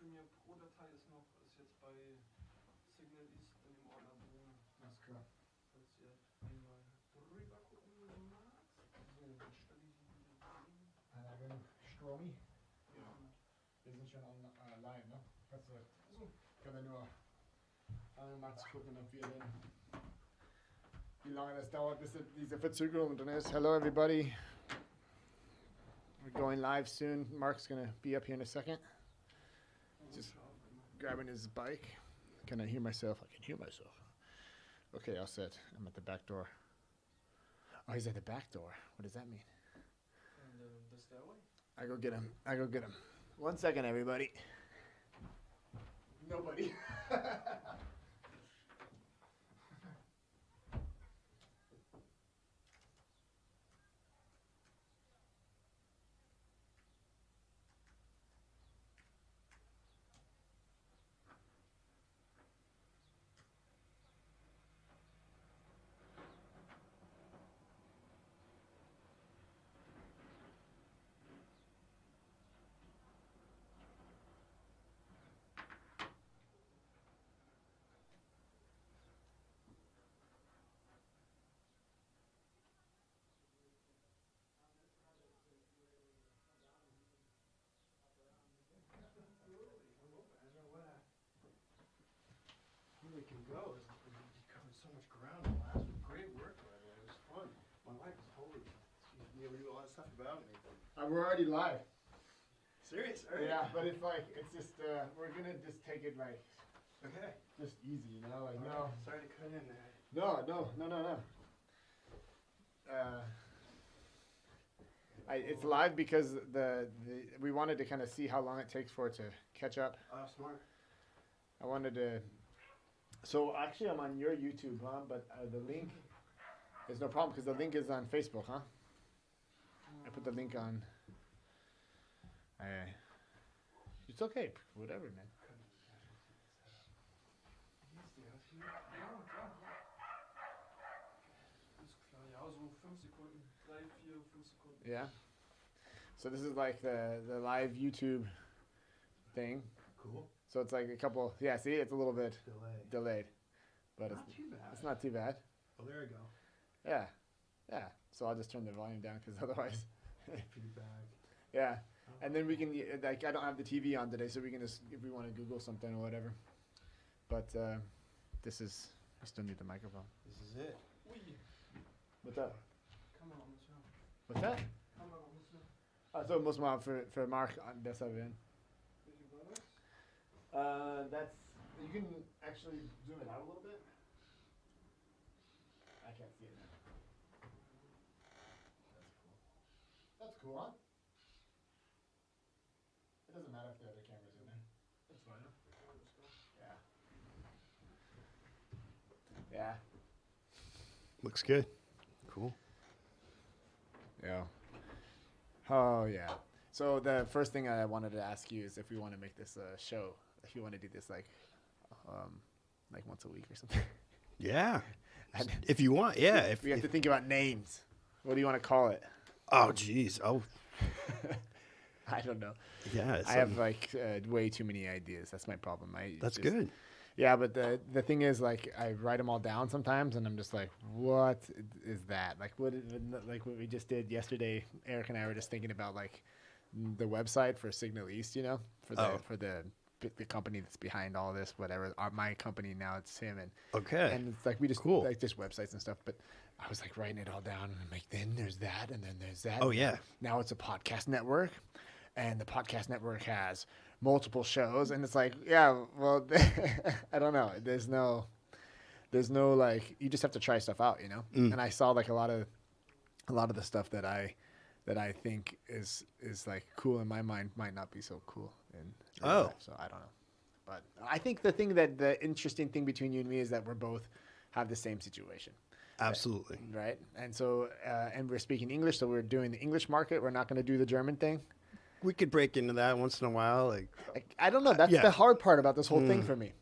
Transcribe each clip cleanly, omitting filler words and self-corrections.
Premiere Pro-Datei ist jetzt bei Signal East in dem Ordner drin. Alles klar. Falls du einmal drüber gucken magst. So, dann stelle ich die wieder rein. Genug Stromi. Ja. Wir sind schon live, ne? Kannst du, also, können wir nur mal gucken, ob wir denn, wie lange das dauert, bis diese Verzögerung drin ist. Hello, everybody. We're going live soon. Marc's gonna be up here in a second. Just grabbing his bike. Can I hear myself? I can hear myself. Okay, all set. I'm at the back door. Oh, he's at the back door. What does that mean? And the stairway? I go get him. 1 second, everybody. Nobody. We can go. You covered so much ground in the last one. Great work, by the way. It was fun. My wife was holy. She never knew a lot of stuff about me. We're already live. Serious? All right. Yeah, but it's just, we're gonna just take it Okay. just easy, you know, No. Sorry to cut in there. No. It's live because we wanted to kind of see how long it takes for it to catch up. Oh, smart. I wanted to. So actually, I'm on your YouTube, huh? But the link is no problem because the link is on Facebook, huh? I put the link on. It's okay, whatever, man. Ja, so 5 Sekunden. 3, 4, 5 Sekunden. Yeah. So this is like the live YouTube thing. Cool. So it's like a couple. Yeah, see, it's a little bit delayed, but Not too bad. it's not too bad. Oh, there we go. Yeah. So I'll just turn the volume down because otherwise. Feedback. Yeah. And then we can, like, I don't have the TV on today, so we can just, if we want to Google something or whatever. But we still need the microphone. This is it. What's up? Kamera muss ja. What's that? Kamera muss ja. Also muss man für Marc besser werden. Welche war das? That's, you can actually zoom it out a little bit. I can't see it now. That's cool, huh? It doesn't matter if the other camera's in there. That's fine. Yeah. Looks good. Cool. Yeah. Oh, yeah. So the first thing I wanted to ask you is if we want to make this a show, if you want to do this like once a week or something. Yeah. If you want, yeah. If we have to think about names. What do you want to call it? Oh, geez. Oh, I don't know. yeah. I have like way too many ideas. That's my problem. That's good. Yeah, but the thing is, like, I write them all down sometimes, and I'm just like, what is that? Like what we just did yesterday. Eric and I were just thinking about like the website for Signal East, you know, for the company that's behind all this, whatever. My company now, it's him, and Okay. and it's like we just Cool. like just websites and stuff. But I was like writing it all down, and I'm like, then there's that, and then there's that. Oh, yeah. Now it's a podcast network, and the podcast network has multiple shows, and it's like, yeah, well, I don't know. There's no like, you just have to try stuff out, you know. And I saw like a lot of the stuff that I think is like cool in my mind might not be so cool in real life, so I don't know. But I think the interesting thing between you and me is that we're both have the same situation. Absolutely. Right? And so, and we're speaking English, so we're doing the English market. We're not going to do the German thing. We could break into that once in a while. Like, I don't know. That's yeah. the hard part about this whole thing for me.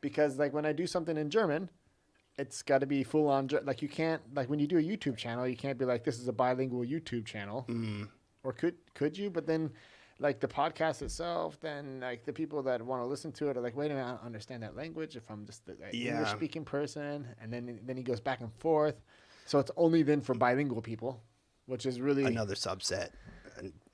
Because, like, when I do something in German, it's got to be full on. Like, you can't, like, when you do a YouTube channel, you can't be like, this is a bilingual YouTube channel. Or could you? But then, like the podcast itself, then like the people that want to listen to it are like, wait a minute, I don't understand that language if I'm just the English speaking person, and then he goes back and forth. So it's only then for bilingual people, which is really Another subset.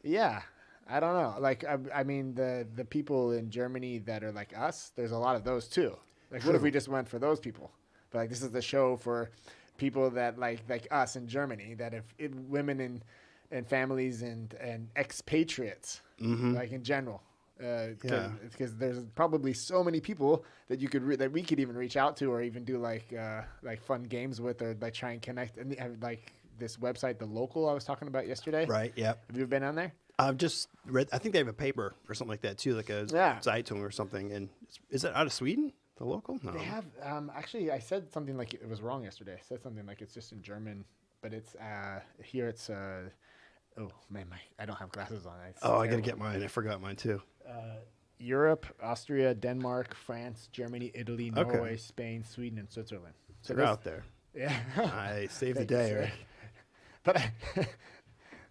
yeah. I don't know. Like I mean the people in Germany that are like us, there's a lot of those too. Like what if we just went for those people? But like this is the show for people that like us in Germany, that if women and families and expatriates, like in general, because there's probably so many people that you could that we could even reach out to, or even do like fun games with, or like try and connect. And like this website, The Local, I was talking about yesterday. Right. Yep. Have you been on there? I've just read. I think they have a paper or something like that too, like a Zeitung or something. And is it out of Sweden? The Local? No. They have. Actually, I said something like it was wrong yesterday. I said something like it's just in German, but it's here. It's oh man, I don't have glasses on. I gotta get mine. I forgot mine too. Europe, Austria, Denmark, France, Germany, Italy, Norway, Spain, Sweden, and Switzerland. So they're out there. Yeah. I saved the day, right? But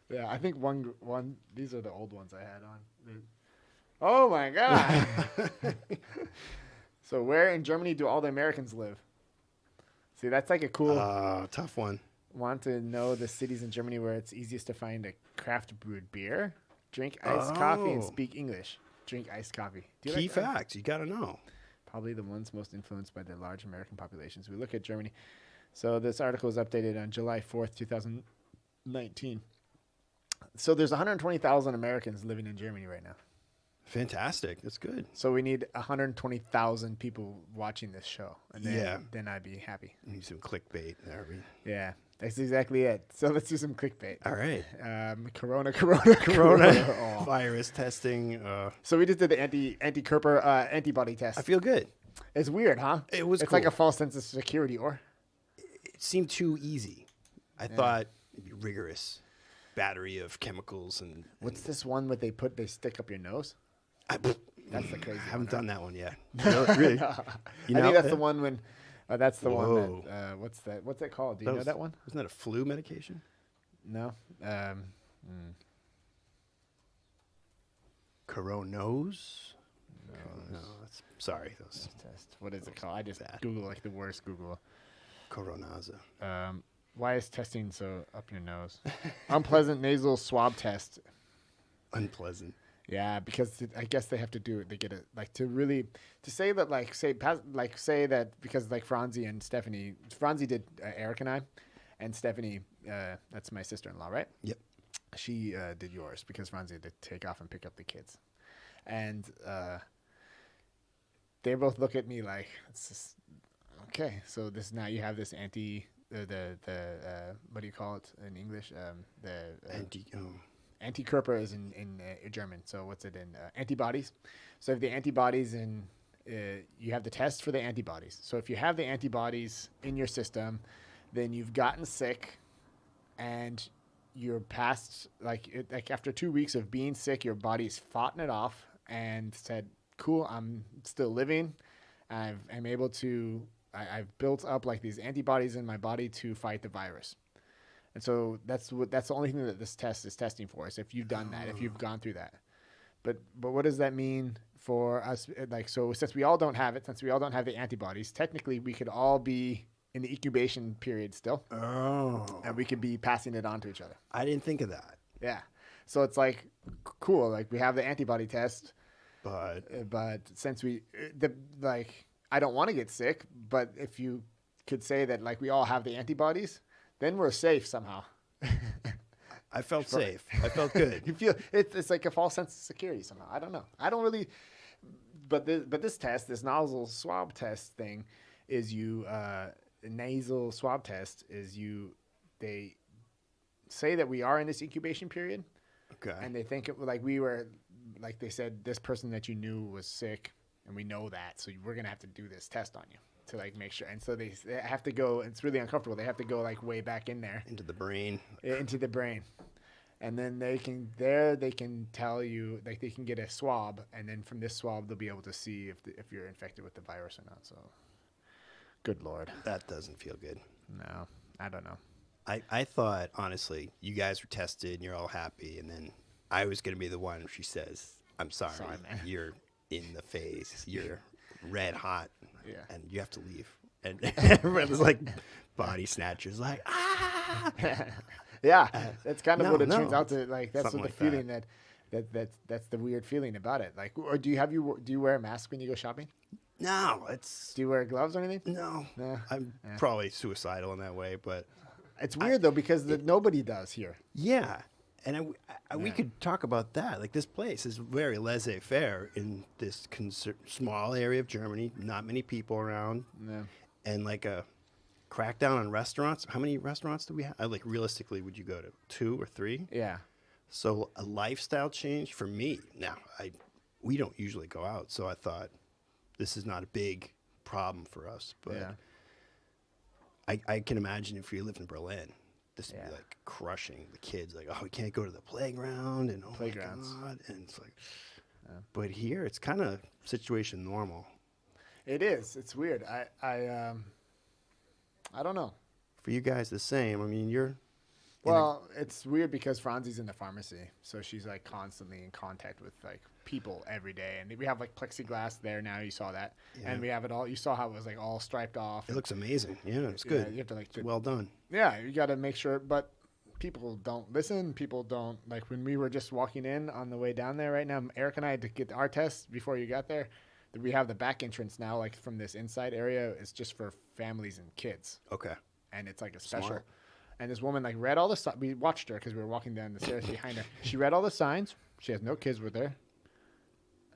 yeah, I think one. These are the old ones I had on. Oh my god. So where in Germany do all the Americans live? See, that's like a cool. Tough one. Want to know the cities in Germany where it's easiest to find a craft brewed beer, drink iced coffee, and speak English. Drink iced coffee. Key facts. You got to know. Probably the ones most influenced by the large American populations. We look at Germany. So this article is updated on July 4th, 2019. So there's 120,000 Americans living in Germany right now. Fantastic. That's good. So we need 120,000 people watching this show. And then I'd be happy. Need some clickbait there. Yeah, that's exactly it. So let's do some clickbait. All right. Corona virus testing. So we just did the anti-Kerper antibody test. I feel good. It's weird, huh? It was It's cool. like a false sense of security, or? It seemed too easy. I thought it'd be rigorous. Battery of chemicals and. What's this one where they stick up your nose? That's the crazy. I haven't done that one yet. No, really? I think that's the one when. That's the one that. What's that? What's that called? Do you know that one? Isn't that a flu medication? No. Coronos? No, that's sorry. Test. What is it called? I just Google like the worst Google. Coronaza. Why is testing so up your nose? Unpleasant nasal swab test. Unpleasant. Yeah, because I guess they have to do it. They get it like to say that say that because like Franzi and Stephanie. Franzi did Eric and I, and Stephanie, that's my sister-in-law, right? Yep. She did yours because Franzi had to take off and pick up the kids, and they both look at me like, it's just, okay. So this now you have this what do you call it in English? Antikörper is in German. So what's it in? Antibodies. So if the antibodies you have the test for the antibodies. So if you have the antibodies in your system, then you've gotten sick, and you're past like after 2 weeks of being sick, your body's fought it off and said, "Cool, I'm still living. I'm able to. I've built up like these antibodies in my body to fight the virus." And so that's the only thing that this test is testing for, is if you've done that, if you've gone through that. But what does that mean for us? Like, so since we all don't have it, since we all don't have the antibodies, technically we could all be in the incubation period still. Oh. And we could be passing it on to each other. I didn't think of that. Yeah. So it's like, cool. Like we have the antibody test, but since I don't want to get sick, but if you could say that like we all have the antibodies, then we're safe somehow. I felt safe. I felt good. You feel it's like a false sense of security somehow. I don't know. I don't really. But this test, this nasal swab test thing, is nasal swab test is they say that we are in this incubation period. Okay. And they think like we were, like they said, this person that you knew was sick, and we know that, so we're gonna have to do this test on you to like make sure. And so they have to go. It's really uncomfortable. They have to go like way back in there into the brain, and then they can tell you, like they can get a swab, and then from this swab they'll be able to see if you're infected with the virus or not. So, good Lord, that doesn't feel good. No, I don't know. I thought honestly, you guys were tested and you're all happy, and then I was going to be the one. She says, "I'm sorry, man. you're in the phase. You're red hot, and you have to leave." And everyone's like, body snatchers, like, ah. Yeah, that's kind of what it no, turns out to. Like that's something what like the feeling that's the weird feeling about it. Like, or do you wear a mask when you go shopping? No, it's Do you wear gloves or anything? no. Nah. I'm probably suicidal in that way, but It's weird though because nobody does here. yeah. And we could talk about that. Like, this place is very laissez-faire in this small area of Germany. Not many people around. Yeah. And like a crackdown on restaurants. How many restaurants do we have? Like, realistically, would you go to 2 or 3? Yeah. So a lifestyle change for me. Now, we don't usually go out, so I thought this is not a big problem for us. But I can imagine if you lived in Berlin, this would be like crushing the kids. Like, oh, we can't go to the playground, and Playgrounds. my God, and it's like. But here, it's kind of situation normal. It is. It's weird. I don't know. For you guys, the same. I mean, you're. Well, it's weird because Franzi's in the pharmacy, so she's like constantly in contact with like people every day, and we have like plexiglass there now. You saw that, and we have it all. You saw how it was like all striped off. It looks amazing. Yeah, it's good. You have to like. It's well done. Yeah, you got to make sure, but people don't listen. People don't like when we were just walking in on the way down there. Right now, Eric and I had to get our test before you got there. We have the back entrance now, like from this inside area. It's just for families and kids. Okay. And it's like a special. Smart. And this woman like read all the we watched her because we were walking down the stairs behind her. She read all the signs. She has no kids with her.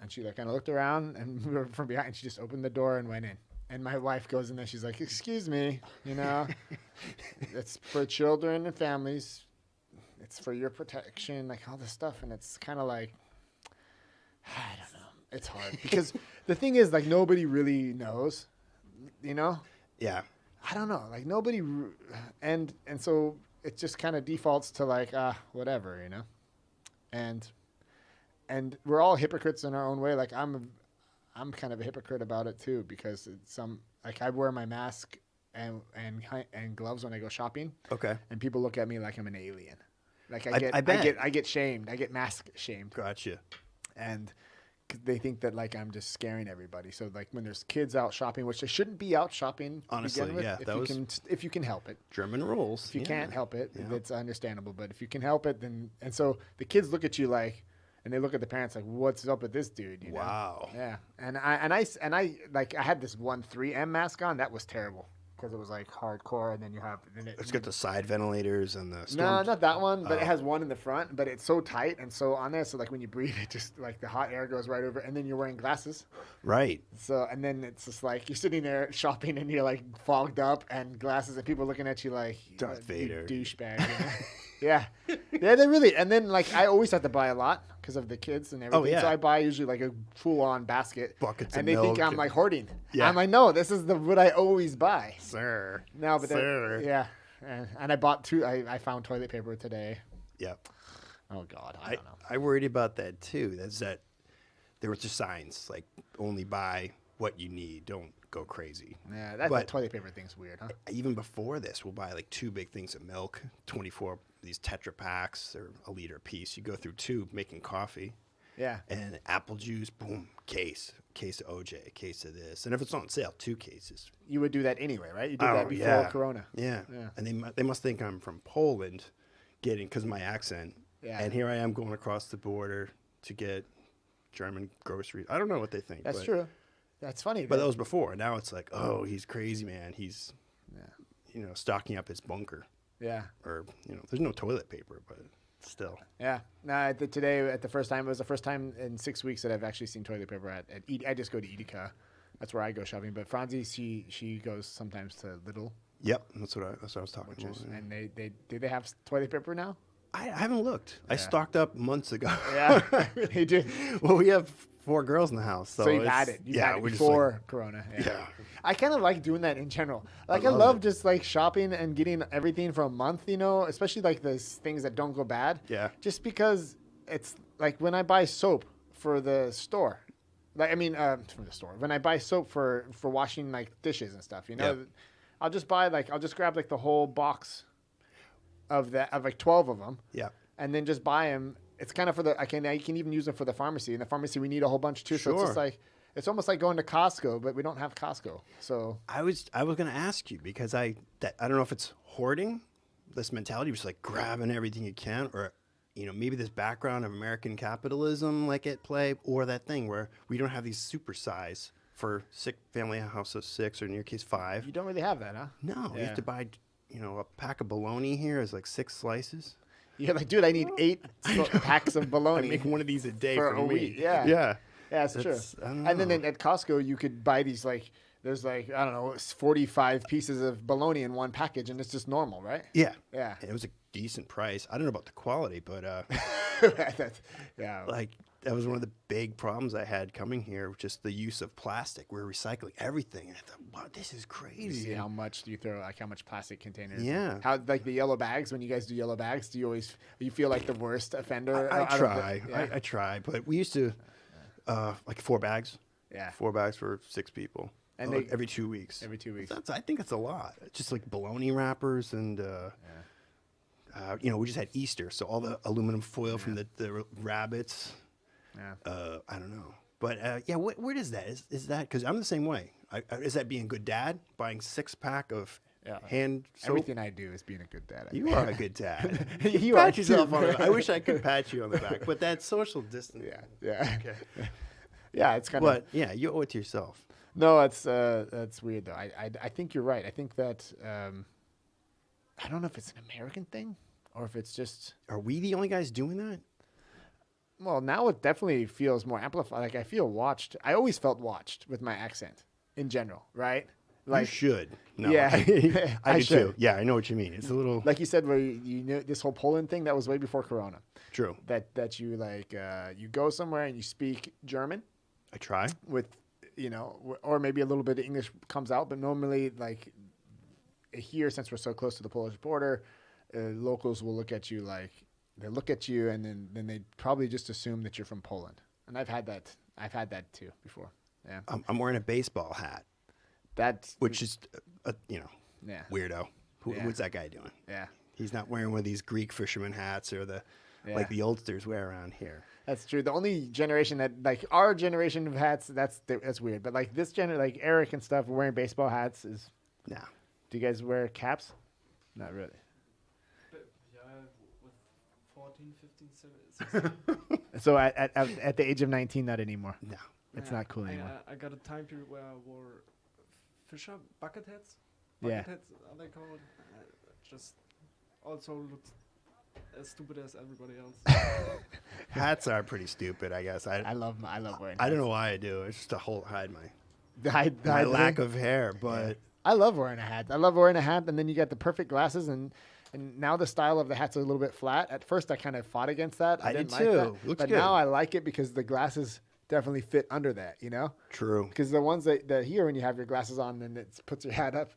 And she like kind of looked around and we were from behind. And she just opened the door and went in. And my wife goes in there. She's like, "Excuse me, it's for children and families. It's for your protection, like all this stuff." And it's kind of like, I don't know. It's hard because the thing is like nobody really knows, Yeah. I don't know, like nobody, and so it just kind of defaults to like whatever, and we're all hypocrites in our own way. Like I'm kind of a hypocrite about it too because it's like I wear my mask and gloves when I go shopping. Okay. And people look at me like I'm an alien. Like I bet. I get shamed. I get mask shamed. Gotcha. And they think that like I'm just scaring everybody. So like when there's kids out shopping, which they shouldn't be out shopping. Honestly, with, yeah, if you can help it. German rules. If you can't help it, Yeah. it's understandable. But if you can help it, then and so the kids look at you like, and they look at the parents like, "What's up with this dude?" Wow. Yeah. And I like I had this 3M mask on. That was terrible because it was like hardcore, and then you have. It's got the side ventilators and the. No, storm- not that one, but it has one in the front, but it's so tight and so on there. So like when you breathe, it just like the hot air goes right over, and then you're wearing glasses. Right. So and then it's just like you're sitting there shopping and you're like fogged up and glasses and people looking at you like Darth Vader. You douchebag. Yeah, they really. And then like I always have to buy a lot because of the kids and everything. Oh, yeah. So I buy usually like a full-on basket. Buckets and of they think milk I'm like hoarding. Yeah. I'm like, no, this is what I always buy. Sir. No, but Sir. yeah. And I bought 2. I found toilet paper today. Yep. Oh God, I don't know. I worried about that too. That's that. There were just signs like only buy what you need. Don't go crazy. Yeah, that toilet paper thing's weird, huh? Even before this, we'll buy like 2 big things of milk, 24 these Tetra packs, or a liter a piece. You go through 2 making coffee. Yeah. And apple juice, boom, case of OJ, case of this. And if it's on sale, 2 cases. You would do that anyway, right? You did that before Corona. Yeah. Yeah. And they must think I'm from Poland, because of my accent. Yeah. And here I am going across the border to get German groceries. I don't know what they think. That's true. That's funny. But that was before. Now it's like, oh, he's crazy, man. He's, stocking up his bunker. Yeah. Or, there's no toilet paper, but still. Yeah. No, today at the first time, it was the first time in 6 weeks that I've actually seen toilet paper at I just go to Edeka. That's where I go shopping. But Franzi, she goes sometimes to Lidl. Yep, that's what I was talking about. Yeah. And do they have toilet paper now? I haven't looked. I stocked up months ago. Yeah, they do. Well, we have 4 girls in the house, so you've had it. You've had it before Corona. Yeah. I kind of like doing that in general. Like I love just like shopping and getting everything for a month, especially like those things that don't go bad. Yeah. Just because it's like when I buy soap for the store, from the store. When I buy soap for washing like dishes and stuff, Yep. I'll just grab like the whole box of like 12 of them. Yeah. And then just buy them it's kind of for I can even use them for the pharmacy. In the pharmacy, we need a whole bunch too. So it's Sure. just like, it's almost like going to Costco, but we don't have Costco. So I was going to ask you because I don't know if it's hoarding, this mentality, just like grabbing everything you can, or maybe this background of American capitalism like at play, or that thing where we don't have these super size for family house of 6 or in your case 5. you don't really have that, huh? No, you Yeah. have to buy a pack of bologna here is like 6 slices. You're like, dude, I need 8 packs of I bologna. make one of these a day For for a me. week, yeah. yeah. Yeah, it's true. I don't And then know. at Costco, you could buy these there's I don't know, 45 pieces of bologna in one package, and it's just normal, right? Yeah. Yeah. And it was a decent price. I don't know about the quality, but Yeah. like that was one of the big problems I had coming here, just the use of plastic. We're recycling everything, and I thought, wow, this is You crazy. see how much do you throw, how much plastic containers? Yeah. How like the yellow bags, when you guys do yellow bags, do you feel like the worst offender? I out of try. yeah. I try, but we used to like 4 bags. Yeah. 4 bags for 6 people. And And they- every 2 weeks. Every 2 weeks. I think it's a lot. It's just like bologna wrappers and, we just had Easter, so all the aluminum foil from the rabbits. Yeah. I don't know, but where is that? Is that because I'm the same way? Is that being a good dad, buying 6-pack of hand soap? Everything I do is being a good dad. I You think. are a good dad. You pat are yourself too. on the back. I wish I could pat you on the back, but that's social distance. Yeah. Okay. Yeah, it's kind of. But yeah, you owe it to yourself. No, that's weird though. I think you're right. I think that I don't know if it's an American thing or if it's just. Are we the only guys doing that? Well, now it definitely feels more amplified. Like I feel watched. I always felt watched with my accent in general, right? You should. No, Yeah. I I do should. too. Yeah, I know what you mean. It's a little like you said, where you know this whole Poland thing that was way before Corona. true. That you you go somewhere and you speak German I try. with or maybe a little bit of English comes out, but normally like here, since we're so close to the Polish border, locals will look at you like they look at you and then they probably just assume that you're from Poland. And I've had that too before. Yeah, I'm wearing a baseball hat, that's which is yeah, weirdo. Yeah. What's that guy doing? yeah. He's not wearing one of these Greek fisherman hats or Yeah. like the oldsters wear around here. That's true. The only generation that like our generation of hats, that's weird. But like this like Eric and stuff wearing baseball hats is. No. Do you guys wear caps? Not really. But yeah, with 14, 15, 16. So at the age of 19, not anymore. No. It's Yeah, not cool anymore. I got a time period where I wore Fisher bucket hats. Yeah. Bucket hats are they called? Just also looked as stupid as everybody else. Hats are pretty stupid, I guess. I love wearing. I don't know why I do. It's just to hide my hide lack of hair, but I love wearing a hat. I love wearing a hat, and then you got the perfect glasses, and now the style of the hat's a little bit flat. At first, I kind of fought against that. I didn't did like too. that. Looks but good. now I like it because the glasses definitely fit under that. true. Because the ones that here when you have your glasses on, then it puts your hat up.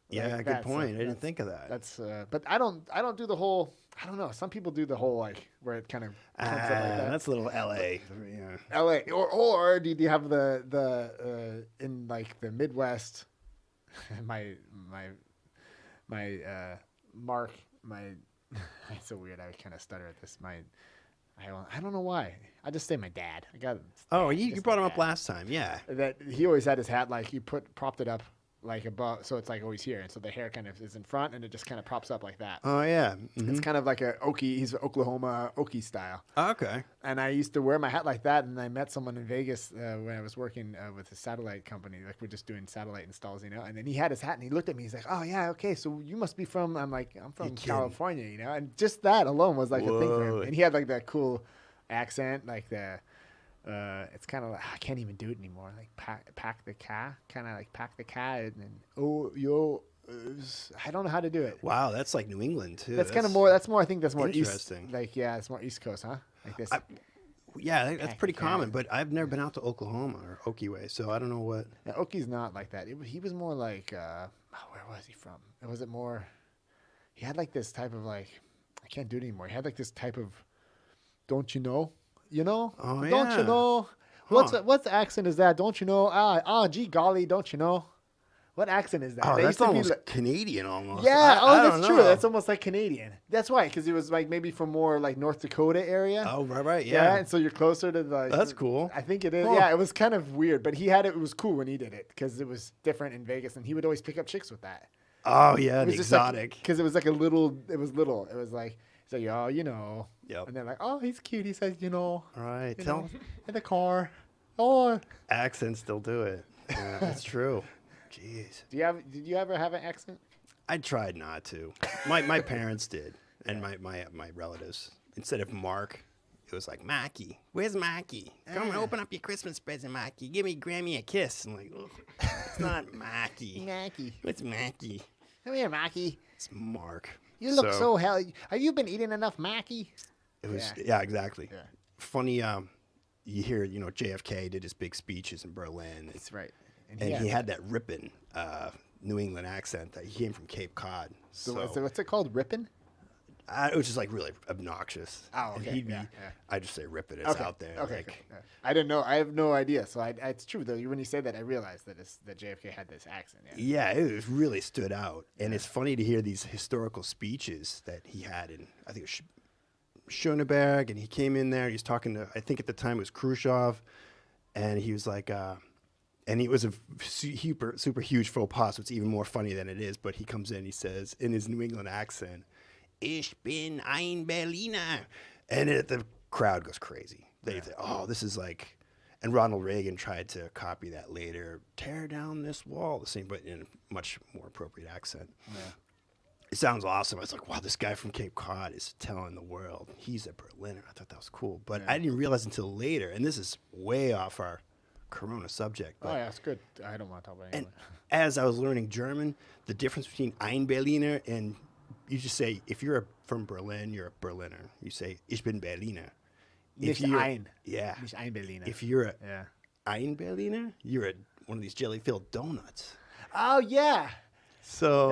Yeah, like good that. So point. I didn't that's- think of that. That's but I don't do the whole. I don't know. Some people do the whole like where it kind of comes up like that. That's a little LA. Yeah. LA or do you have the in like the Midwest? my Marc, it's so weird. I kind of stutter at this. I don't know why. I just say my dad. I got. Oh, you just brought my him up dad. last time. Yeah. That he always had his hat like he propped it up like above, so it's like always here, and so the hair kind of is in front, and it just kind of props up like that. Oh, yeah. Mhm. It's kind of like a Okie. He's Oklahoma Okie style. Okay. And I used to wear my hat like that, and I met someone in Vegas when I was working with a satellite company. Like we're just doing satellite installs, And then he had his hat, and he looked at me. He's like, "Oh yeah, okay. So you must be from?" I'm like, "I'm from kidding. California," And just that alone was like a thing for him. Whoa. And he had like that cool accent, like the. It's kind of like I can't even do it anymore. Like pack the car, kind of like pack the car, and then I don't know how to do it. Wow, that's like New England too. That's kind of more. That's more. I think that's more interesting. East. Like yeah, it's more East Coast, huh? Like this. Yeah, that's pretty Pack-a-cat. common. But I've never been out to Oklahoma or Okie way, so I don't know what. Yeah, Okie's not like that. He was more like, where was he from? Was it more? He had like this type of like, I can't do it anymore. He had like this type of, don't you know? Oh, Don't yeah. you know? What's accent is that? Don't you know? Gee golly, don't you know? What accent is that? Oh, They that's used to be almost like- Canadian almost. Yeah, I that's don't true. know. That's almost like Canadian. That's why, because it was like maybe from more like North Dakota area. Oh, right, yeah. And so you're closer to the. That's cool. I think it is. Huh. Yeah, it was kind of weird, but he had it. It was cool when he did it because it was different in Vegas, and he would always pick up chicks with that. Oh, yeah, It the was just exotic. because it was like a little. It was little. It was like he's like, oh, you know. Yep. And they're like, oh, he's cute. He says, you know. All right, You tell know, in the car. Oh. accents still do it. Yeah, that's true. Jeez. Did you ever have an accent? I tried not to. My parents did, and my relatives. Instead of Mark, it was like Mackie. Where's Mackie? Come and open up your Christmas present, Mackie. Give me Grammy a kiss. I'm like, ugh, it's not Mackie. Mackie. It's Mackie. Come here, Mackie. It's Mark. You look so hell. Have you been eating enough Mackie? It was yeah, exactly. Yeah. Funny. You hear JFK did his big speeches in Berlin. That's right. And he had that ripping New England accent that he came from Cape Cod. So what's it called? Ripping? it was just like really obnoxious. Oh, And okay. he'd be, Yeah. I just say ripping. It's out there. Okay. Like, Okay. Yeah. I didn't know. I have no idea. So it's true though. When you say that, I realized that JFK had this accent. Yeah. yeah, it really stood out. And it's funny to hear these historical speeches that he had in, I think it was Schöneberg, and he came in there. He was talking to, I think at the time it was Khrushchev, and he was like, and it was a super huge faux pas, so it's even more funny than it is. But he comes in, he says in his New England accent, "Ich bin ein Berliner," and the crowd goes crazy. They say, "Oh, this is like," and Ronald Reagan tried to copy that later. "Tear down this wall," the same, but in a much more appropriate accent. Yeah. It sounds awesome. I was like, wow, this guy from Cape Cod is telling the world he's a Berliner. I thought that was cool. But I didn't realize until later, and this is way off our Corona subject. But, Oh, yeah, it's good. I don't want to talk about it and anyway. as I was learning German, the difference between ein Berliner and you just say, if you're from Berlin, you're a Berliner. You say, ich bin Berliner. If Nicht you're- ein. Yeah. Nicht ein Berliner. If you're a Yeah. ein Berliner, you're one of these jelly-filled donuts. Oh, yeah. So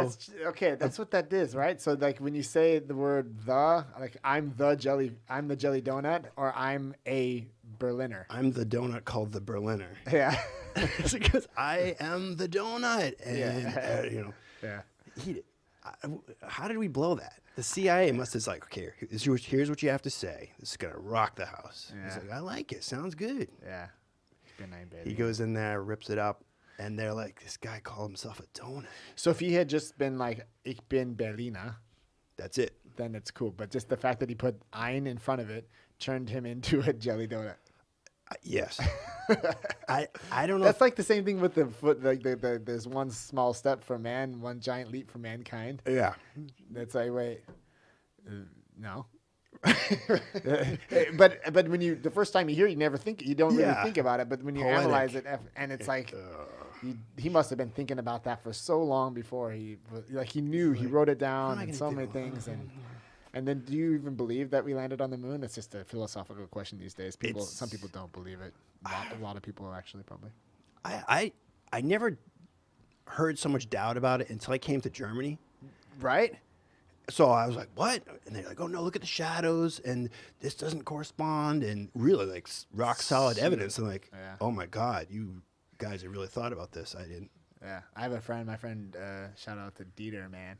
That's what that is, right? So like when you say the word the, like I'm the jelly donut, or I'm a Berliner. I'm the donut called the Berliner. Yeah. It's because I am the donut, and Yeah. Yeah. how did we blow that? The CIA must have like, okay, here's what you have to say. This is gonna rock the house. He's Yeah. like, I like it. Sounds good. Yeah. Ich bin ein Berliner. He goes in there, rips it up, and they're like, this guy called himself a donut. So if he had just been like Ich bin Berliner, That's it. then it's cool. But just the fact that he put ein in front of it turned him into a jelly donut. Yes. I don't know. That's like the same thing with the foot. Like there's one small step for man, one giant leap for mankind. Yeah. That's like wait, no. but when you the first time you hear it, you don't really think about it. But when you Poetic. analyze it, and it's like he must have been thinking about that for so long before he knew he wrote it down and so many things and then do you even believe that we landed on the moon? It's just a philosophical question these days. Some people don't believe it. A lot of people actually probably. I never heard so much doubt about it until I came to Germany. Right? So I was like, what? And they're like, oh, no, look at the shadows, and this doesn't correspond, and really, like, rock solid evidence. I'm like, oh, my God, you guys have really thought about this. I didn't. Yeah. I have a friend, shout out to Dieter, man.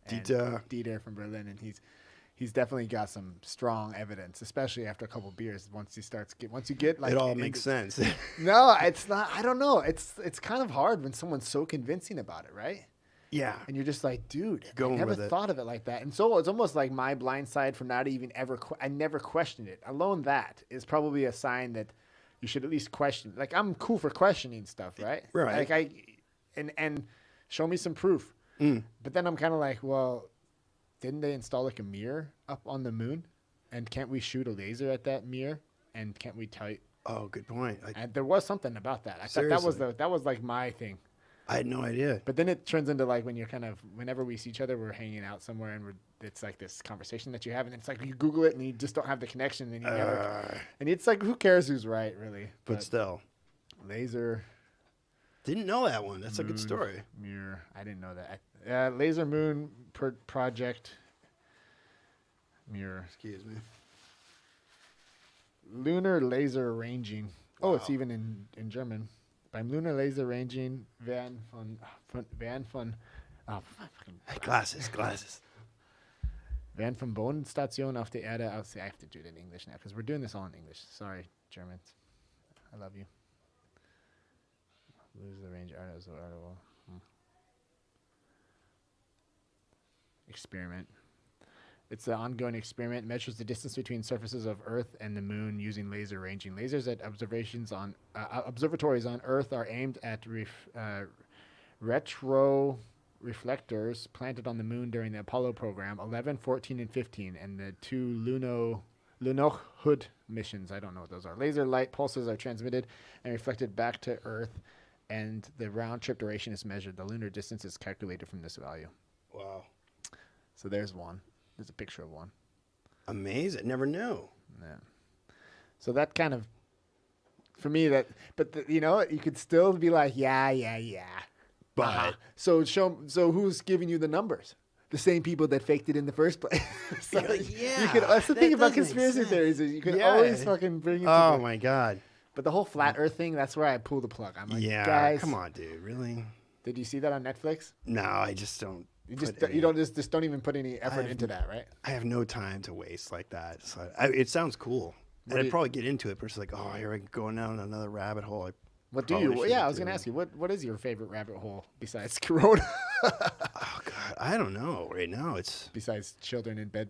Dieter from Berlin, and he's definitely got some strong evidence, especially after a couple beers. Once you get like it all makes sense. No, it's not. I don't know. It's kind of hard when someone's so convincing about it, right? Yeah. And you're just like, dude, Going I never with it. thought of it like that. And so it's almost like my blind side for not even ever. I never questioned it. Alone, that is probably a sign that you should at least question. Like I'm cool for questioning stuff, right? Right. Like and show me some proof. But then I'm kind of like, well, didn't they install like a mirror up on the moon? And can't we shoot a laser at that mirror? And can't we tell you? Oh, good point. And there was something about that. I thought that was like my thing. I had no idea. But then it turns into like when you're whenever we see each other, we're hanging out somewhere and it's like this conversation that you have, and it's like you Google it and you just don't have the connection, and you never. And it's like, who cares who's right, really? But still, laser. Didn't know that one. That's a good story. Mirror. I didn't know that. Laser moon project. Mirror. Excuse me. Lunar laser ranging. Oh, it's even in German. Beim Lunar Laser Ranging werden von Glasses. Werden von Bodenstationen auf der Erde aus. I have to do it in English now because we're doing this all in English. Sorry, Germans. I love you. Lose the range article. Experiment. It's an ongoing experiment. Measures the distance between surfaces of Earth and the Moon using laser ranging. Lasers at observatories on Earth are aimed at retro reflectors planted on the Moon during the Apollo program 11, 14, and 15, and the two Lunokhod missions. I don't know what those are. Laser light pulses are transmitted and reflected back to Earth, and the round trip duration is measured. The lunar distance is calculated from this value. Wow. So there's one. There's a picture of one. Amazing. Never knew. Yeah. So that kind of, for me, that, but you know, you could still be like, yeah. But So who's giving you the numbers? The same people that faked it in the first place. So You're like, you could, that's the that thing about does make conspiracy sense. theories is you could Yeah. always fucking bring it to oh the, my God. but the whole flat earth thing, that's where I pull the plug. I'm like, Yeah. guys, Come on, dude. Really? did you see that on Netflix? No, I just don't. You just put any- you don't just don't even put any effort I've- into that, right? I have no time to waste like that. So it sounds cool. What And do I'd you- probably get into it, but it's like, oh, here I go going down another rabbit hole. What do Probably you? shouldn't Yeah, I was do gonna it. ask you what is your favorite rabbit hole besides Corona? Oh God, I don't know. Right now, Besides children in bed.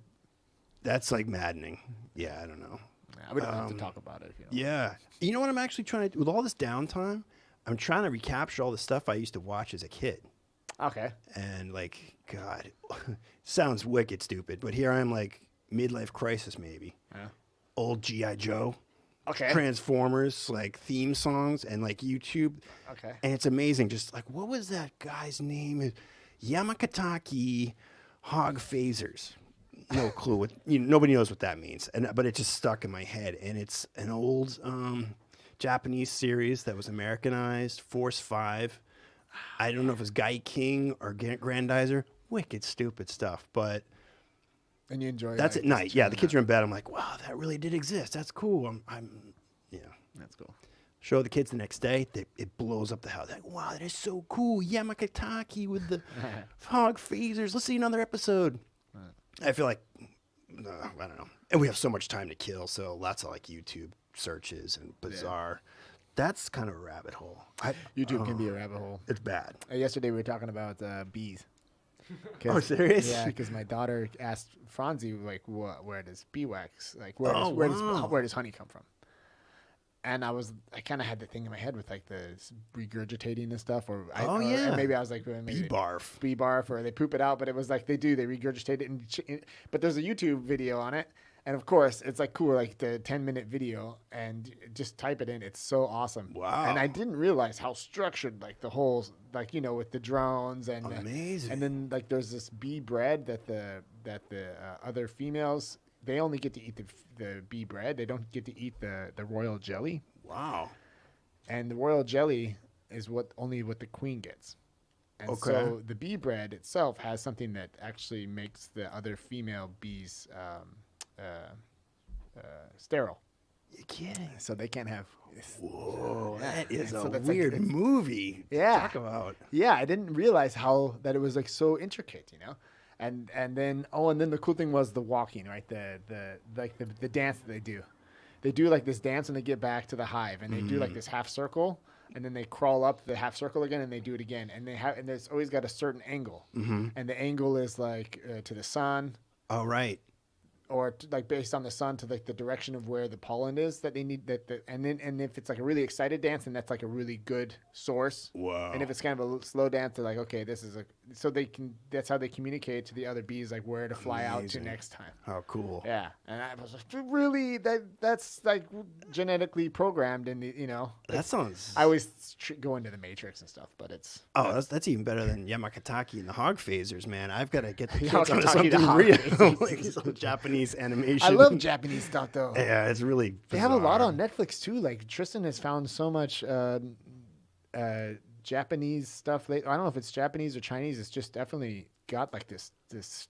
that's like maddening. Yeah, I don't know. Yeah, we don't have to talk about it if you don't. Yeah, you know what I'm actually trying to do with all this downtime? I'm trying to recapture all the stuff I used to watch as a kid. Okay. And like, God, sounds wicked stupid, but here I'm like midlife crisis maybe. Yeah. Old G.I. Joe. Okay. Transformers, like theme songs and like YouTube. Okay. And it's amazing. Just like, what was that guy's name? Yamakataki Hog Phasers. No clue what, nobody knows what that means. But it just stuck in my head. And it's an old Japanese series that was Americanized, Force 5. I don't know if it's Guy King or Grandizer. Wicked stupid stuff. But And you enjoy that's like, at night. Yeah, the kids chilling are in bed. I'm like, wow, that really did exist. That's cool. I'm out. That's cool. Show the kids the next day. It blows up the house. Like, wow, that is so cool. Yamakataki with the hog phasers. Let's see another episode. I feel like, I don't know. And we have so much time to kill, so lots of like YouTube searches and bizarre. That's kind of a rabbit hole. YouTube can be a rabbit hole. It's bad. Yesterday we were talking about bees. Oh, serious? Yeah, because my daughter asked Franzi like, where does beeswax, like Oh, wow. where does honey come from? And I kind of had the thing in my head with like the regurgitating and stuff, or maybe I was like maybe Bee barf. bee barf, or they poop it out, but it was like they regurgitate it, but there's a YouTube video on it, and of course it's like cool, like the 10-minute video, and just type it in. It's so awesome. Wow. And I didn't realize how structured like the whole, like with the drones and Amazing. and then like there's this bee bread that the other females, they only get to eat the bee bread. They don't get to eat the royal jelly. Wow. And the royal jelly is only what the queen gets. And Okay. so the bee bread itself has something that actually makes the other female bees sterile. You're kidding. So they can't have. Whoa, Yeah. that is So a that's like- weird it's- movie. Yeah. Talk about. Yeah, I didn't realize that it was like so intricate, And then the cool thing was the walking, right? The dance that they do. They do like this dance when they get back to the hive, and they do like this half circle, and then they crawl up the half circle again, and they do it again, and there's always got a certain angle, and the angle is like to the sun, Oh, right. or like based on the sun to like the direction of where the pollen is that they need and if it's like a really excited dance, then that's like a really good source. Wow. And if it's kind of a slow dance, they're like, okay, this is that's how they communicate to the other bees like where to fly out to Amazing. next time. How cool. Yeah, and I was like, really that's like genetically programmed in the That sounds. I always go into the Matrix and stuff, but it's Oh, that's even better than Yamakataki and the hog phasers, man. I've got to get the kids Yamakataki onto the something hog real, phasers. like some Japanese animation. I love Japanese stuff though. Yeah, it's really. They have a lot bizarre. on Netflix too. Like Tristan has found so much Japanese stuff. I don't know if it's Japanese or Chinese. It's just definitely got like this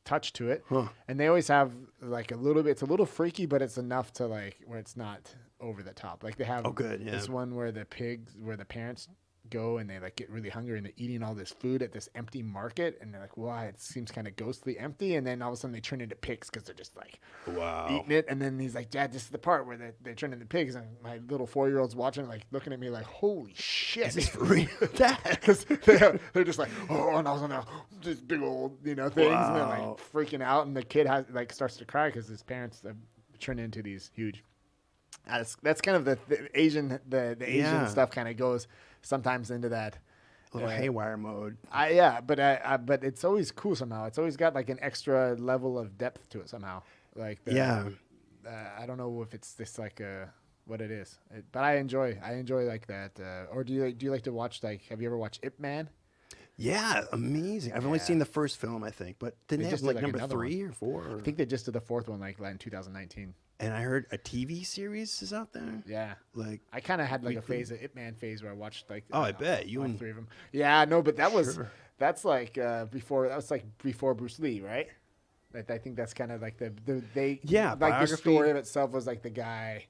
touch to it. Huh. And they always have like a little bit. It's a little freaky, but it's enough to like where it's not over the top. Like they have Oh, good, yeah. this one where the parents go and they like get really hungry and they're eating all this food at this empty market and they're like, why? It seems kind of ghostly empty. And then all of a sudden they turn into pigs because they're just like eating it. And then he's like, Dad, this is the part where they turn into pigs. And my little 4-year-old's watching, like looking at me like, holy shit. Is this for real? Dad? Because they're just like, oh, and I was on just big old, things. And they're like freaking out. And the kid starts to cry because his parents have turned into these huge. That's kind of the Asian Asian stuff kind of goes sometimes into that little haywire mode. But it's always cool somehow. It's always got like an extra level of depth to it somehow. Like I don't know if it's this like what it is, but I enjoy like that. Or do you like to watch like? Have you ever watched Ip Man? Yeah, amazing. I've only seen the first film, I think, but didn't they have like number 3 or 4? I think they just did the 4th one like in 2019. And I heard a TV series is out there. Yeah, like I kind of had like a Ip Man phase where I watched like. I bet you and 3 of them. Yeah, no, but that's like before Bruce Lee, right? I think that's kind of like the story of itself was like the guy,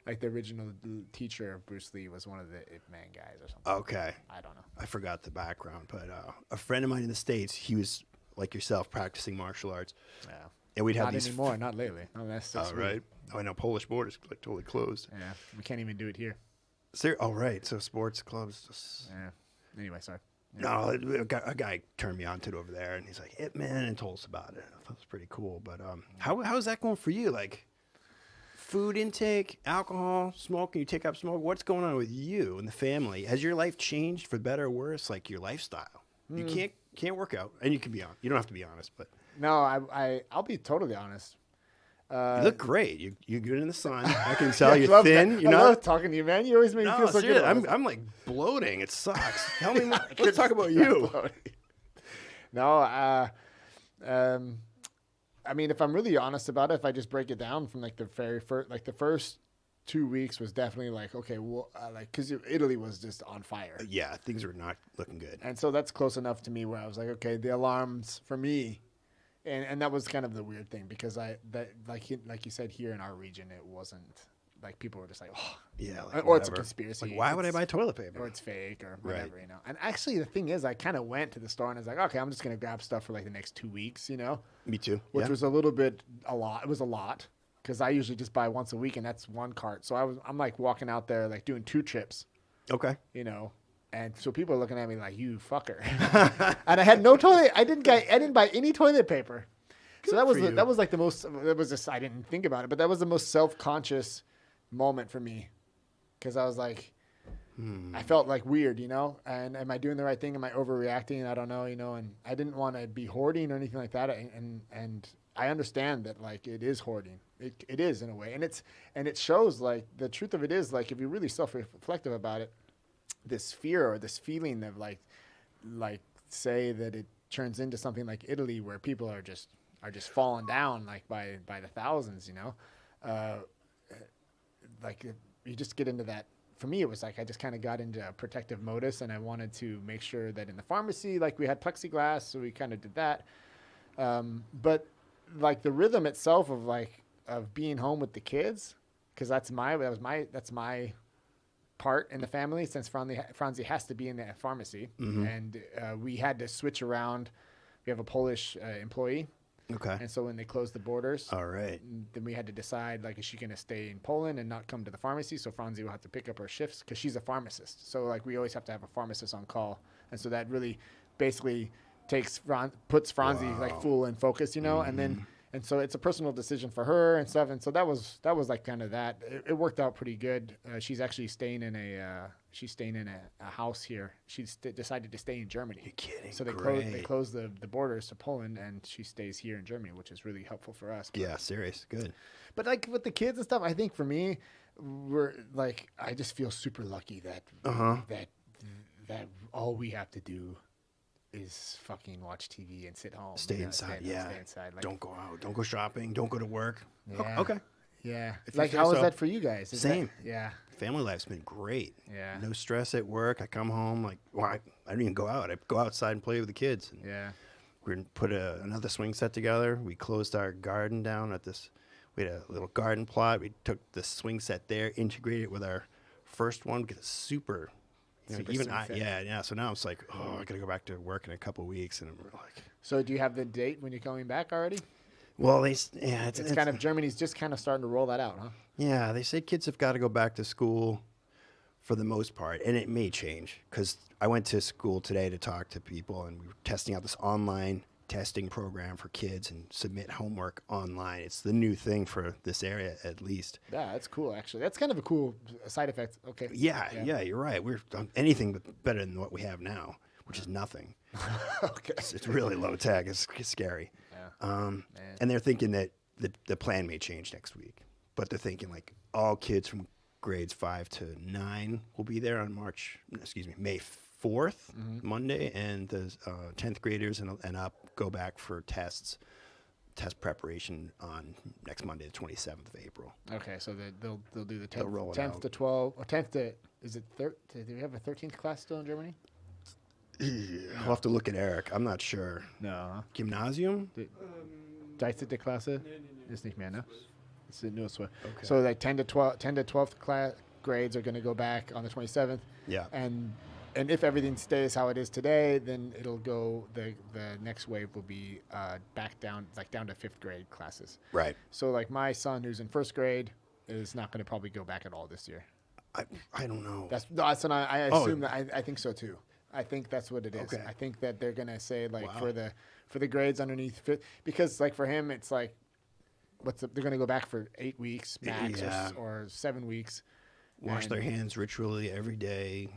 like the original teacher of Bruce Lee was one of the Ip Man guys or something. Okay, I don't know. I forgot the background, but a friend of mine in the States, he was like yourself practicing martial arts. Yeah. And we'd have not these anymore, not lately. No, that's right. Oh, I know Polish borders like totally closed. Yeah, we can't even do it here. Right. So sports clubs. Just... Yeah. Anyway, sorry. Yeah. No, a guy turned me on to it over there, and he's like, "Ip Man," and told us about it. I thought it was pretty cool. But how's that going for you? Like, food intake, alcohol, smoking. You take up smoke. What's going on with you and the family? Has your life changed for better or worse? Like your lifestyle. You can't work out, and you can be on. You don't have to be honest, but. No, I'll be totally honest. You look great. You're good in the sun. I can tell you're thin. I love talking to you, man. You always make me feel so good. I'm like bloating. It sucks. Tell me more. Let's talk about you. No, I mean, if I'm really honest about it, if I just break it down from like the very first, like the first 2 weeks was definitely like, okay, well, because Italy was just on fire. Yeah, things were not looking good. And so that's close enough to me where I was like, okay, the alarms for me. And that was kind of the weird thing because like you said, here in our region, it wasn't like people were just like, oh, yeah, like, or it's a conspiracy. Like, why would I buy toilet paper? Or it's fake or whatever, And actually, the thing is, I kind of went to the store and I was like, okay, I'm just gonna grab stuff for like the next 2 weeks, Me too. Which was a lot. It was a lot because I usually just buy once a week and that's one cart. So I'm like walking out there like doing 2 trips. Okay. And so people are looking at me like, you fucker. And I had no toilet. I didn't buy any toilet paper. So that was like the most, it was just, I didn't think about it, but that was the most self-conscious moment for me. Cause I was like, I felt like weird, and am I doing the right thing? Am I overreacting? I don't know, and I didn't want to be hoarding or anything like that. And I understand that like it is hoarding. It is in a way. And it shows like the truth of it is like, if you're really self-reflective about it, this fear or this feeling of like say that it turns into something like Italy where people are just falling down like by the thousands, like you just get into that. For me, it was like I just kind of got into a protective modus, and I wanted to make sure that in the pharmacy, like we had plexiglass, so we kind of did that. But like the rhythm itself of being home with the kids, because that's my part in the family, since Franzi has to be in the pharmacy, and we had to switch around. We have a Polish employee. Okay. And so when they closed the borders, all right, then we had to decide, like, is she going to stay in Poland and not come to the pharmacy? So Franzi will have to pick up her shifts because she's a pharmacist. So, like, we always have to have a pharmacist on call. And so that really basically puts Franzi, like, full in focus, and so it's a personal decision for her and stuff. And so that was like kind of that. It worked out pretty good. She's actually staying in a house here. She decided to stay in Germany. You're kidding. So they closed the borders to Poland, and she stays here in Germany, which is really helpful for us. Yeah, serious. Good. But like with the kids and stuff, I think for me, I just feel super lucky that all we have to do is fucking watch TV and sit home. Stay inside. Stay inside. Like, don't go out. Don't go shopping. Don't go to work. Yeah. Okay. Yeah. Like, how is that for you guys? Same. Yeah. Family life's been great. Yeah. No stress at work. I come home I don't even go out. I go outside and play with the kids. And yeah. We're going to put another swing set together. We closed our garden down at this. We had a little garden plot. We took the swing set there, integrated it with our first one because it's super, You know, super even soon I, fit. yeah. So now it's like, oh, I got to go back to work in a couple of weeks, and we're like, So do you have the date when you're coming back already? well, it's It's kind of Germany's just kind of starting to roll that out, huh? yeah. They say kids have got to go back to school for the most part, and it may change because I went to school today to talk to people, and we were testing out this online testing program for kids and submit homework online. It's the new thing for this area, at least. Yeah, that's cool. Actually, that's kind of a cool side effect. Okay. Yeah, you're right. We're anything but better than what we have now, which is nothing. Okay. It's really low tech. It's scary. Yeah. And they're thinking that the plan may change next week, but they're thinking like all kids from grades 5 to 9 will be there on May 4th, Monday, and the 10th graders and up go back for test preparation on next Monday, the 27th of April. Okay, so they'll do the They'll roll it 10th out. to 12 or 10th to is it do we have a 13th class still in Germany? I'll have to look at Eric. I'm not sure. No. Gymnasium? 13. Klasse? Ist nicht mehr, ne? It's the newest one. Okay. So like 10 to 12th class grades are going to go back on the 27th. Yeah. And if everything stays how it is today, then it'll go the next wave will be back down down to 5th grade classes. Right. So like my son who's in 1st grade is not going to probably go back at all this year. I don't know. That's what I assume that I think so too. I think that's what it is. Okay. I think that they're gonna say like Wow. for the grades underneath because like for him it's like they're gonna go back for 8 weeks max Yeah. or 7 weeks. Wash And- their hands ritually every day.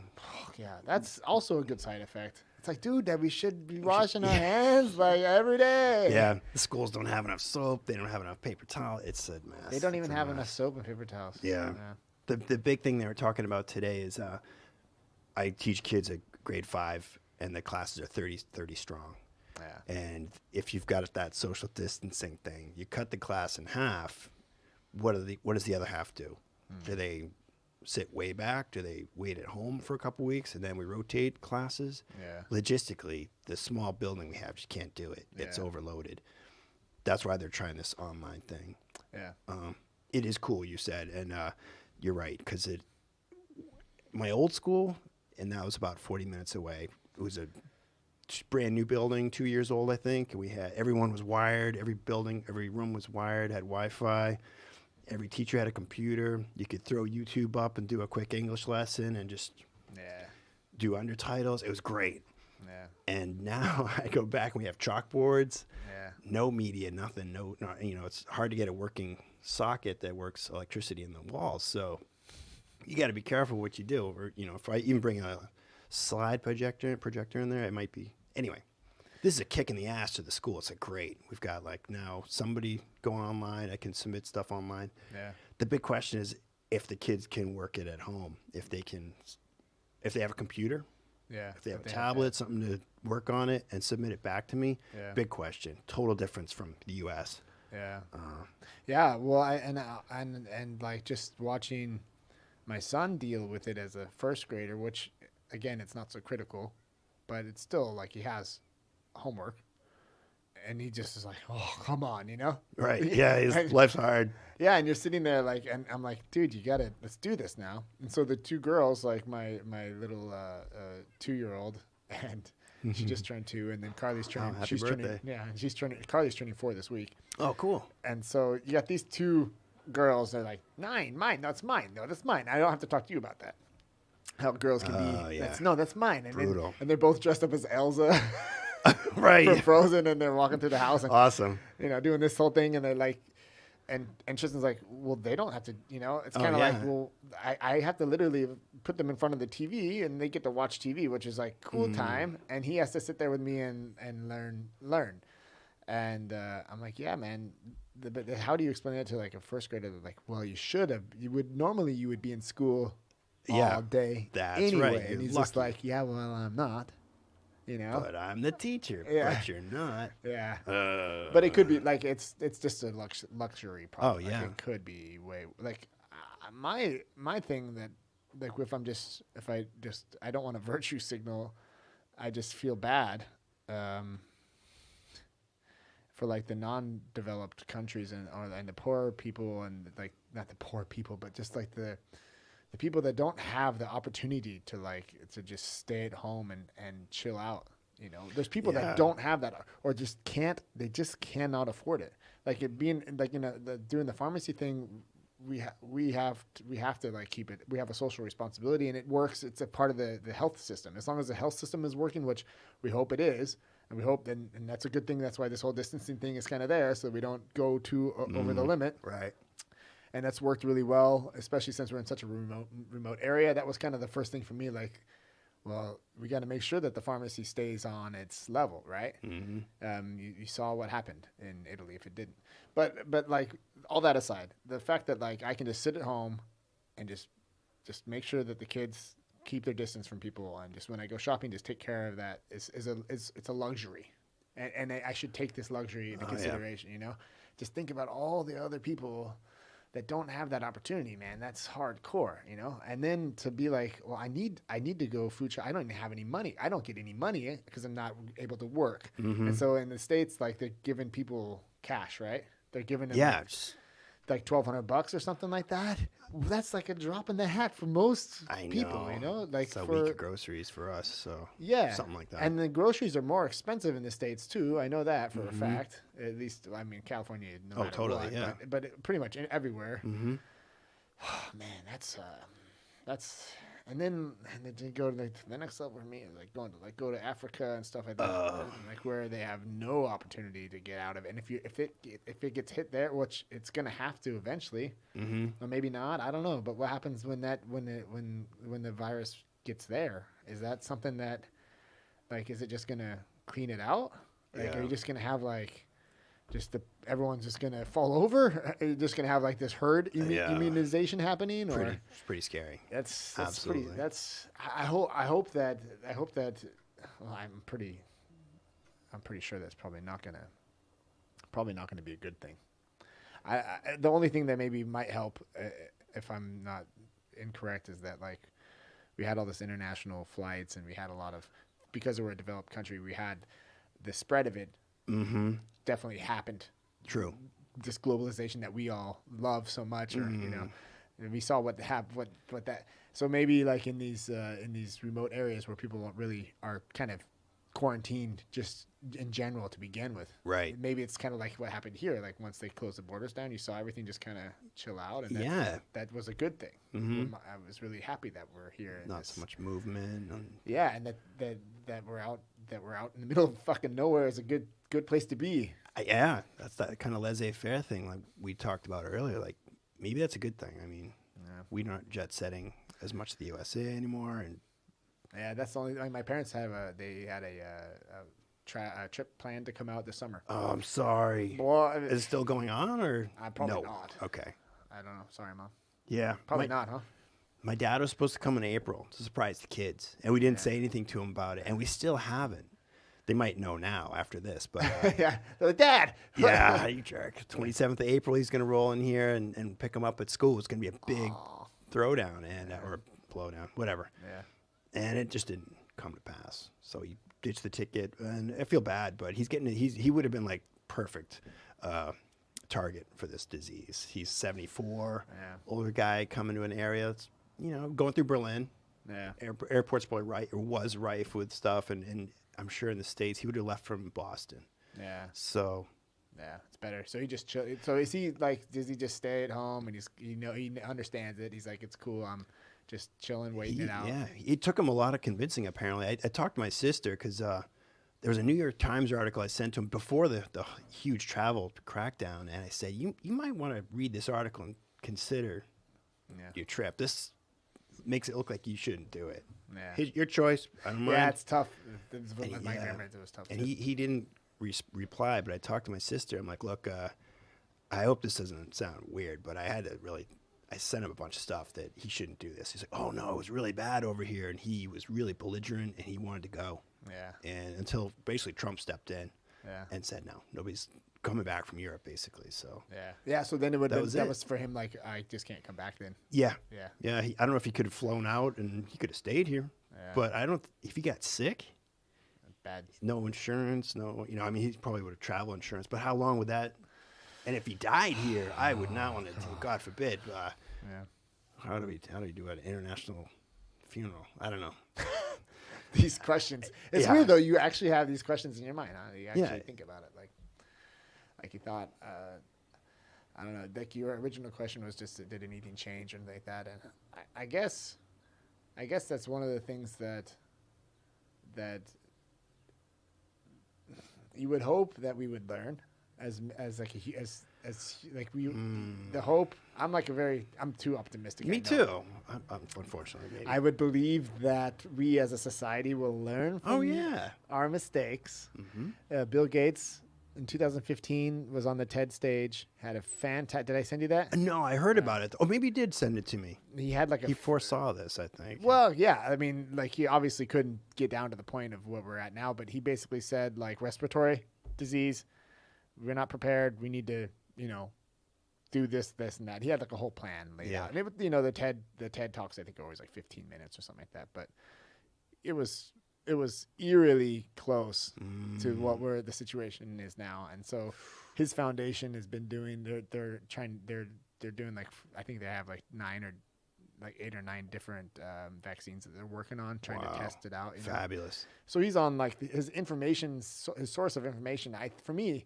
Yeah, that's also a good side effect. It's like, dude, that we should be washing our hands like every day. Yeah. The schools don't have enough soap. They don't have enough paper towel. It's a mess. They don't even It's a have mess. enough soap and paper towels. Yeah. The big thing they were talking about today is I teach kids at grade 5, and the classes are 30 strong. Yeah. And if you've got that social distancing thing, you cut the class in half. What does the other half do? Do they sit way back? Do they wait at home for a couple weeks and then we rotate classes? Yeah. Logistically, the small building we have just can't do it. It's Yeah. overloaded. That's why they're trying this online thing. Yeah. It is cool, you said, and you're right, because my old school, and that was about 40 minutes away. It was a brand new building, 2 years old, I think. And everyone was wired. Every room was wired, had Wi-Fi. Every teacher had a computer. You could throw YouTube up and do a quick English lesson and just Yeah. do undertitles. It was great. Yeah. And now I go back and we have chalkboards, Yeah. no media, nothing. It's hard to get a working socket that works electricity in the walls. So you got to be careful what you do. Or, if I even bring a slide projector in there, it might be. Anyway, this is a kick in the ass to the school. It's great. We've got now somebody going online. I can submit stuff online. Yeah. The big question is if the kids can work it at home, if they have a computer, Yeah. if they have a that. tablet, something to work on it and submit it back to me. Yeah. Big question. Total difference from the U.S. Yeah. Yeah. Well, and like just watching my son deal with it as a 1st grader, which again, it's not so critical, but it's still like he has homework, and he just is like, oh, come on, Right. Yeah. Life's hard. Yeah, and you're sitting there like, and I'm like, dude, let's do this now. And so the 2 girls, like my little 2-year-old, and she just turned 2, and then Carly's turning. happy birthday. And Carly's turning 4 this week. Oh, cool. And so you got these 2 girls. They're like, mine. No, it's mine. No, that's mine. I don't have to talk to you about that. How girls can be. Yeah. That's mine. And Brutal. and they're both dressed up as Elsa Right. from Frozen, and they're walking through the house and Awesome. doing this whole thing, and they're like, and Tristan's like, well, they don't have to, it's kind of like, yeah. well, I have to literally put them in front of the TV, and they get to watch TV, which is like cool time, and he has to sit there with me and learn, and I'm like, yeah, man. But how do you explain that to like a 1st grader? Like, well, you would be in school Yeah, all day that's anyway, right. and You're he's just lucky. like, yeah, well, I'm not, But I'm the teacher. Yeah. But you're not. yeah. But it could be like it's just a luxury problem. Oh, Like, yeah. it could be way like my thing that like if I don't want a virtue signal, I just feel bad for like the non-developed countries and the poor people, and like not the poor people, but just like the the people that don't have the opportunity to just stay at home and chill out. You know, there's people that don't have that or just can't. They just cannot afford it. Like it being like doing the pharmacy thing. We have to like keep it. We have a social responsibility, and it works. It's a part of the health system. As long as the health system is working, which we hope it is, and we hope, and that's a good thing. That's why this whole distancing thing is kind of there, so we don't go too over the limit. Right. And that's worked really well, especially since we're in such a remote area. That was kind of the first thing for me. Like, well, we got to make sure that the pharmacy stays on its level, right? Mm-hmm. You saw what happened in Italy if it didn't. But like all that aside, the fact that like I can just sit at home and just make sure that the kids keep their distance from people, and just when I go shopping, just take care of that is it's a luxury, and I should take this luxury into consideration. You know, just think about all the other people that don't have that opportunity, man. That's hardcore, you know? And then to be like, well, I need to go food shop. I don't even have any money. I don't get any money because I'm not able to work. Mm-hmm. And so in the States, like they're giving people cash, right? They're giving them like $1,200 or something like that. That's like a drop in the hat for most people, you know? Like it's a week of groceries for us, so something like that. And the groceries are more expensive in the States too. I know that for a fact. At least, I mean, California, no matter what, yeah. But pretty much everywhere. Mm-hmm. Oh, man, that's and then to go to the next level for me is like go to Africa and stuff like that, like where they have no opportunity to get out of it. And if it gets hit there, which it's gonna have to eventually, or maybe not, I don't know. But what happens when the virus gets there? Is that something that like is it just gonna clean it out? Like, are you just gonna have like everyone's just gonna fall over? Are you just gonna have like this herd immunization happening? It's pretty scary. That's absolutely. I hope that. Well, I'm pretty sure that's probably not gonna be a good thing. The only thing that maybe might help, if I'm not incorrect, is that like we had all this international flights, and we had a lot of, because we're a developed country, we had the spread of it. Mm-hmm. Definitely happened. True. This globalization that we all love so much, or you know, and we saw what that. So maybe like in these remote areas where people really are kind of quarantined just in general to begin with. Right. Maybe it's kind of like what happened here. Like once they closed the borders down, you saw everything just kind of chill out, and that was a good thing. Mm-hmm. I was really happy that we're here. Not so much movement. And that we're out in the middle of fucking nowhere is a good place to be. That's that kind of laissez-faire thing like we talked about earlier. Like maybe that's a good thing. I mean, we're not jet setting as much to the USA anymore, and that's the only. My parents had a trip planned to come out this summer. Oh, I'm sorry. Well, is it still going on, or probably not? Okay. I don't know. Sorry, Mom. Yeah, probably not, huh? My dad was supposed to come in April to surprise the kids, and we didn't say anything to him about it, and we still haven't. They might know now after this, but they're like, Dad. Yeah, you jerk. 27th of April, he's gonna roll in here and pick him up at school. It's gonna be a big throwdown or blowdown, whatever. Yeah. And it just didn't come to pass. So he ditched the ticket, and I feel bad, but he would have been like perfect target for this disease. He's 74, older guy coming to an area that's, going through Berlin. Yeah. Airport's probably was rife with stuff, and I'm sure in the States he would have left from Boston. Yeah. So. Yeah, it's better. So he just chill. So is he like? Does he just stay at home and he understands it? He's like, it's cool. I'm just chilling, waiting it out. Yeah, it took him a lot of convincing. Apparently, I talked to my sister because there was a New York Times article I sent to him before the huge travel crackdown, and I said, you might want to read this article and consider your trip. This makes it look like you shouldn't do it. Yeah, your choice. I don't mind. Yeah, it's tough. My grandparents, it was tough. And he didn't reply, but I talked to my sister. I'm like, look, I hope this doesn't sound weird, but I sent him a bunch of stuff that he shouldn't do this. He's like, oh no, it was really bad over here, and he was really belligerent, and he wanted to go. Yeah. And until basically Trump stepped in, and said no, nobody's coming back from Europe, basically. So yeah. So then that was for him. Like, I just can't come back then. Yeah. I don't know if he could have flown out and he could have stayed here, but if he got sick. Bad. No insurance, he probably would have travel insurance, but how long would that? And if he died here, I would not want to. God forbid. how do we do an international funeral? I don't know. These questions. It's Yeah. weird though. You actually have these questions in your mind. Huh? You actually Yeah. think about it, like you thought. I don't know. Like your original question was just, did anything change or anything like that? And I guess that's one of the things that you would hope that we would learn as we the hope. I'm too optimistic. Me I know. too. I'm unfortunately. Maybe. I would believe that we as a society will learn from our mistakes. Mm-hmm. Bill Gates in 2015 was on the TED stage, had a fantastic. Did I send you that? No, I heard about it. Oh, maybe you did send it to me. He had like He foresaw this, I think. Well, yeah. I mean, like he obviously couldn't get down to the point of what we're at now, but he basically said like respiratory disease, we're not prepared. We need to, do this, and that. He had like a whole plan laid out. And it, the TED Talks I think are always like 15 minutes or something like that, but it was eerily close to what the situation is now. And so his foundation has been doing, they're doing like, I think they have like 8 or 9 different vaccines that they're working on, trying to test it out. Fabulous. So he's on like his source of information. For me,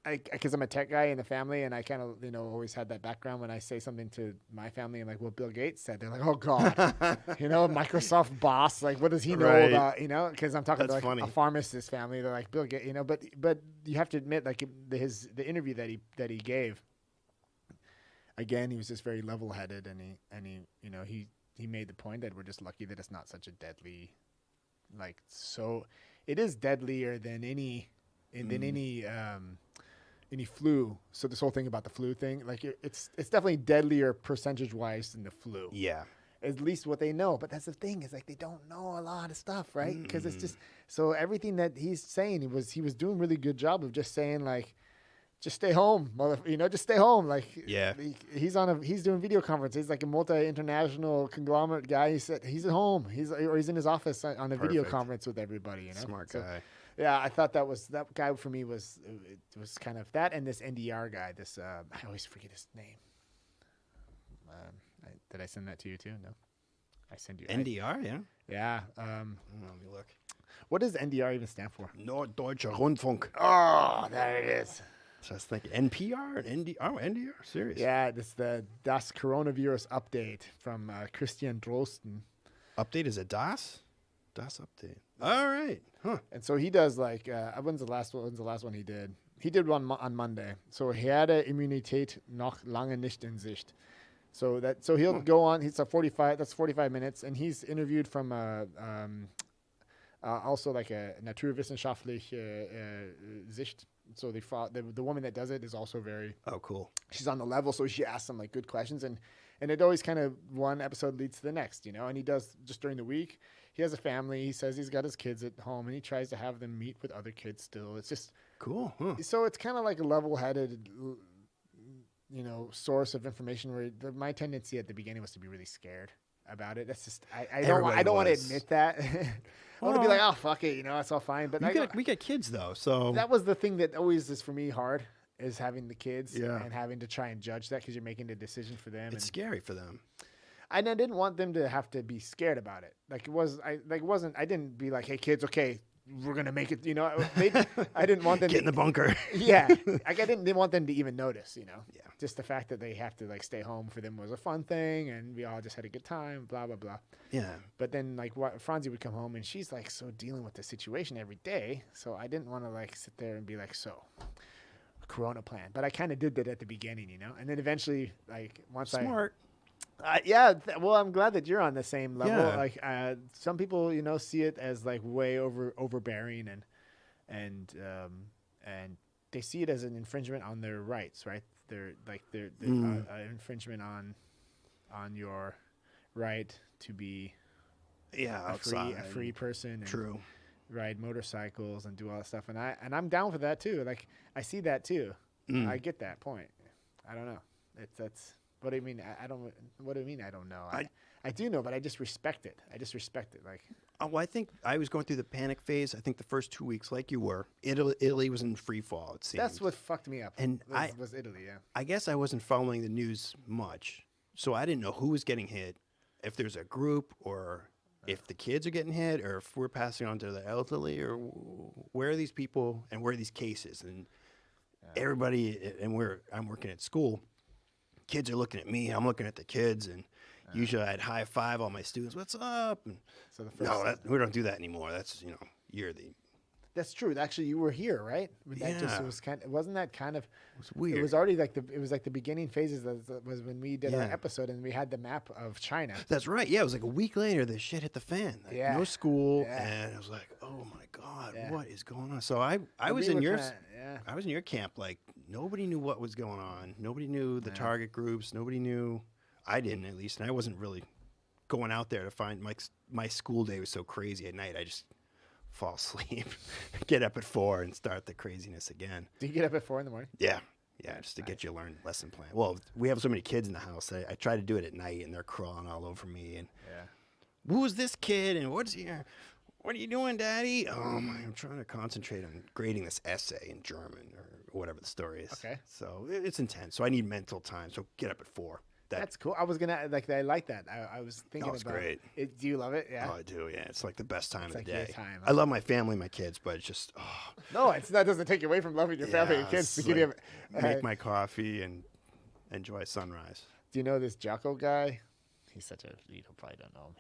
because I'm a tech guy in the family, and I kind of always had that background. When I say something to my family, I'm like, "Well, Bill Gates said," they're like, "Oh God," Microsoft boss. Like, what does he know about? Because I'm talking to like a pharmacist family. They're like, Bill Gates, But you have to admit, like the interview that he gave. Again, he was just very level-headed, and he made the point that we're just lucky that it's not such a deadly, it is deadlier than any flu. So this whole thing about the flu thing, like it's definitely deadlier percentage-wise than the flu. Yeah. At least what they know. But that's the thing, is like they don't know a lot of stuff, right? Because it's just so everything that he's saying, he was doing a really good job of just saying like, just stay home, just stay home. Like, he's doing video conference. He's like a multi-international conglomerate guy. He said he's at home. He's in his office on a video conference with everybody. Smart guy. Yeah, I thought that guy for me was kind of that, and this NDR guy. This I always forget his name. Did I send that to you too? No, I send you NDR. Yeah. Yeah. Let me look. What does NDR even stand for? Norddeutscher Rundfunk. Oh, there it is. So I was thinking NPR and NDR. Oh, NDR. Serious. Yeah, this Das Coronavirus Update from Christian Drosten. Update is a Das? Das Update. All right. Huh. And so he does like, when's the last one he did? He did one on Monday. So Herde Immunität noch lange nicht in Sicht. So he'll go on. That's 45 minutes, and he's interviewed from also like a naturwissenschaftliche Sicht. So the woman that does it is also very cool. She's on the level, so she asks some like good questions, and it always kind of one episode leads to the next, and he does just during the week. He has a family. He says he's got his kids at home, and he tries to have them meet with other kids still. It's just cool. Huh. So it's kind of like a level-headed, source of information. Where my tendency at the beginning was to be really scared about it. That's just I don't want to admit that. I want to be like, oh fuck it, it's all fine. But we got kids though, so that was the thing that always is for me hard, is having the kids and having to try and judge that, because you're making a decision for them. It's scary for them. And I didn't want them to have to be scared about it. I didn't be like, hey kids, okay, we're gonna make it. I didn't want them get in the bunker. Yeah, I didn't want them to even notice. Yeah. Just the fact that they have to like stay home for them was a fun thing, and we all just had a good time. Blah blah blah. Yeah. But then Franzi would come home, and she's like so dealing with the situation every day. So I didn't want to like sit there and be like, so Corona plan. But I kind of did that at the beginning, and then eventually like once Smart. Well, I'm glad that you're on the same level. Yeah. Like some people, see it as like way overbearing, and they see it as an infringement on their rights, right? They're infringement on your right to be a free person. And True. Ride motorcycles and do all that stuff, and I'm down for that too. Like I see that too. I get that point. I don't know. What do you mean? I don't. What do you mean? I don't know. I do know, but I just respect it. Like. Well, I think I was going through the panic phase. I think the first 2 weeks, like you were, Italy was in free fall. It seemed. That's what fucked me up. And was Italy. Yeah. I guess I wasn't following the news much. So I didn't know who was getting hit, if there's a group or if the kids are getting hit or if we're passing on to the elderly or where are these people and where are these cases? And everybody, and I'm working at school, kids are looking at me, I'm looking at the kids, and usually I'd high five all my students, what's up? And So the first we don't do that anymore. That's, you're the... That's true. Actually, you were here, right? But that Yeah. it was kind of, wasn't that kind of, It was weird. it was already like the beginning phases was when we did our Yeah. episode and we had the map of China. That's right. Yeah, it was like a week later, the shit hit the fan. Like, Yeah. no school, Yeah. and I was like, "Oh my god, Yeah. what is going on?" So I was We in were your kinda- I was in your camp. Like nobody knew what was going on. Nobody knew the target groups. Nobody knew. I didn't, at least, and I wasn't really going out there to find. My school day was so crazy at night. I just fall asleep, get up at 4, and start the craziness again. Do you get up at 4 in the morning? Yeah. Yeah, just to get you to learn lesson plan. Well, we have so many kids in the house. I try to do it at night, and they're crawling all over me. And who's this kid? And what are you doing, Daddy? I'm trying to concentrate on grading this essay in German or whatever the story is. Okay. So it's intense. So I need mental time. So get up at 4. That's cool. I was gonna I like that. I was thinking it's about great. it. Do you love it? Yeah. Oh, I do. Yeah, it's like the best time It's of the like your day. time, huh? I love my family, my kids, but it's just No, that doesn't take away from loving your family and kids. it's To give like, you, make my coffee and enjoy sunrise. do you know this Jocko guy? He's such a you probably don't know him.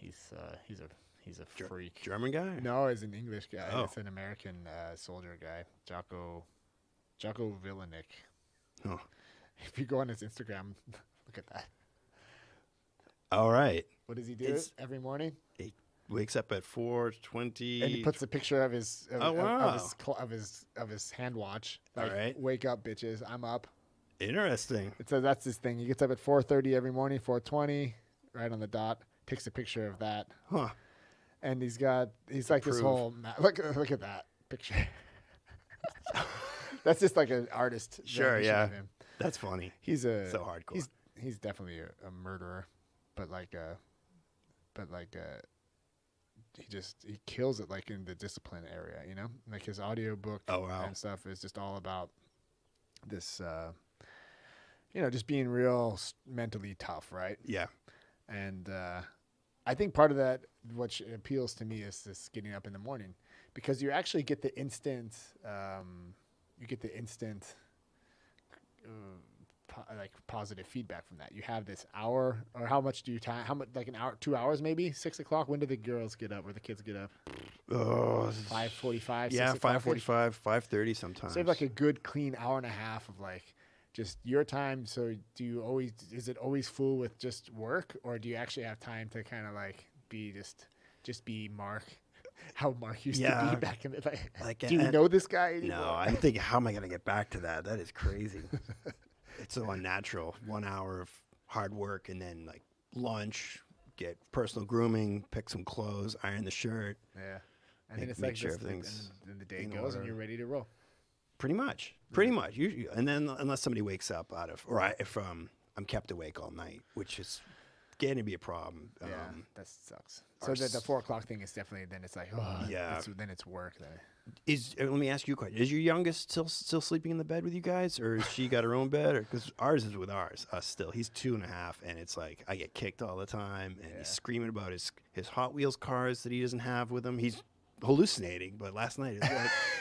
He's a freak. German guy? No, it's an English guy. Oh. It's an American soldier guy. Jocko Villanik. Oh. If you go on his Instagram, look at that. All right. What does he do It's- every morning? He wakes up at 4:20. And he puts a picture of his Oh, wow. of his hand watch. All Like, right. wake up, bitches! I'm up. Interesting. So that's his thing. He gets up at 4:30 every morning, 4:20, right on the dot. Takes a picture of that, Huh. and he's like this prove. whole look at that picture. That's just like an artist. Sure, rendition yeah. of him. That's funny. He's a So hardcore. He's definitely a murderer, but he kills it like in the discipline area, like his audio book Oh, wow. and stuff is just all about this, just being real mentally tough, right? Yeah. And I think part of that, what appeals to me, is this getting up in the morning, because you actually get the instant, positive feedback from that. You have this hour, or how much do you time? How much, like an hour, 2 hours, maybe 6 o'clock. When do the girls get up, or the kids get up? Oh, 5:45. yeah, 6 o'clock-ish? 5:45, 5:30 sometimes. So you have like a good, clean hour and a half of like just your time. So is it always full with just work, or do you actually have time to kind of like be just be Marc? How Marc used to be back in the day. Like, do you know this guy anymore? No, I'm thinking, how am I going to get back to that? That is crazy. It's so unnatural. 1 hour of hard work, and then like lunch, get personal grooming, pick some clothes, iron the shirt. Yeah. And then Make- it's make like sure this, everything's and then the day in goes and order. you're ready to roll. Pretty much. Usually, and then unless somebody wakes up if I'm kept awake all night, which is getting to be a problem. Yeah, that sucks. our So the s- 4 o'clock thing is definitely, then it's like, Yeah. then it's work. Then. Let me ask you a question. Is your youngest still sleeping in the bed with you guys, or has she got her own bed? Because ours is with us still. He's 2.5, and it's like I get kicked all the time, and he's screaming about his Hot Wheels cars that he doesn't have with him. He's hallucinating, but last night it's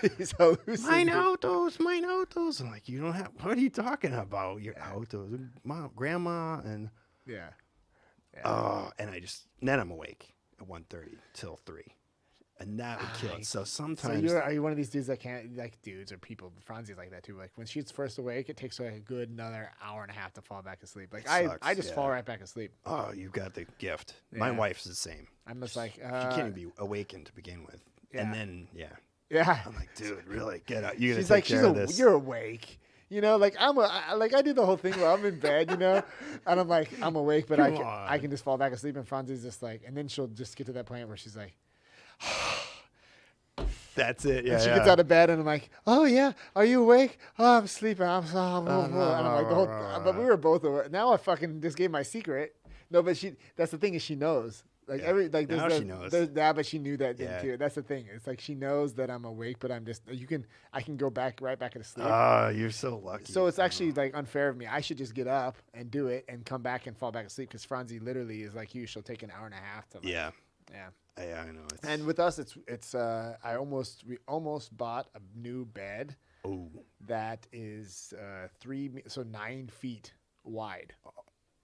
like, He's hallucinating. mine autos. I'm like, you don't have, what are you talking about? Your autos, Mom, grandma, and Yeah. and then I'm awake at 1:30 till 3. And that would kill it. So So sometimes are you one of these dudes that can't, like dudes or people, Franzi's like that too. Like when she's first awake, it takes her like a good another hour and a half to fall back asleep. Like I sucks, just yeah. fall right back asleep. Oh, you've got the gift. My Yeah. wife's the same. I'm just like, She can't even be awakened to begin with. Yeah. And then, yeah. I'm like, dude, really, get out. You gotta She's take like, care of this. you're awake. Like I do the whole thing where I'm in bed, and I'm like, I'm awake, but Come I on. can just fall back asleep, and Franzi's just like, and then she'll just get to that point where she's like, That's it. Yeah. and she gets out of bed, and I'm like, oh yeah, are you awake? Oh, I'm sleeping. And I'm like, but we were both awake. Now I fucking just gave my secret. No, but that's the thing is she knows. Like Yeah. like Now there's she knows. but she knew that then Yeah. too. That's the thing. It's like she knows that I'm awake, but I can go right back into sleep. Oh, you're so lucky. So it's actually like unfair of me. I should just get up and do it and come back and fall back asleep because Franzi literally is like you. She'll take an hour and a half to. Like, Yeah. Yeah. I know. It's, And with us, we almost bought a new bed oh, that is 9 feet wide.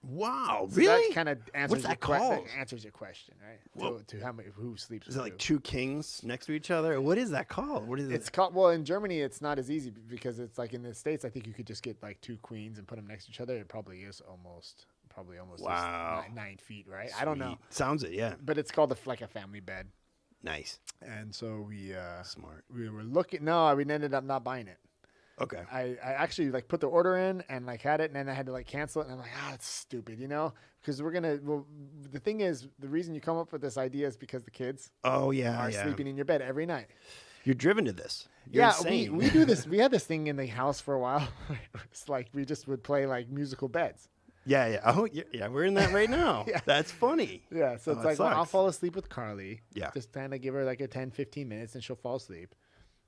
wow, So really? that kind of answers that your called? answers your question, right? Whoa. To who sleeps. Is with it like who. 2 kings next to each other? What is that called? What is It's it? called, well, in Germany, it's not as easy because it's like in the States, I think you could just get like 2 queens and put them next to each other. It probably is almost Wow. 9 feet, right? I don't know. Sweet. Sounds it, yeah. But it's called like a family bed. Nice. And so Smart. we were looking, no, we ended up not buying it. Okay. I actually like put the order in and like had it and then I had to like cancel it and I'm like, it's stupid, because the thing is, the reason you come up with this idea is because the kids Oh, yeah. are sleeping in your bed every night. You're driven to this. You're insane. we do this. We had this thing in the house for a while. It's like we just would play like musical beds. Yeah, yeah. Oh, yeah, we're in that right now. Yeah. That's funny. Yeah, so Oh, it's it like, well, I'll sucks. fall asleep with Carly. Yeah. Just kind of give her like a 10, 15 minutes and she'll fall asleep.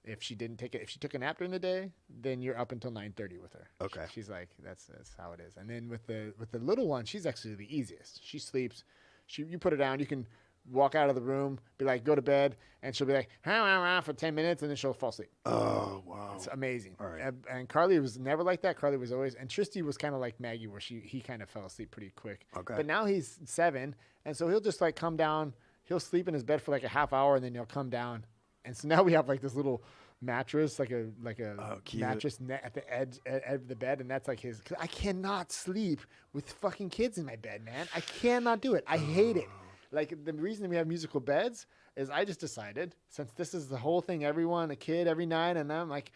If she took a nap during the day, then you're up until 9:30 with her. Okay. She's like, that's how it is. And then with the little one, she's actually the easiest. She sleeps. You put her down. You can walk out of the room, be like, go to bed, and she'll be like, for 10 minutes, and then she'll fall asleep. Oh, wow. It's amazing. All right. And Carly was never like that. Carly was always, and Tristy was kind of like Maggie, where he kind of fell asleep pretty quick. Okay. But now he's 7, and so he'll just like come down. He'll sleep in his bed for like a half hour, and then he'll come down. And so now we have like this little mattress, like a cute. mattress at the edge of the bed, and that's like his. Cause I cannot sleep with fucking kids in my bed, man. I cannot do it. I hate it. Like the reason we have musical beds is I just decided, since this is the whole thing, a kid every night, and I'm like,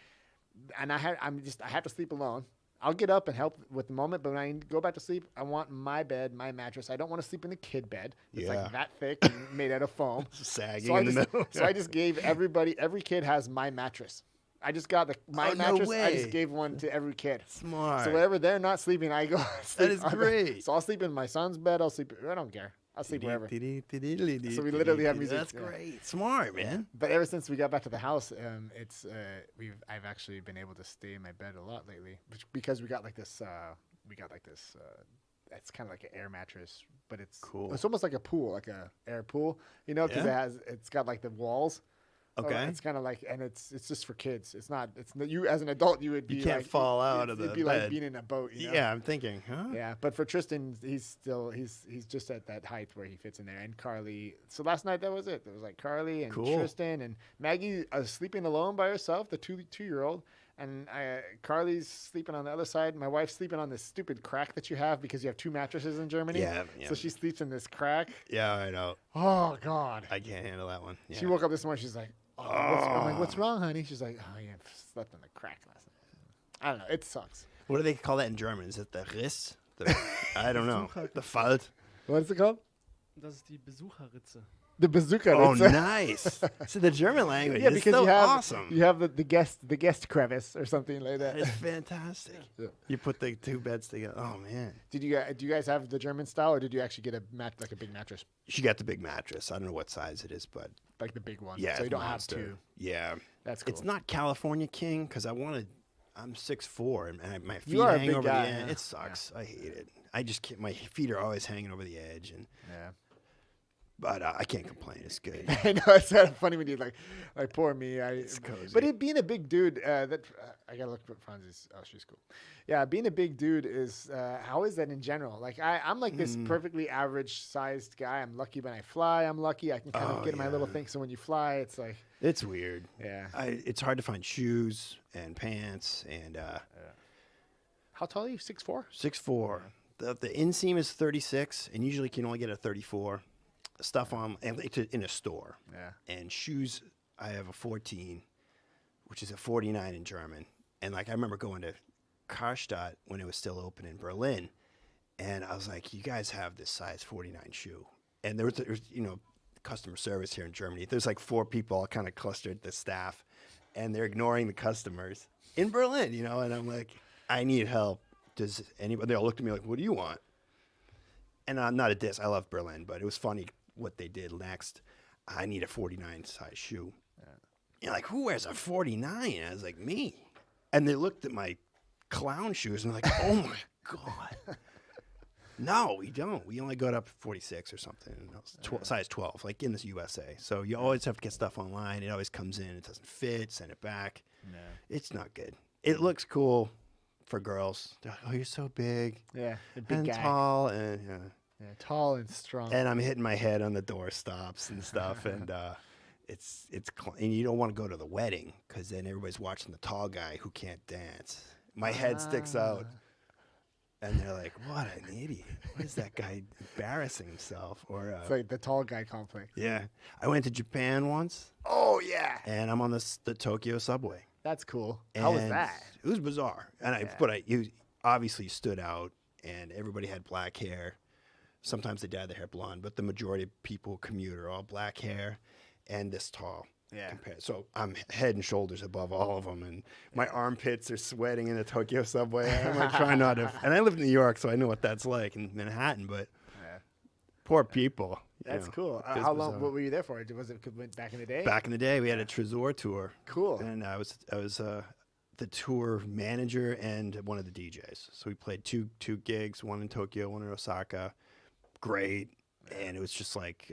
and I have to sleep alone. I'll get up and help with the moment, but when I go back to sleep, I want my bed, my mattress. I don't want to sleep in the kid bed. It's Yeah. like that thick and made out of foam. Sagging So in the middle. so I just gave every kid has my mattress. I just got my Oh, no mattress. I just way. gave one to every kid. Smart. So whenever they're not sleeping, I go sleep. is on the- great. So I'll sleep in my son's bed. I don't care. I'll sleep wherever. So we literally have music, That's yeah. great. Smart, man. But ever since we got back to the house, I've actually been able to stay in my bed a lot lately because we got like this. It's kind of like an air mattress, but it's Cool. It's almost like a pool, like a air pool, because Yeah. it's got like the walls. Okay. It's kind of like, and it's just for kids. It's not you as an adult. You would be You can't like, fall out of it'd the be like bed. being in a boat. You know? Yeah, I'm thinking, huh? Yeah, but for Tristan, he's just at that height where he fits in there. And Carly, so last night that was it. There was like Carly and Cool. Tristan and Maggie sleeping alone by herself, the 2-year-old, and Carly's sleeping on the other side. My wife's sleeping on this stupid crack that you have because you have 2 mattresses in Germany. Yeah, yeah. So she sleeps in this crack. Yeah, I know. Oh God. I can't handle that one. Yeah. She woke up this morning. She's like, I'm like, what's wrong, honey? She's like, oh yeah, I slept on the crack last night. I don't know. It sucks. What do they call that in German? Is it the Riss? I don't know. The Falt? What is it called? Das ist die Besucherritze. The bazooka. Oh, It's, nice. So the German language yeah, is because so you have awesome. you have the guest crevice or something like that. That is fantastic. Yeah. You put the 2 beds together. Oh, man. Do you guys have the German style, or did you actually get like a big mattress, She got the big mattress. I don't know what size it is, but like the big one? yeah. So you it's don't monster. have 2. Yeah. That's cool. It's not California King because I'm 6'4", and my feet You are a hang big over guy, the edge. yeah. It sucks. I hate it. I just can't, my feet are always hanging over the edge, Yeah. but I can't complain. It's good. I know it's kind of funny when you like poor me. It's cozy. But being a big dude, I gotta look at Franzi's. Oh, she's cool. Yeah, being a big dude is how is that in general? Like I'm like this perfectly average sized guy. I'm lucky when I fly. I'm lucky I can kind of get in my little thing. So when you fly, it's like It's weird. yeah. It's hard to find shoes and pants and How tall are you? 6'4"? 6'4". The inseam is 36, and usually you can only get a 34. Stuff on and it's in a store. Yeah. And shoes, I have a 14, which is a 49 in German. And like I remember going to Karstadt when it was still open in Berlin, and I was like, "You guys have this size 49 shoe." And there was customer service here in Germany. There's like 4 people all kind of clustered, the staff, and they're ignoring the customers in Berlin, And I'm like, "I need help. Does anybody?" They all looked at me like, "What do you want?" And I'm not a diss. I love Berlin, but it was funny what they did next. I need a 49 size shoe. You're like, who wears a 49? I was like, me. And they looked at my clown shoes and they're like, oh my God. No, we don't. We only got up 46 or something. And it was size 12, like in this USA. So you always have to get stuff online. It always comes in. It doesn't fit. Send it back. No. It's not good. It looks cool for girls. They're like, oh, you're so big. Yeah, the big And guy. tall. And Yeah, tall and strong. and I'm hitting my head on the door stops and stuff. And and you don't want to go to the wedding because then everybody's watching the tall guy who can't dance. My head sticks out. And they're like, what an idiot. What is that guy embarrassing himself? Or It's like the tall guy complex. yeah. I went to Japan once. Oh, yeah. And I'm on the Tokyo subway. That's cool. How was And that? It was bizarre. And you obviously stood out and everybody had black hair. Sometimes they dyed their hair blonde, but the majority of people who commute are all black hair and this tall. Yeah. So I'm head and shoulders above all of them, and my armpits are sweating in the Tokyo subway. I'm like trying not to. And I live in New York, so I know what that's like in Manhattan. But poor people. That's cool. It was How long? bizarre. What were you there for? Was it back in the day? Back in the day, we had a Trésor tour. Cool. And I was the tour manager and one of the DJs. So we played two gigs, one in Tokyo, one in Osaka. Great, and it was just like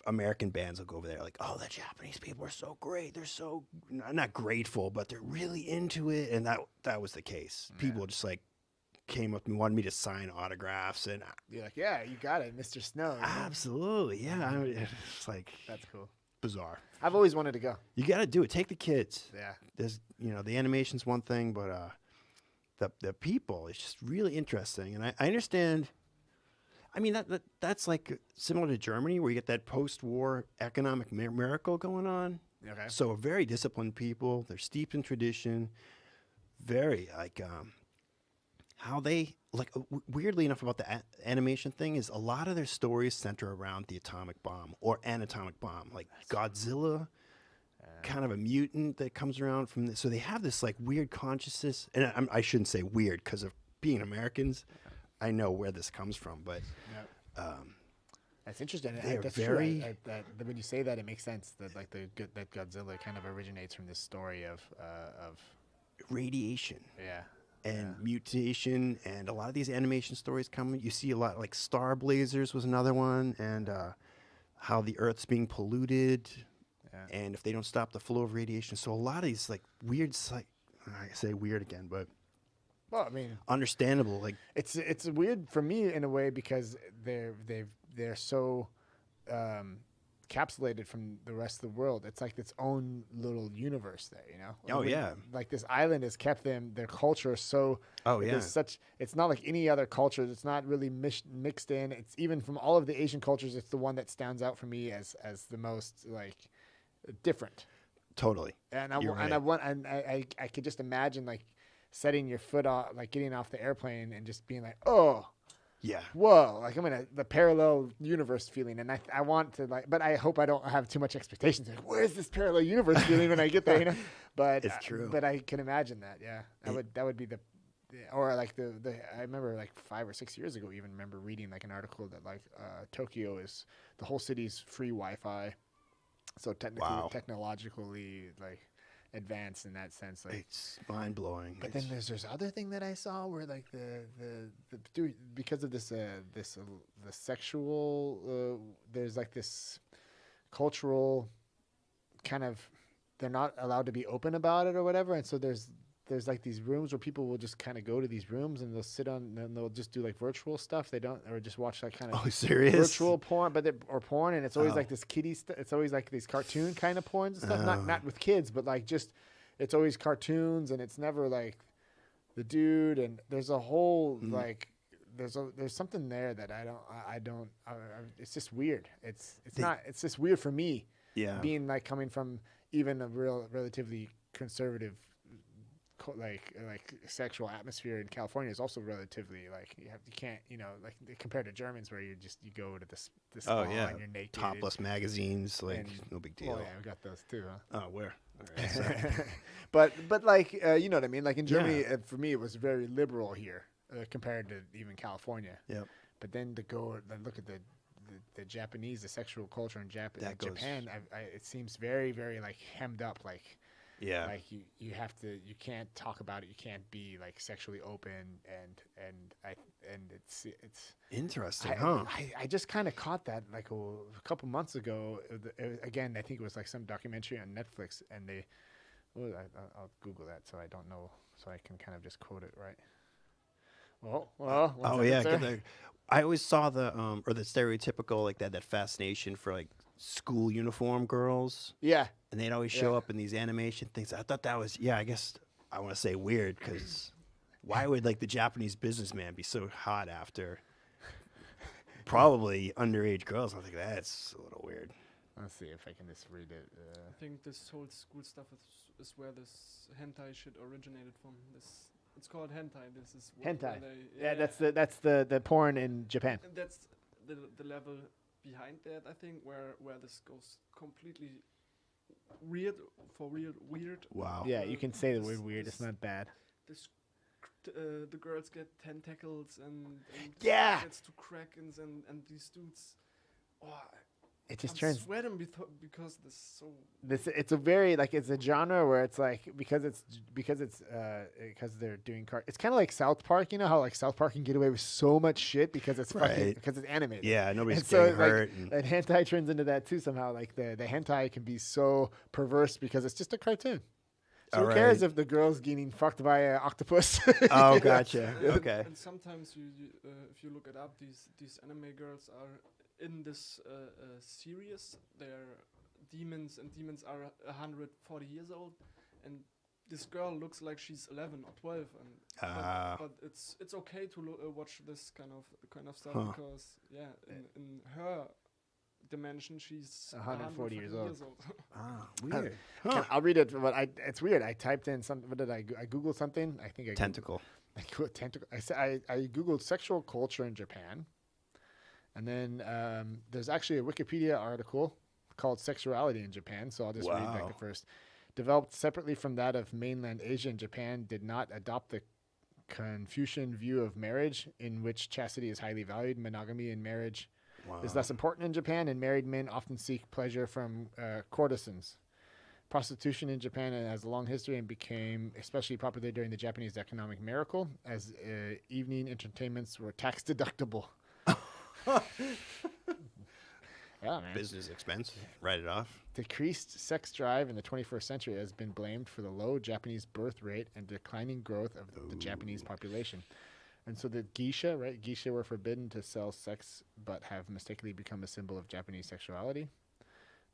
American bands will go over there like, oh, the Japanese people are so great. They're so not grateful, but they're really into it. And that was the case. People just like came up and wanted me to sign autographs. And You're like, yeah, you got it, Mr. Snow. absolutely, yeah. It's like That's cool. bizarre. I've always wanted to go. You got to do it. Take the kids. Yeah. There's the animation's one thing, but the people is just really interesting. And I understand. I mean, that's like similar to Germany, where you get that post-war economic miracle going on. Okay. So very disciplined people. They're steeped in tradition. Very like how they like. Weirdly enough, about the animation thing is a lot of their stories center around the atomic bomb or an atomic bomb, like Godzilla. Kind of a mutant that comes around from this. So they have this like weird consciousness, and I shouldn't say weird because of being Americans. I know where this comes from, but That's interesting. They're That's very- true. That when you say that, it makes sense. That like that Godzilla kind of originates from this story of radiation yeah. and mutation, and a lot of these animation stories come. You see a lot like Star Blazers was another one, and how the Earth's being polluted, and if they don't stop the flow of radiation. So a lot of these like weird, I say weird again, but Well, I mean, understandable. Like it's weird for me in a way because they're so capsulated from the rest of the world. It's like its own little universe there, you know? Oh, yeah. Like this island has kept their culture so. Oh, yeah. It's not like any other culture. It's not really mixed in. It's even from all of the Asian cultures, it's the one that stands out for me as the most like different. totally. And You're right. I could just imagine like setting your foot off, like getting off the airplane and just being like, oh, Yeah. whoa, like I'm in the parallel universe feeling. And I want to like, but I hope I don't have too much expectations. Like, where's this parallel universe feeling when I get there, you know? But It's true. But I can imagine that. Yeah. That would be or like I remember like 5 or 6 years ago, even remember reading like an article that like Tokyo is the whole city's free Wi-Fi. So technologically like advanced in that sense, like It's mind blowing. but then there's this other thing that I saw where like the dude, because of this the sexual there's like this cultural kind of, they're not allowed to be open about it or whatever, and so there's like these rooms where people will just kind of go to these rooms and they'll sit on and they'll just do like virtual stuff. They don't, or just watch like kind of Oh, serious? virtual porn, or porn, and it's always like this kiddie stuff. It's always like these cartoon kind of porns and stuff. Not with kids, but like just it's always cartoons, and it's never like the dude. And there's a whole like there's something there that I don't. It's just weird. It's just weird for me. Yeah. Being like coming from even a relatively conservative like sexual atmosphere in California is also relatively like you can't like compared to Germans where you go to this Oh spa yeah. and you're naked. Topless magazines, like and- no big deal. Well, yeah, we got those too, huh? Oh, where? All right, sorry. but like you know what I mean, like in Germany Yeah. for me it was very liberal here compared to even California. Yep. But then to go and look at the Japanese, the sexual culture in That goes- Japan, it seems very, very like hemmed up. Like you have to, you can't talk about it. You can't be like sexually open, and it's Interesting, huh? I just kind of caught that like a couple months ago. Again, I think it was like some documentary on Netflix, and they. I'll Google that so I don't know, so I can kind of just quote it right. Well. Oh yeah, I always saw the stereotypical like that fascination for like school uniform girls. Yeah. And they'd always show up in these animation things. I thought that was I guess I want to say weird because why would like the Japanese businessman be so hot after probably underage girls? I think that's a little weird. Let's see if I can just read it. I think this whole school stuff is where this hentai shit originated from. It's called hentai. This is hentai. That's the porn in Japan. And that's the level behind that. I think where this goes completely weird. Wow. Yeah, you can say the word weird. It's not bad. The girls get tentacles and gets to krakens and these dudes. It just I'm turns. sweating because this is so. It's a very like it's a genre where it's like because they're doing It's kind of like South Park. You know how like South Park can get away with so much shit because it's fucking because it's animated. Yeah, nobody's and so, getting hurt. Like, and hentai turns into that too somehow. Like the hentai can be so perverse because it's just a cartoon. So who cares if the girl's getting fucked by an octopus? Oh, gotcha. Okay. And sometimes you if you look it up, these anime girls are in this series. They're demons, and demons are 140 years old, and this girl looks like she's 11 or 12, and but it's okay to watch this kind of stuff because in her dimension she's 140 years old. Weird. I'll read it. But it's weird. I typed in something. What did I Googled something? I think I Tentacle. Tentacle. I Googled sexual culture in Japan. And then there's actually a Wikipedia article called Sexuality in Japan. So I'll just read like the first. Developed separately from that of mainland Asia, and Japan did not adopt the Confucian view of marriage, in which chastity is highly valued. Monogamy in marriage is less important in Japan, and married men often seek pleasure from courtesans. Prostitution in Japan has a long history and became especially popular during the Japanese economic miracle, as evening entertainments were tax deductible. Yeah, man. Business expense. Write it off. Decreased sex drive in the 21st century has been blamed for the low Japanese birth rate and declining growth of the Japanese population. And so the geisha, right? Geisha were forbidden to sell sex, but have mistakenly become a symbol of Japanese sexuality.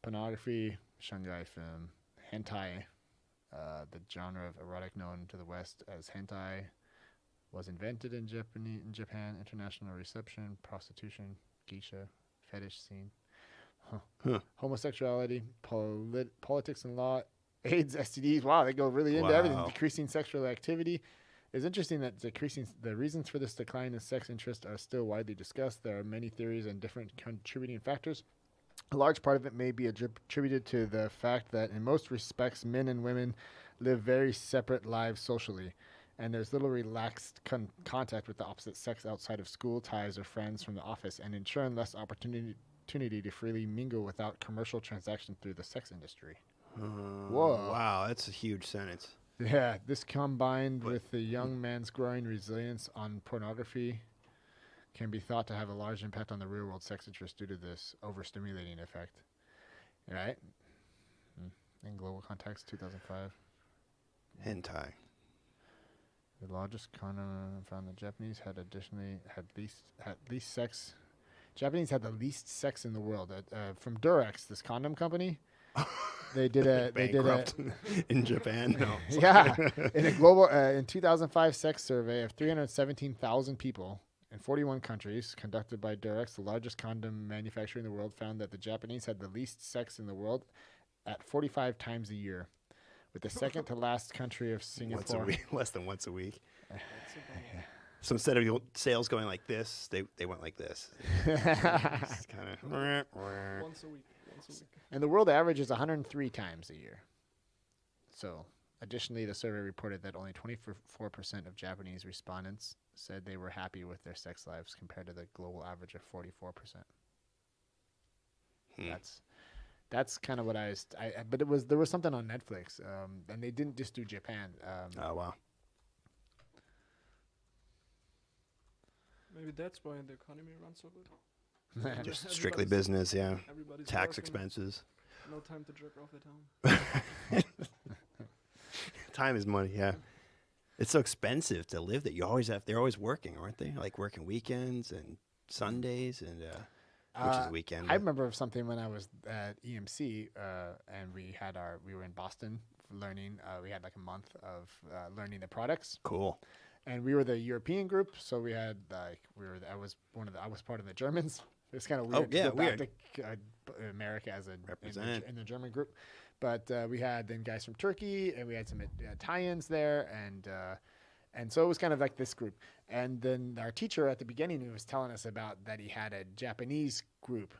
Pornography, Shanghai film, hentai, the genre of erotic known to the West as hentai, was invented in Japan. International reception, prostitution, geisha, fetish scene. Homosexuality, politics and law, AIDS, STDs. Wow, they go really into everything. Decreasing sexual activity. It's interesting that the reasons for this decline in sex interest are still widely discussed. There are many theories and different contributing factors. A large part of it may be attributed to the fact that in most respects, men and women live very separate lives socially, and there's little relaxed contact with the opposite sex outside of school ties or friends from the office, and in turn less opportunity to freely mingle without commercial transaction through the sex industry. Whoa. Wow, that's a huge sentence. Yeah, this combined with the young man's growing resilience on pornography can be thought to have a large impact on the real-world sex interest due to this overstimulating effect. Right? In global context, 2005. Hentai. The largest condom found that Japanese had least sex. Japanese had the least sex in the world. From Durex, this condom company, they did in Japan. No. Yeah, in a global in 2005 sex survey of 317,000 people in 41 countries conducted by Durex, the largest condom manufacturer in the world, found that the Japanese had the least sex in the world at 45 times a year, with the second to last country of Singapore. Once a week, less than once a week. So instead of sales going like this, they went like this. Kind of once a week. And the world average is 103 times a year. So Additionally, the survey reported that only 24% of Japanese respondents said they were happy with their sex lives compared to the global average of 44%. That's kind of what but there was something on Netflix, and they didn't just do Japan. Oh, wow. Maybe that's why the economy runs so good. Just strictly business, yeah. Everybody's Tax working, expenses. No time to jerk off at home. Time is money, yeah. It's so expensive to live that they're always working, aren't they? Like working weekends and Sundays and which is a weekend. I remember something when I was at EMC, and we were in Boston learning. We had like a month of learning the products. Cool. And we were the European group, so we had I was part of the Germans. It's kind of weird. Oh, yeah, to go back weird. To America as a Represent. in the German group, but we had then guys from Turkey, and we had some Italians there, and so it was kind of like this group. And then our teacher at the beginning, he was telling us about that he had a Japanese group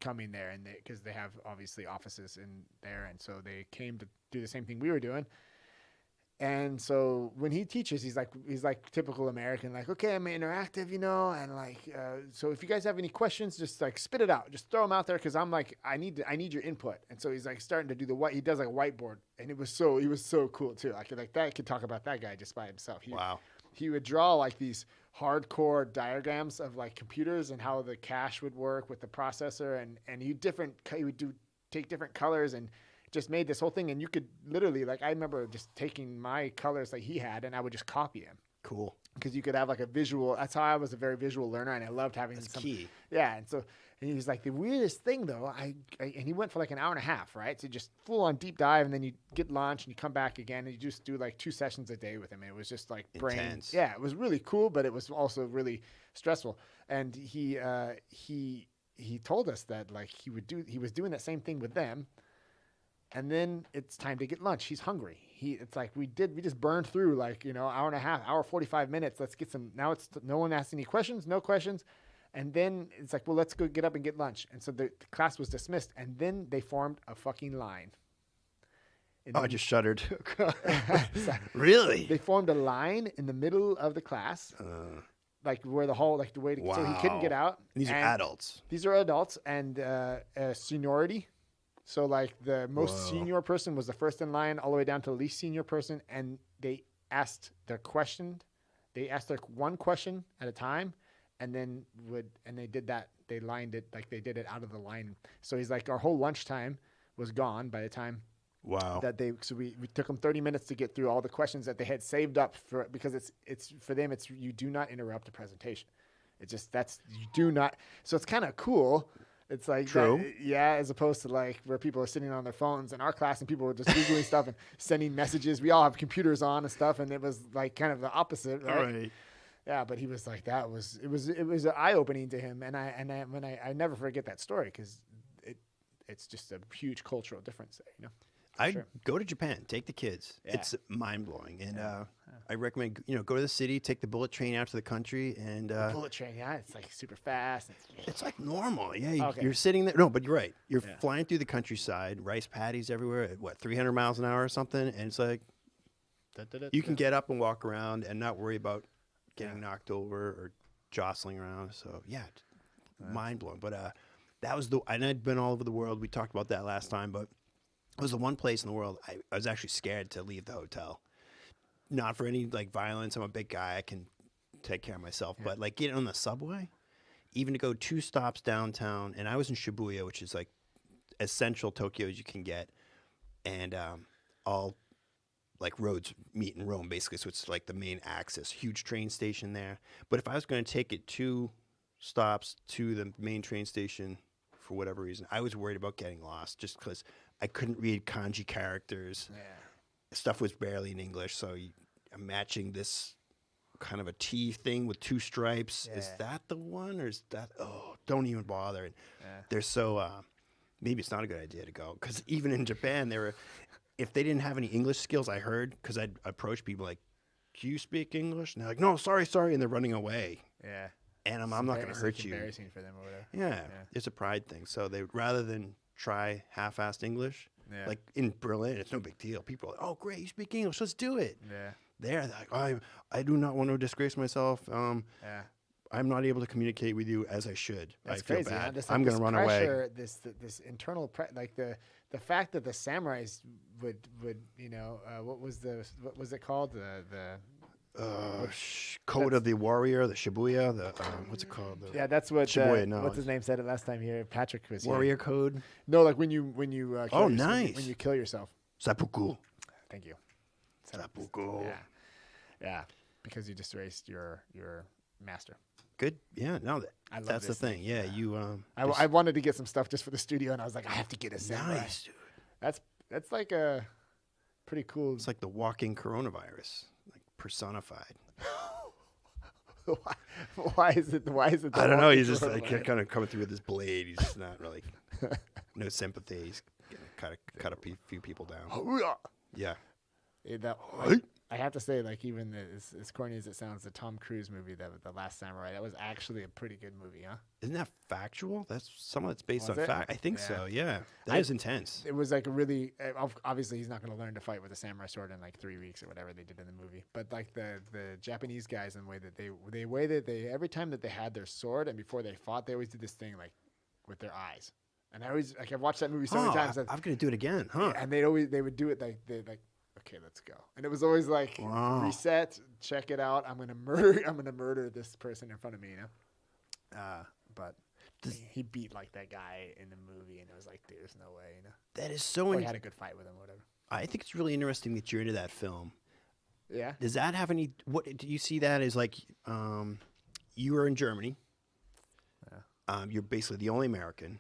coming there, and because they have obviously offices in there, and so they came to do the same thing we were doing. And so when he teaches, he's like typical American, like, okay, I'm interactive, and like, so if you guys have any questions, just like spit it out, just throw them out there, because I'm like, I need your input. And so he's like starting to do he does like a whiteboard, and he was so cool too. Like that, I could talk about that guy just by himself. Wow. He would draw like these hardcore diagrams of like computers and how the cache would work with the processor, and he would take different colors and just made this whole thing. And you could literally, like, I remember just taking my colors like he had, and I would just copy him. Cool. Because you could have like a visual. That's how I was a very visual learner, and I loved having That's key. Yeah, and so he was like, the weirdest thing though, and he went for like an hour and a half, right? So just full on deep dive, and then you get lunch, and you come back again, and you just do like 2 sessions a day with him. And it was just like Intense. Yeah, it was really cool, but it was also really stressful. And he told us that like he was doing that same thing with them. And then it's time to get lunch. He's hungry. It's like we just burned through like, hour and a half, hour, 45 minutes. Let's get some, now it's no one asked any questions, no questions. And then it's like, well, let's go get up and get lunch. And so the class was dismissed, and then they formed a fucking line. I just shuddered. Really? They formed a line in the middle of the class, like where the hall, like the way to, so he couldn't get out. And these are adults. These are adults, and seniority. So like the most senior person was the first in line, all the way down to the least senior person, and they asked their question. They asked their one question at a time, and then they did that. They lined it like they did it out of the line. So he's like, our whole lunchtime was gone by the time. Wow. So we took them 30 minutes to get through all the questions that they had saved up because it's for them. It's you do not interrupt the presentation. It's just you do not. So it's kind of cool. It's like, true. As opposed to like where people are sitting on their phones in our class and people were just Googling stuff and sending messages. We all have computers on and stuff, and it was like kind of the opposite, right? All right. Yeah, but he was like, it was eye opening to him, and I never forget that story because it's just a huge cultural difference there, I'd go to Japan, take the kids. Yeah. It's mind blowing, and I recommend go to the city, take the bullet train out to the country, and bullet train, it's like super fast. it's like normal. Yeah, Okay. you're sitting there. No, but you're right. You're flying through the countryside, rice paddies everywhere at 300 miles an hour or something, and it's like you can get up and walk around and not worry about getting knocked over or jostling around. So mind blowing. But that was and I'd been all over the world. We talked about that last time, but it was the one place in the world I was actually scared to leave the hotel. Not for any like violence. I'm a big guy. I can take care of myself. Yeah. But like getting on the subway, even to go 2 stops downtown, and I was in Shibuya, which is like as central Tokyo as you can get, and all like roads meet in Rome basically. So it's like the main axis, huge train station there. But if I was going to take it 2 stops to the main train station for whatever reason, I was worried about getting lost just because I couldn't read kanji characters. Yeah. Stuff was barely in English, so I'm matching this kind of a T thing with 2 stripes. Yeah. Is that the one, or is that? Oh, don't even bother. And they're so. Maybe it's not a good idea to go, because even in Japan, if they didn't have any English skills, I heard, because I'd approach people like, "Do you speak English?" And they're like, "No, sorry," and they're running away. Yeah. And I'm not going to hurt you. Embarrassing for them or whatever. Yeah, it's a pride thing. So rather than try half-assed English, Yeah. Like in Berlin, it's no big deal. People are like, oh, great, you speak English, let's do it. Yeah. There, they're like, I do not want to disgrace myself. Yeah. I'm not able to communicate with you as I should. That's I feel crazy. Huh? bad. This, I'm going to run away. away. This internal like the fact that the samurais would what was it called Code of the Warrior, the Shibuya, the what's it called? The that's what Shibuya, no, what's his name said it last time here. Patrick was Warrior here. Code. No, like when you kill nice. when you kill yourself. Seppuku. Thank you. Seppuku. Yeah, because you disgraced your master. Good. Yeah. No, I love that's the this thing. Yeah, you. I wanted to get some stuff just for the studio, and I was like, I have to get a samurai. Nice, dude. That's like a pretty cool. It's like the walking coronavirus, like personified. Why is it? I don't know. He's just like kind of coming through with his blade. He's just not really no sympathy. He's gonna cut a few people down. Yeah. I have to say, like, even as corny as it sounds, the Tom Cruise movie, the Last Samurai, that was actually a pretty good movie, huh? Isn't that factual? That's some of it's based Was on it? fact. I think Yeah. so. Yeah, that is intense. It was like a really obviously he's not going to learn to fight with a samurai sword in like 3 weeks or whatever they did in the movie. But like the Japanese guys, and the way that they every time that they had their sword and before they fought, they always did this thing like with their eyes. And I always I've watched that movie so many times. I'm gonna do it again, huh? And they would do it like okay, let's go. And it was always like reset, check it out. I'm gonna murder this person in front of me, you know. But he beat like that guy in the movie, and it was like, dude, there's no way, you know. That is so. Or he had a good fight with him, or whatever. I think it's really interesting that you're into that film. Yeah. Does that have any? What do you see that as like? You were in Germany. Yeah. You're basically the only American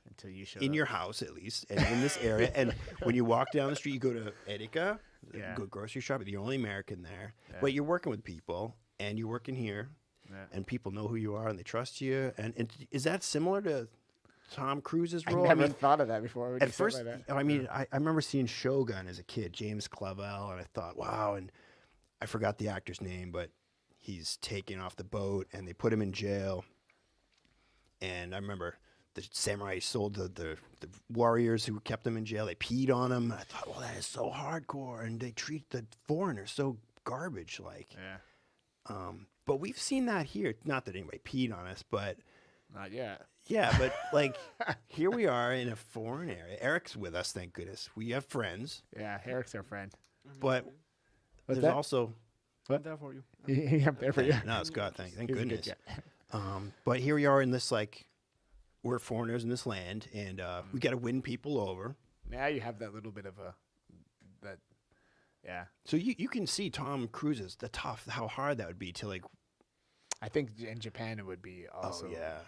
Until you show in up. your house, at least, and in this area. And when you walk down the street, you go to Edeka, Yeah. go grocery shop. You're the only American there, Yeah. but you're working with people, and you're working here, Yeah. and people know who you are and they trust you. And is that similar to Tom Cruise's I role? never thought of that before. when you At said it first, like that. I mean, I remember seeing Shogun as a kid, James Clavell, and I thought, wow. And I forgot the actor's name, but he's taken off the boat, and they put him in jail. And I remember the samurai sold the warriors who kept him in jail. They peed on him. I thought, well, that is so hardcore, and they treat the foreigners so garbage-like. Yeah. But we've seen that here. Not that anybody peed on us, but Not yet. yeah, but like here we are in a foreign area. Eric's with us, thank goodness. We have friends, Yeah, Eric's our friend. but What's there's that? also I'm there for you. I'm there for you. no, Scott. Thank He's a good goodness. guy. But here we are in this like we're foreigners in this land, and we got to win people over. Now you have that little bit of yeah. So you can see Tom Cruise's how hard that would be to like. I think in Japan it would be also. Oh yeah.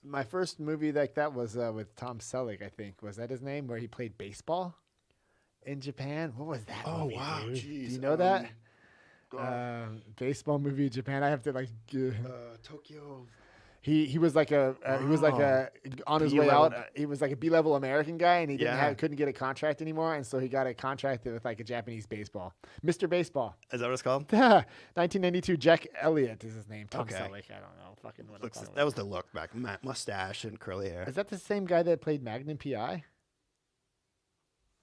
My first movie like that was with Tom Selleck. I think was that his name, where he played baseball in Japan. What was that? Oh movie, wow, dude? jeez. Do you know that baseball movie in Japan? I have to like. Tokyo. He was like on his way B-level. out. He was like a B-level American guy, and he Yeah. couldn't get a contract anymore, and so he got a contract with like a Japanese baseball, Mr. Baseball. Is that what it's called? 1992. Jack Elliott is his name. Tom Okay. Selleck. I don't know. Fucking what I'm Looks, talking that was the look back, mustache and curly hair. Is that the same guy that played Magnum PI?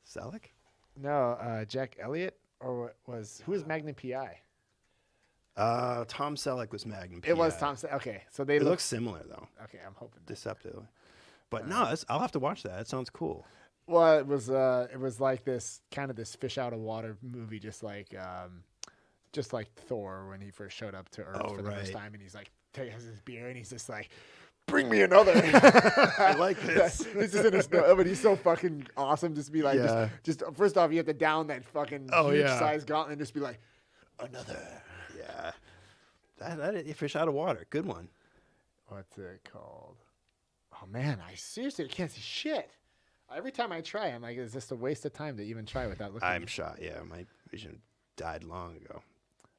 Selleck? No, Jack Elliott, or who was Magnum PI? Tom Selleck was Magnum. It was PI. Tom. Okay, so they It look. looks similar though, Okay, I'm hoping. deceptively. But no, I'll have to watch that. That sounds cool. Well, it was like this kind of this fish out of water movie, just like Thor when he first showed up to Earth Oh, for the first right. time, and he's like has his beer, and he's just like, "Bring me another." I like this. This is in his but he's so fucking awesome. Just be like, Yeah. just first off, you have to down that fucking Oh, huge yeah. size gauntlet and just be like, another. Yeah, that is fish out of water. Good one. What's it called? Oh man, I seriously can't see shit. Every time I try, I'm like, is this a waste of time to even try without looking? I'm shot. Yeah, my vision died long ago.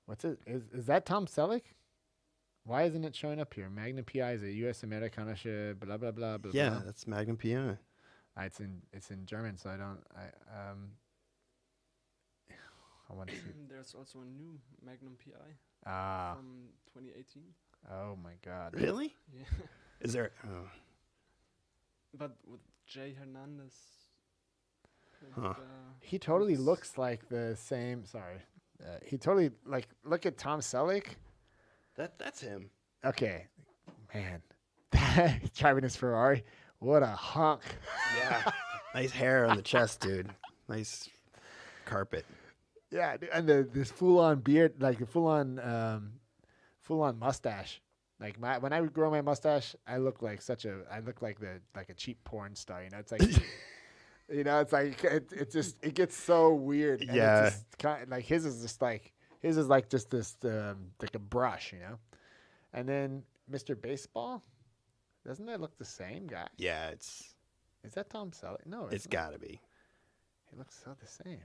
What's it? Is that Tom Selleck? Why isn't it showing up here? Magnum PI is a U.S. Amerikanische blah blah blah blah. Yeah, blah. that's Magnum PI. It's in German, so I want to see. There's also a new Magnum PI Ah, from 2018. oh my God. Really? Yeah. Is there? Oh. but with Jay Hernandez. Huh. He totally looks- looks like the same. Sorry. He totally, like, look at Tom Selleck. That's him. Okay. Man. Driving his Ferrari. What a hunk. Yeah. Nice hair on the chest, dude. Nice carpet. Yeah, dude, and this full-on beard, like a full-on mustache. Like when I would grow my mustache, I look like a cheap porn star. You know, it's like, it's like it gets so weird. And Yeah. it's just like his is like just this like a brush, you know. And then Mr. Baseball, doesn't that look the same guy? Yeah, Is that Tom Selleck? No, it's not. got to be. He looks so the same.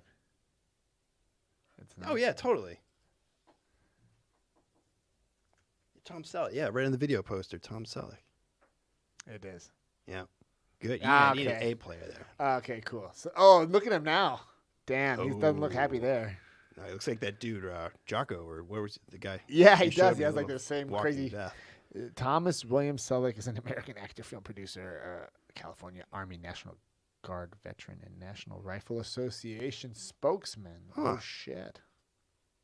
It's Oh, yeah, totally. Tom Selleck. Yeah, right on the video poster, Tom Selleck. It is. Yeah. Good. Ah, You need an okay. A player there. Okay, cool. So, look at him now. Damn, he doesn't look happy Oh. there. No, it looks like that dude, Jocko, or where was the guy? Yeah, he You showed does. me He a has like little the same Walking crazy. Death. Thomas William Selleck is an American actor, film producer, California Army National Guard veteran, and National Rifle Association spokesman. Huh. Oh shit!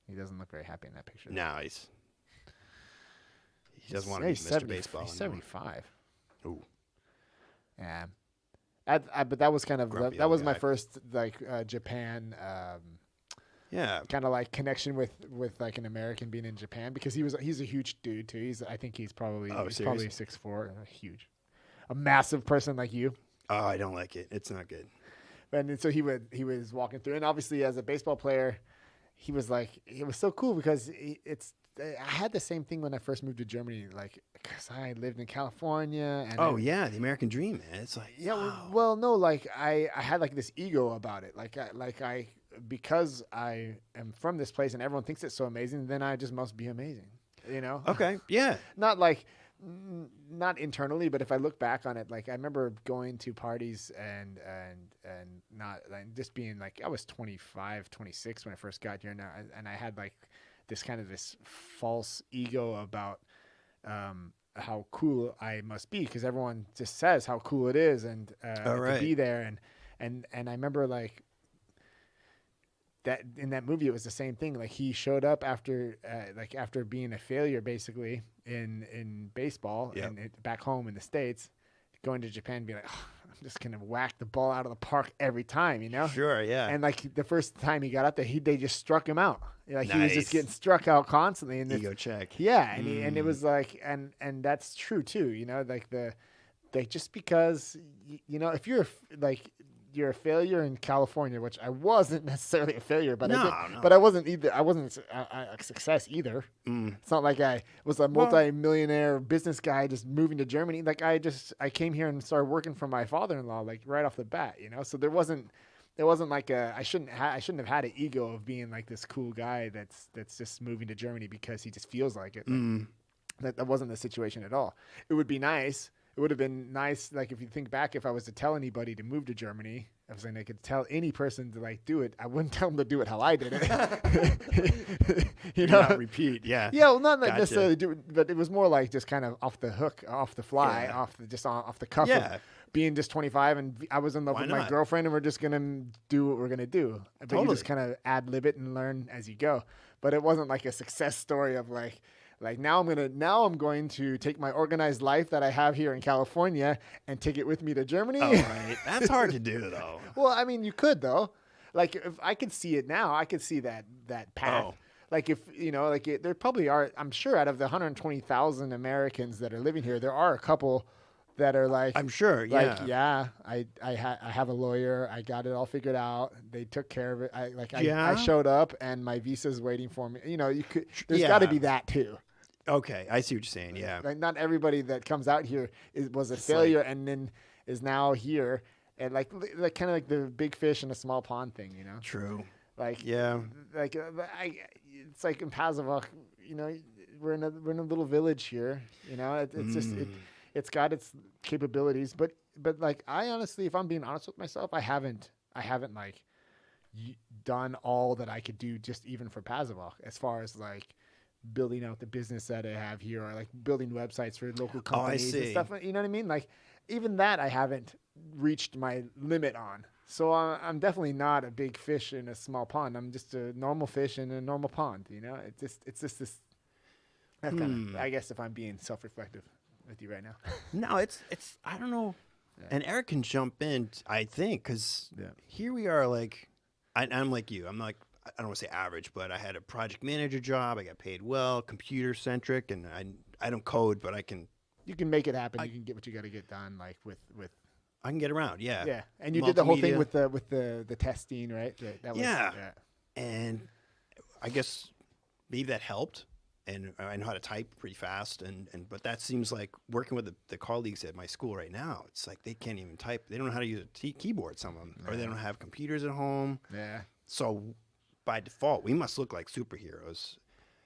He doesn't look very happy in that picture. No, he doesn't want to be He's Mr. 70 Baseball He's anymore. 75. Ooh. Yeah. But that was kind of Grumpy that old was my guy. first like Japan Yeah. kind of like connection with like an American being in Japan, because he's a huge dude too. I think he's probably Oh, he's probably seriously? 6'4", huge, a massive person like you. Oh, I don't like it. It's not good. And so he was walking through, and obviously as a baseball player, he was like, it was so cool because I had the same thing when I first moved to Germany, like, because I lived in California. And Oh, yeah, the American dream, man. It's like, yeah, wow. well, no, like I had like this ego about it, because I am from this place and everyone thinks it's so amazing, then I just must be amazing, you know? Okay, yeah. Not like, not internally, but if I look back on it, like I remember going to parties and not like, just being like, I was 25, 26 when I first got here now, and I had like this false ego about how cool I must be, because everyone just says how cool it is, and to be there, and I remember like that in that movie it was the same thing. Like he showed up after being a failure basically in baseball, Yep. and back home in the States, going to Japan and be like, oh, I'm just gonna whack the ball out of the park every time, you know. Sure, yeah. And like the first time he got up there, they just struck him out. Like he was just Nice. getting struck out constantly. And Ego check. yeah, and it was like, and that's true too. You know, like just because if you're a failure in California, which I wasn't necessarily a failure, but No, I did, no. but I wasn't either. I wasn't a success either. Mm. It's not like I was a multi-millionaire business guy just moving to Germany. Like I came here and started working for my father-in-law, like right off the bat, you know. So there wasn't like I shouldn't have had an ego of being like this cool guy that's just moving to Germany because he just feels like it. Like, that wasn't the situation at all. It would be nice. It would have been nice, like if you think back, if I was to tell anybody to move to Germany, I was saying I could tell any person to like do it. I wouldn't tell them to do it how I did it. you know, Not repeat, yeah. yeah, well, not like Gotcha. necessarily do it, but it was more like just kind of off the hook, off the fly, Yeah. off the cuff. Yeah. Of being just 25, and I was in love Why with my not? girlfriend, and we're just gonna do what we're gonna do. But you just Totally. kind of ad lib it and learn as you go. But it wasn't like a success story of like now I'm going to take my organized life that I have here in California and take it with me to Germany. Oh, right. That's hard to do, though. Well, I mean, you could though. Like if I could see it now, I could see that path. Oh. Like if there probably are. I'm sure out of the 120,000 Americans that are living here, there are a couple that are like, I'm sure, like yeah. I have a lawyer. I got it all figured out. They took care of it. I Yeah? showed up and my visa's waiting for me. You know, you could. There's got to Yeah. be that too. Okay, I see what you're saying, yeah. Like not everybody that comes out here was a It's failure and then is now here, and like kind of like the big fish in a small pond thing, you know. True. Like Yeah. like it's like in Pasewalk, you know, we're in a little village here, you know. It's just it's got its capabilities, but like I honestly, if I'm being honest with myself, I haven't like done all that I could do just even for Pasewalk as far as like building out the business that I have here, or like building websites for local Oh, I companies and see. stuff. You know what I mean? Like even that I haven't reached my limit on. So I'm definitely not a big fish in a small pond. I'm just a normal fish in a normal pond. You know, it's just this. That's kind of, I guess, if I'm being self-reflective with you right now. No, it's I don't know. Yeah. And Eric can jump in, I think, because Yeah. here we are. Like, I'm like you. I'm like, I don't want to say average, but I had a project manager job. I got paid well, computer centric, and I don't code, but I can You can make it happen. You can get what you got to get done, like with. I can get around. Yeah. Yeah, and you did the whole thing Multimedia. with the testing, right? That was, Yeah. And I guess maybe that helped. And I know how to type pretty fast, but that seems like working with the colleagues at my school right now. It's like they can't even type. They don't know how to use a keyboard, some of them, or they don't have computers at home. Yeah. So by default, we must look like superheroes.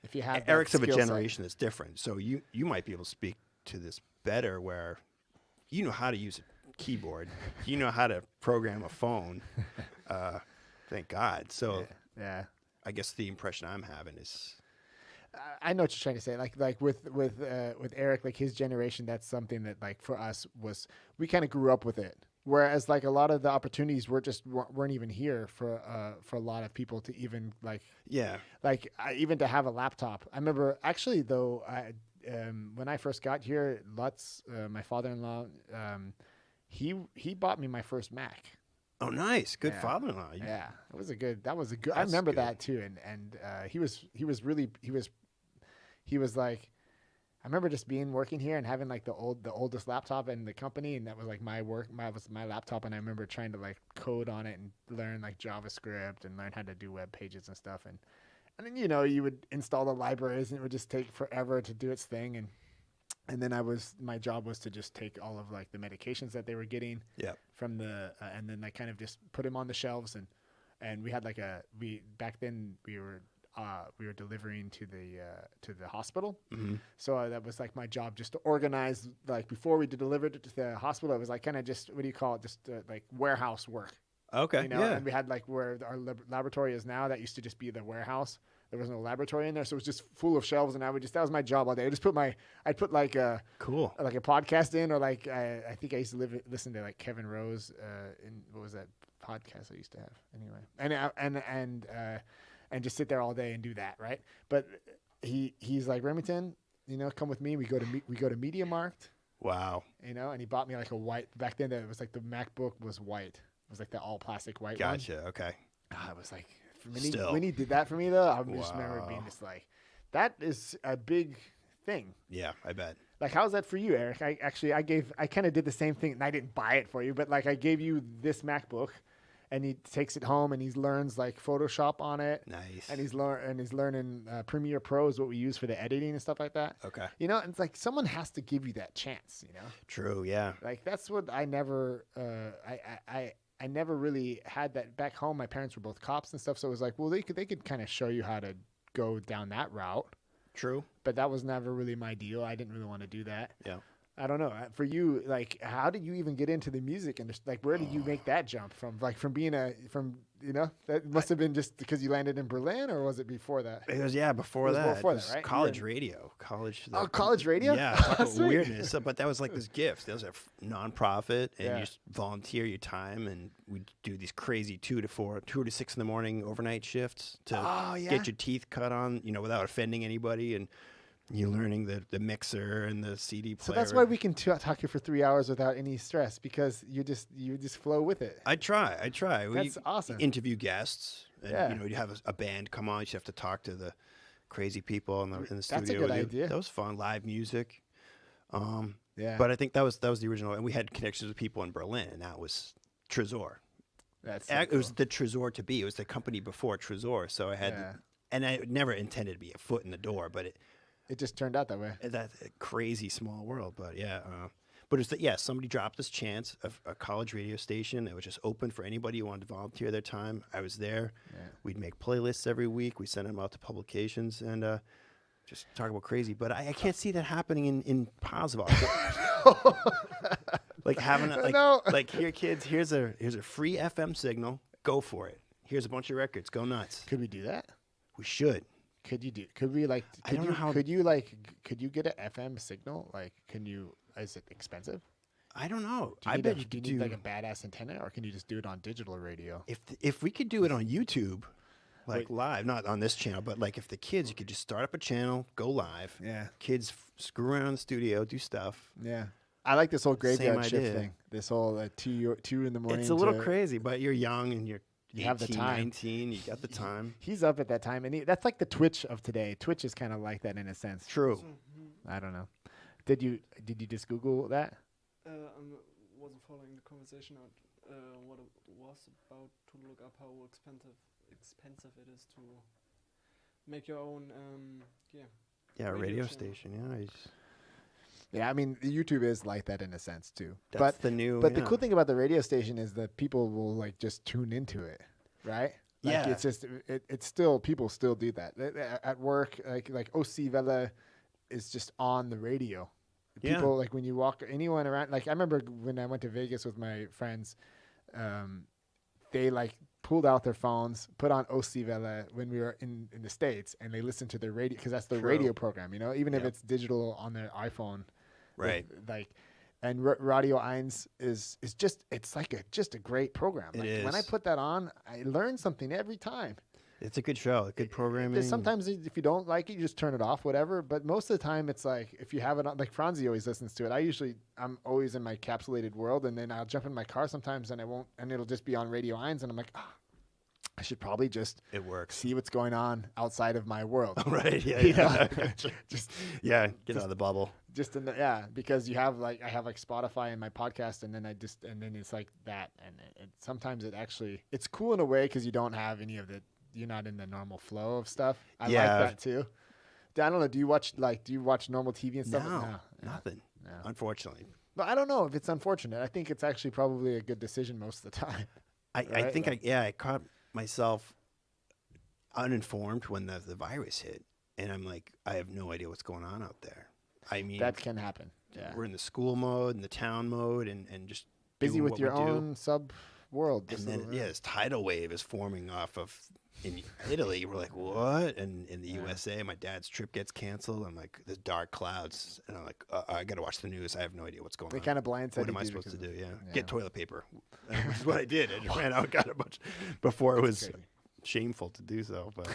If you have Eric's that of a skill set. generation that's different, so you might be able to speak to this better, where you know how to use a keyboard, you know how to program a phone. Thank God. So Yeah. I guess the impression I'm having is. I know what you're trying to say. Like with Eric, like his generation, that's something that like for us was we kind of grew up with it. Whereas like a lot of the opportunities weren't even here for a lot of people to even like even to have a laptop. I remember actually though when I first got here, Lutz, my father-in-law, he bought me my first Mac. Oh, nice, good Yeah. father-in-law. Yeah, that was a good. I That's remember good. that too, and he was like, I remember just working here and having like the oldest laptop in the company, and that was like my laptop, and I remember trying to like code on it and learn like JavaScript and learn how to do web pages and stuff, and then you would install the libraries and it would just take forever to do its thing, and then my job was to just take all of like the medications that they were getting from the and then like kind of just put them on the shelves, and we had like back then we were delivering to the hospital. Mm-hmm. So that was like my job, just to organize, like before we delivered it to the hospital, it was like kind of just, what do you call it? Just like warehouse work. Okay. And we had like where our laboratory is now, that used to just be the warehouse. There was no laboratory in there. So it was just full of shelves. And that was my job all day. I'd put like cool, like a podcast in, or like, I think I used to listen to like Kevin Rose, what was that podcast I used to have anyway. And just sit there all day and do that, right? But he's like, Remington, come with me. We go to Media Markt. wow, And he bought me like a white. Back then, it was like the MacBook was white. It was like the all plastic white one. gotcha. Okay, I was like, Still. when he did that for me though, I just remember Wow. being just like, that is a big thing. yeah, I bet. Like, how's that for you, Eric? I kind of did the same thing, and I didn't buy it for you, but like I gave you this MacBook. And he takes it home and he learns like Photoshop on it. Nice. And he's learning Premiere Pro is what we use for the editing and stuff like that. Okay. And it's like someone has to give you that chance. True. Yeah. Like that's what I never. I never really had that back home. My parents were both cops and stuff, so it was like, well, they could kind of show you how to go down that route. True. But that was never really my deal. I didn't really want to do that. Yeah. I don't know. For you, like, how did you even get into the music industry? Like, where did you make that jump from? Like, from that must have been just because you landed in Berlin, or was it before that? It was before It was that. before It that, was right? College Yeah. radio. College. College radio? Yeah. Talk about Sweet. weirdness. So, but that was like this gift. That was a nonprofit, and Yeah. you just volunteer your time, and we do these crazy 2 to 6 in the morning overnight shifts to get your teeth cut on, without offending anybody, and you're learning the mixer and the CD player. So that's why we can talk here for 3 hours without any stress, because you just flow with it. I try. That's awesome. Interview guests, and Yeah. you have a band come on. You just have to talk to the crazy people in the studio. That's a good with you. idea. That was fun. Live music. Yeah. But I think that was the original, and we had connections with people in Berlin, and that was Trezor. That's It was the Trezor to be. It was the company before Trezor, so I had, Yeah. and I never intended to be a foot in the door, but It just turned out that way. that's a crazy small world. But yeah, but it's somebody dropped this chance of a college radio station that was just open for anybody who wanted to volunteer their time. I was there. Yeah. We'd make playlists every week. We sent them out to publications and just talk about crazy. But I can't see that happening in Posvok. Like having like here, kids. Here's a free FM signal. Go for it. Here's a bunch of records. Go nuts. Could we do that? We should. could you do? Could we like? I don't know how- Could you like? Could you get an FM signal? Like, can you? Is it expensive? I don't know. Do you I need bet a- you do could you need do like a badass antenna, or can you just do it on digital radio? if we could do it on YouTube, like live, not on this channel, but like if the kids, you could just start up a channel, go live. Yeah. Kids screw around in the studio, do stuff. Yeah. I like this whole graveyard shift idea. thing. This whole 2 in the morning. It's a little to- crazy, but you're young and you're You have the 18, time. 19, you got the time. He's up at that time, and that's like the Twitch of today. Twitch is kind of like that in a sense. True. I don't know. Did you just Google that? I wasn't following the conversation out. What it was about to look up how expensive it is to make your own. Yeah, a Radio radio channel. station. Yeah, Yeah, I mean, YouTube is like that in a sense too. that's the new. But the yeah. cool thing about the radio station is that people will like just tune into it, right? Like Yeah. it's just it's still people still do that at work. Like OC Vela is just on the radio. Yeah. People like when you walk anyone around. Like I remember when I went to Vegas with my friends, they like pulled out their phones, put on OC Vela when we were in the States, and they listened to their radio because that's the True. radio program. You know, even if Yep. it's digital on their iPhone. Right. Like, and Radio 1 is just it's like just a great program. It Like, when I is. put that on, I learn something every time. It's a good show. Good programming. Sometimes if you don't like it, you just turn it off, whatever. But most of the time, it's like if you have it on, like Franzi always listens to it. I'm always in my capsulated world, and then I'll jump in my car sometimes, and it'll just be on Radio 1, and I'm like, I should probably just It works. see what's going on outside of my world. Right. Yeah. You know? Yeah. Gotcha. Just Yeah. Get out of the bubble. just in the because you have I have like Spotify and my podcast, and then then it's like that, and sometimes it's cool in a way because you don't have any of you're not in the normal flow of stuff. I Yeah. like that too. I don't know. Do you watch normal TV and stuff? No, Yeah. nothing. No. Unfortunately, But I don't know if it's unfortunate. I think it's actually probably a good decision most of the time. I Right, think like- I caught myself uninformed when the virus hit, and I'm like, I have no idea what's going on out there. I mean, That can happen. Yeah. we're in the school mode and the town mode, and just Busy doing with what your we do. own sub world. And then this tidal wave is forming off of in Italy. We're like, what? And in the USA, my dad's trip gets canceled. I'm like, there's dark clouds, and I'm like, I got to watch the news. I have no idea what's going They on. kind of blindsided What am I you supposed to because do? of- Yeah. Get toilet paper, which is what I did. I just ran out and got a bunch before it was crazy. shameful to do so. But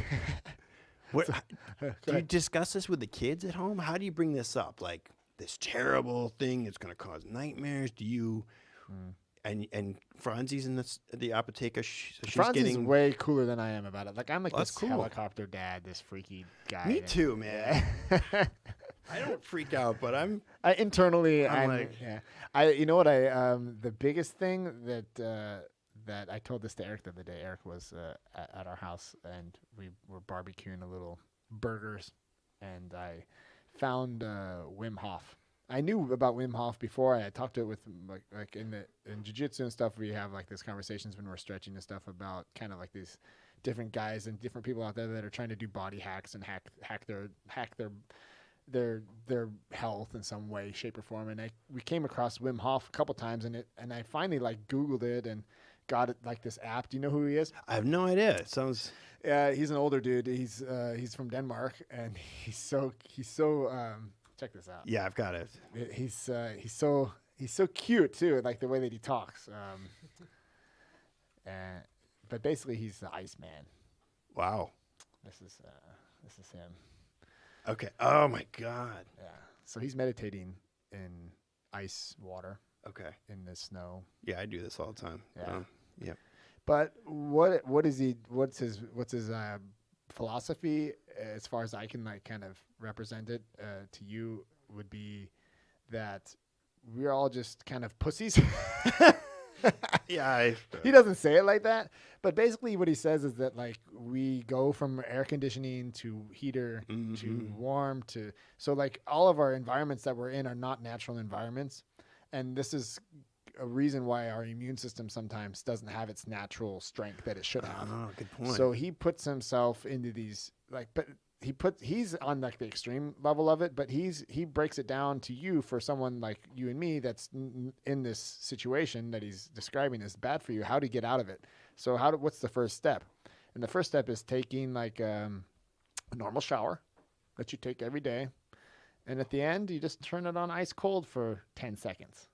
what, Go do you ahead. discuss this with the kids at home? How do you bring this up? Like this terrible thing that's going to cause nightmares. Do you? And Franzi's in the apotheca. She's Franzi's getting way cooler than I am about it. Like I'm like Well, this that's cool. helicopter dad, this freaky guy. Me too, man. I don't freak out, but I'm Internally, I'm I'm like- you know what the biggest thing that I told this to Eric the other day. Eric was at our house, and we were barbecuing a little burgers, and I found Wim Hof. I knew about Wim Hof before. I had talked to it with like in jiu-jitsu and stuff. We have like these conversations when we're stretching and stuff about kind of like these different guys and different people out there that are trying to do body hacks and hack their health in some way, shape, or form. And we came across Wim Hof a couple times, and I finally like Googled it and got it like this app. Do you know who he is? I have no idea. It sounds He's an older dude. He's from Denmark, and he's so check this out. yeah. I've got it. He's so cute too, like the way that he talks. But basically, he's the Iceman. Wow. This is him. Okay. Oh my God. Yeah. So he's meditating in ice water Okay. in the snow. Yeah, I do this all the time. Yeah. Yeah. But what is he? What's his philosophy? As far as I can like kind of represent it to you, would be that we're all just kind of pussies. Yeah. He doesn't say it like that, but basically what he says is that like we go from air conditioning to heater to warm to so like all of our environments that we're in are not natural environments, and this is a reason why our immune system sometimes doesn't have its natural strength that it should have. Oh, good point. So he puts himself into these but he's on like the extreme level of it, but he breaks it down to you for someone like you and me that's in this situation that he's describing is bad for you, how to get out of it. So what's the first step? And the first step is taking like a normal shower that you take every day. And at the end, you just turn it on ice cold for 10 seconds.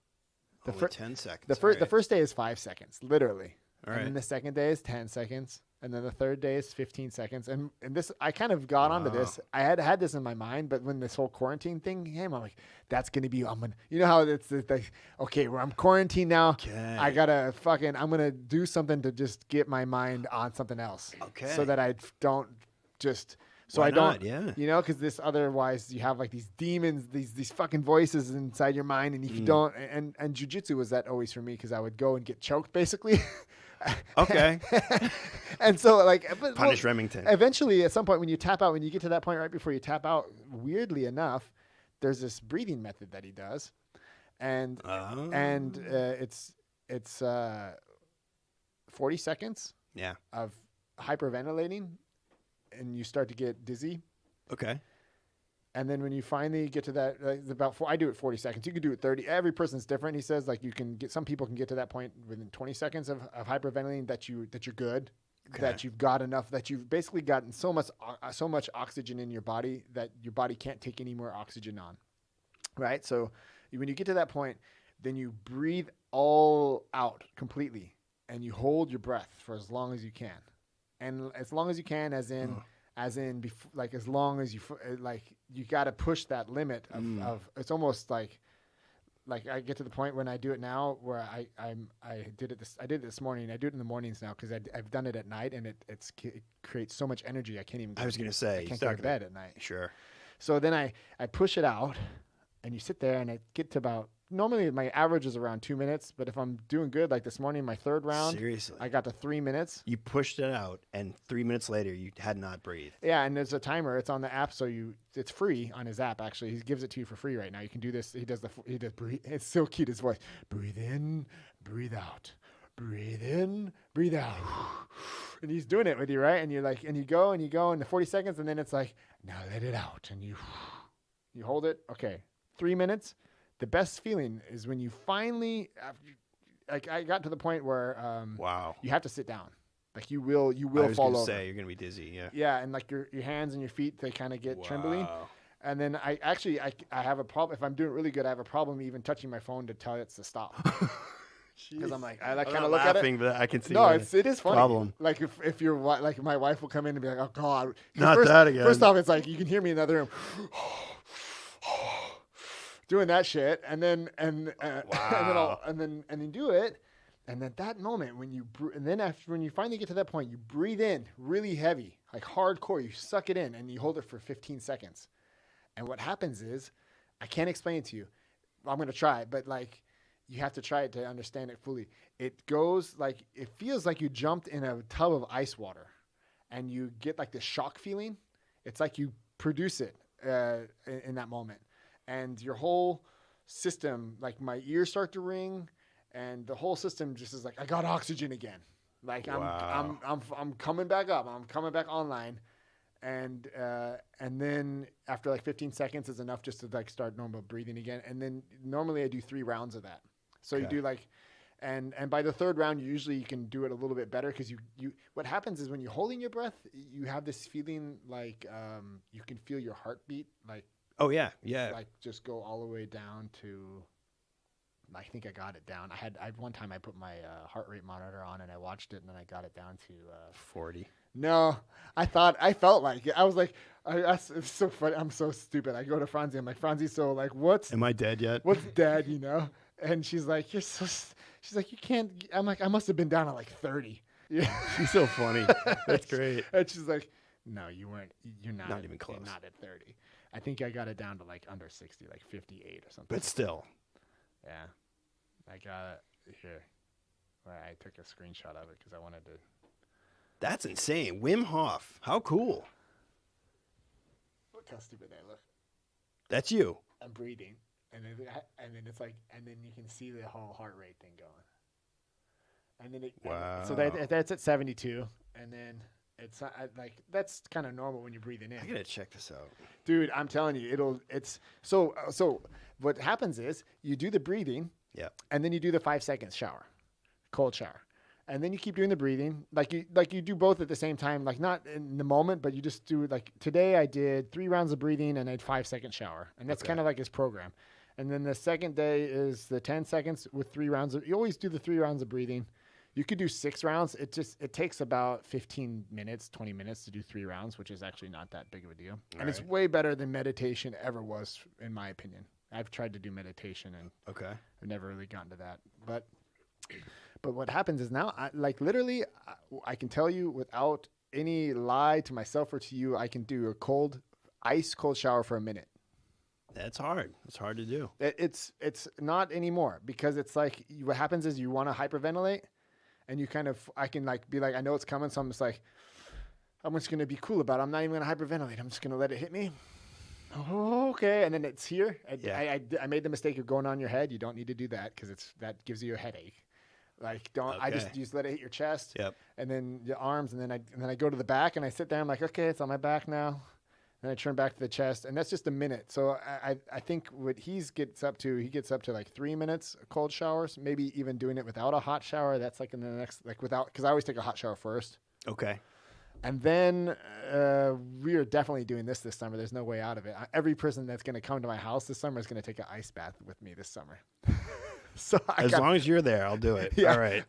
Only 10 seconds. The first day is 5 seconds, literally. All And right. then the second day is 10 seconds. And then the third day is 15 seconds. And this, I kind of got onto this. I had this in my mind, but when this whole quarantine thing came, I'm like, that's going to be, you know how it's like, okay, well, I'm quarantined now. Okay. I'm going to do something to just get my mind on something else. Okay. So that I don't just, so Why I don't, not? Yeah. you know, because this otherwise you have like these demons, these fucking voices inside your mind. And if you don't, and jujitsu was that always for me because I would go and get choked basically. Okay. And so like Punish Remington. Eventually, at some point, when you tap out, when you get to that point right before you tap out, weirdly enough, there's this breathing method that he does, and it's 40 seconds Yeah. of hyperventilating, and you start to get dizzy. Okay. And then when you finally get to that, I do it 40 seconds. You can do it 30. Every person's different. He says like some people can get to that point within 20 seconds of hyperventilating that you're good, that you've got enough, that you've basically gotten so much oxygen in your body that your body can't take any more oxygen on. Right. So when you get to that point, then you breathe all out completely and you hold your breath for as long as you can. And as long as you can, as long as you got to push that limit of it's almost like I get to the point when I do it now where I did it this morning. I do it in the mornings now because I've done it at night and it creates so much energy I can't even. I was gonna say I can't go to bed at night. Sure. So then I push it out, and you sit there and I get to about. Normally my average is around 2 minutes, but if I'm doing good, like this morning, my third round, Seriously, I got to 3 minutes. You pushed it out, and 3 minutes later, you had not breathed. Yeah, and there's a timer. It's on the app, so it's free on his app. Actually, he gives it to you for free right now. You can do this. He does breathe. It's so cute. His voice. Breathe in, breathe out. Breathe in, breathe out. And he's doing it with you, right? And you're like, and you go in the 40 seconds, and then it's like, now let it out, and you hold it. Okay, 3 minutes. The best feeling is when you finally, like I got to the point where wow, you have to sit down. Like you will I was fall gonna over. say you're gonna be dizzy. Yeah. Yeah, and like your hands and your feet, they kind of get trembling. And then I have a problem. If I'm doing really good, I have a problem even touching my phone to tell it to stop. Because I'm like, I kind of look at it. But I can see. No, it is funny. Problem. Like if you're like my wife will come in and be like, oh God, Not that again. First off, it's like you can hear me in the other room. Doing that shit, and then wow. and then do it, and at that moment when when you finally get to that point, you breathe in really heavy, like hardcore. You suck it in, and you hold it for 15 seconds. And what happens is, I can't explain it to you. I'm gonna try it, but like you have to try it to understand it fully. It goes like it feels like you jumped in a tub of ice water, and you get like this shock feeling. It's like you produce it in that moment. And your whole system, like my ears start to ring, and the whole system just is like, I got oxygen again. Like wow. I'm coming back up. I'm coming back online, and then after like 15 seconds is enough just to like start normal breathing again. And then normally I do 3 rounds of that. So you do like, and by the third round, usually you can do it a little bit better because you what happens is when you're holding your breath, you have this feeling like you can feel your heartbeat like. Oh yeah, yeah. Like just go all the way down to. I think I got it down. One time I put my heart rate monitor on and I watched it and then I got it down to 40. No, I felt like it. I was like, it's so funny. I'm so stupid. I go to Franzi. I'm like, Franzi, so like, Am I dead yet? What's dead? You know? And she's like, she's like, you can't. I'm like, I must have been down at like 30. Yeah. She's so funny. That's great. And she's like, no, you weren't. You're not. Not even close. You're not at 30. I think I got it down to like under 60, like 58 or something. But still. Yeah. I got it here. Where I took a screenshot of it because I wanted to. That's insane. Wim Hof. How cool. Look how stupid I look. That's you. I'm breathing. And then it's like, and then you can see the whole heart rate thing going. And then wow. So that's at 72. And then it's not, like, that's kind of normal when you're breathing in. I gotta check this out. Dude, I'm telling you, so what happens is you do the breathing. Yeah. And then you do the 5 seconds shower, cold shower. And then you keep doing the breathing, like you do both at the same time, like not in the moment, but you just do like today I did 3 rounds of breathing and a 5-second shower, and that's kind of like his program. And then the second day is the 10 seconds with 3 rounds. You always do the 3 rounds of breathing. You could do 6 rounds. It takes about 15 minutes, 20 minutes to do 3 rounds, which is actually not that big of a deal. And it's way better than meditation ever was, in my opinion. I've tried to do meditation and I've never really gotten to that, but what happens is now, I can tell you without any lie to myself or to you, I can do a ice cold shower for a minute. That's hard. It's hard to do. It's not anymore, because it's like what happens is you want to hyperventilate, and you I can be like, I know it's coming, so I'm just going to be cool about it. I'm not even going to hyperventilate. I'm just going to let it hit me. Oh, okay, and then it's here. I made the mistake of going on your head. You don't need to do that because that gives you a headache. Like I just let it hit your chest, and then your arms, and then I go to the back and I sit there. I'm like, okay, it's on my back now. Then I turn back to the chest, and that's just a minute. So I think what he gets up to like 3 minutes of cold showers, maybe even doing it without a hot shower. That's like in the next without, because I always take a hot shower first. Okay. And then we are definitely doing this summer. There's no way out of it. Every person that's going to come to my house this summer is going to take an ice bath with me this summer. So as long as you're there, I'll do it. Yeah, all right.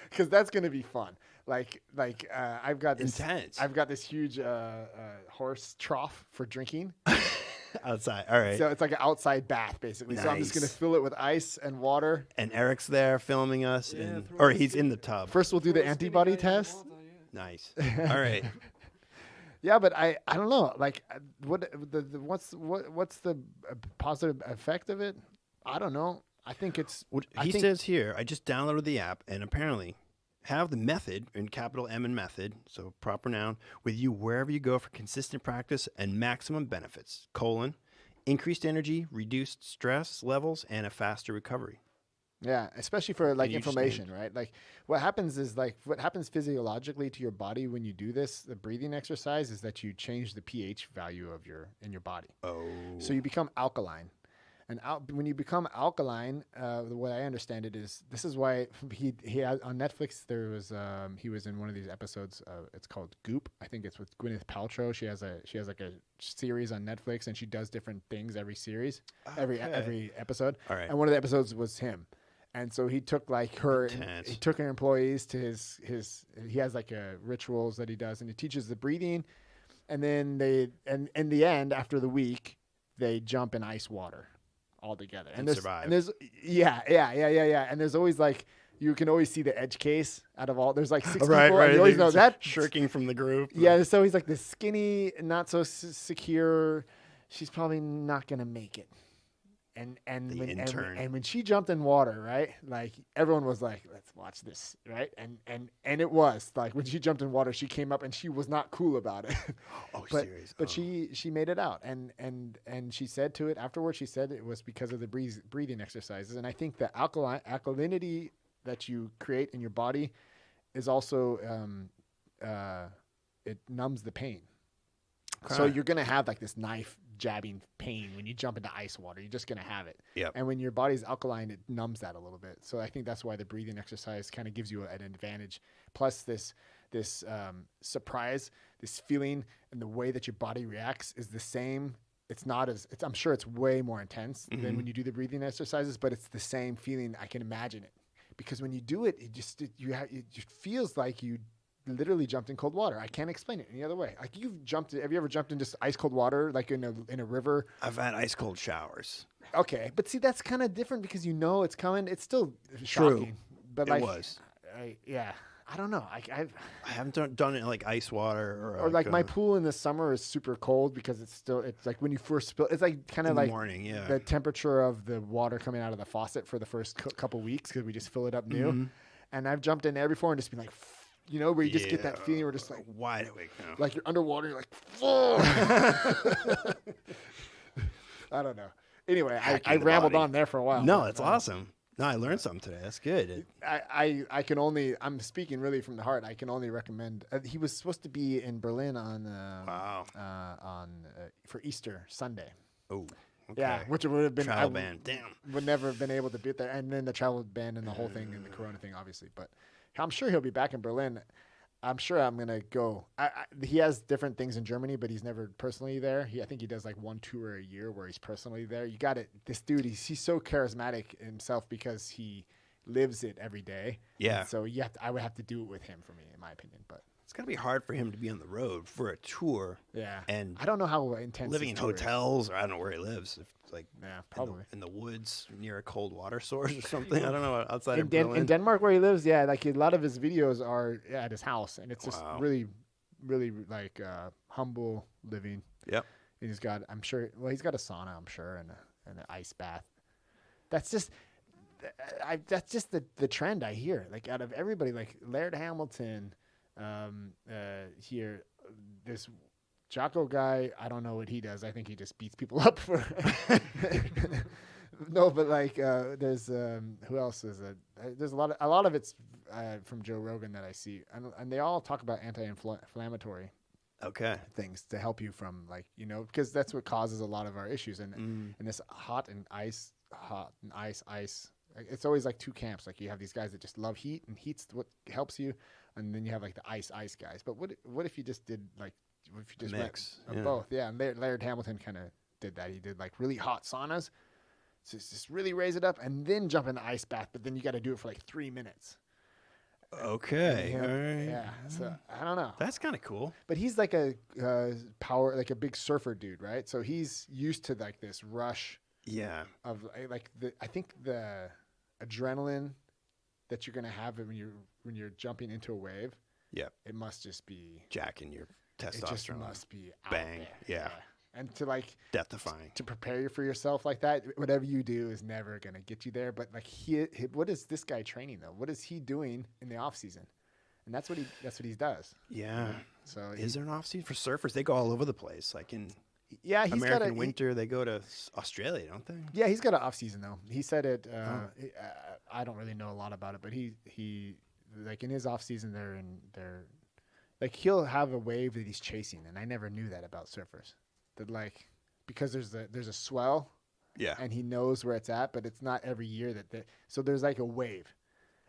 Because that's going to be fun. I've got this intense. I've got this huge horse trough for drinking. Outside. All right. So it's like an outside bath, basically. Nice. So I'm just going to fill it with ice and water. And Eric's there filming us, or he's in the tub. First, we'll do the antibody test. Water, yeah. Nice. All right. Yeah, but I don't know. Like, what's the positive effect of it? I don't know. I think it's. He says here, I just downloaded the app, and apparently have the method, in capital M and method, so proper noun, with you wherever you go for consistent practice and maximum benefits, increased energy, reduced stress levels, and a faster recovery. Yeah, especially for inflammation, right? Like what happens physiologically to your body when you do this, the breathing exercise, is that you change the pH value in your body. Oh. So you become alkaline. And when you become alkaline, the way I understand it is, this is why he had, on Netflix, there was he was in one of these episodes. It's called Goop. I think it's with Gwyneth Paltrow. She has like a series on Netflix, and she does different things every series, every episode. All right. And one of the episodes was him. And so he took he took her employees to he has rituals that he does, and he teaches the breathing, and then and in the end, after the week, they jump in ice water all together and survive. And there's and there's always you can always see the edge case out of all. There's 6 people. Right. And you always know that shirking from the group. Yeah, so he's the skinny, not so secure. She's probably not gonna make it. And when she jumped in water, right? Everyone was like, "Let's watch this," right? And it was when she jumped in water, she came up and she was not cool about it. Oh, serious? But she made it out, and she said to it afterwards. She said it was because of the breathing exercises, and I think the alkalinity that you create in your body is also it numbs the pain. So you're going to have this knife jabbing pain when you jump into ice water. You're just going to have it. Yep. And when your body's alkaline, it numbs that a little bit. So I think that's why the breathing exercise kind of gives you an advantage. Plus this surprise, this feeling, and the way that your body reacts is the same. It's not I'm sure it's way more intense than when you do the breathing exercises, but it's the same feeling. I can imagine it. Because when you do it, it just feels like you literally jumped in cold water. I can't explain it any other way. Have you ever jumped in just ice cold water, in a river? I've had ice cold showers. Okay, but see, that's kind of different because it's coming. It's still shocking. True, but it was. I don't know. I haven't done it in ice water or my pool in the summer is super cold because it's when you first spill. It's kind of morning, yeah. The temperature of the water coming out of the faucet for the first couple weeks because we just fill it up new. Mm-hmm. And I've jumped in there before and just been where you just get that feeling where just wide awake now. You're underwater, you're full. I don't know. Anyway, I rambled on there for a while. No, it's awesome. No, I learned something today. That's good. I can only, I'm speaking really from the heart. I can only recommend, he was supposed to be in Berlin for Easter Sunday. Oh, okay. Yeah, which would have been travel ban. Damn, would never have been able to be there. And then the travel ban and the whole thing and the Corona thing, obviously, but I'm sure he'll be back in Berlin. I'm sure I'm gonna go. He has different things in Germany, but he's never personally there. I think he does like 1 tour a year where he's personally there. You got it. This dude, he's so charismatic himself because he lives it every day. Yeah. And so I would have to do it with him for me, in my opinion. But It's gonna be hard for him to be on the road for a tour. yeah, And I don't know how intense living in his tour is. hotels, or I don't know where he lives. If it's like Yeah, in probably. the woods near a cold water source or something. I don't know, outside In, of Berlin. in Denmark, where he lives, yeah, like a lot of his videos are at his house, and it's just Wow. really, really like humble living. Yep. And he's got, I'm sure, well, he's got a sauna, I'm sure, and an ice bath. That's just, that's just the trend I hear. Like out of everybody, like Laird Hamilton, here, this Jocko guy, I don't know what he does. I think he just beats people up for. No, but like there's who else is it? There's a lot of it's from Joe Rogan that I see, and they all talk about anti-inflammatory Okay. things to help you from because that's what causes a lot of our issues and this hot and ice. It's always like two camps. Like you have these guys that just love heat, and heat's what helps you, and then you have like the ice guys. But what if you just did like if you just Mix, went yeah. both? Yeah, and Laird Hamilton kind of did that. He did like really hot saunas, so just really raise it up, and then jump in the ice bath. But then you got to do it for like 3 minutes. Okay. Yeah, All right. yeah. So I don't know. That's kind of cool. But he's like a like a big surfer dude, right? So he's used to like this rush Yeah. of like I think the adrenaline that you're gonna have when you're jumping into a wave. Yep. It must just be Jacking your it just testosterone. must be out Bang. there. Yeah. And to like Death defying. to prepare you for yourself like that, whatever you do is never gonna get you there. But like what is this guy training though? What is he doing in the off season? And that's what he does. Yeah. So Is there an off season for surfers? They go all over the place. Like in he's American got winter, they go to Australia, don't they? Yeah, he's got an off season though. He said it. I don't really know a lot about it, but he like in his off season, they're like he'll have a wave that he's chasing, and I never knew that about surfers. That like because there's a swell, Yeah. and he knows where it's at, but it's not every year so there's like a wave,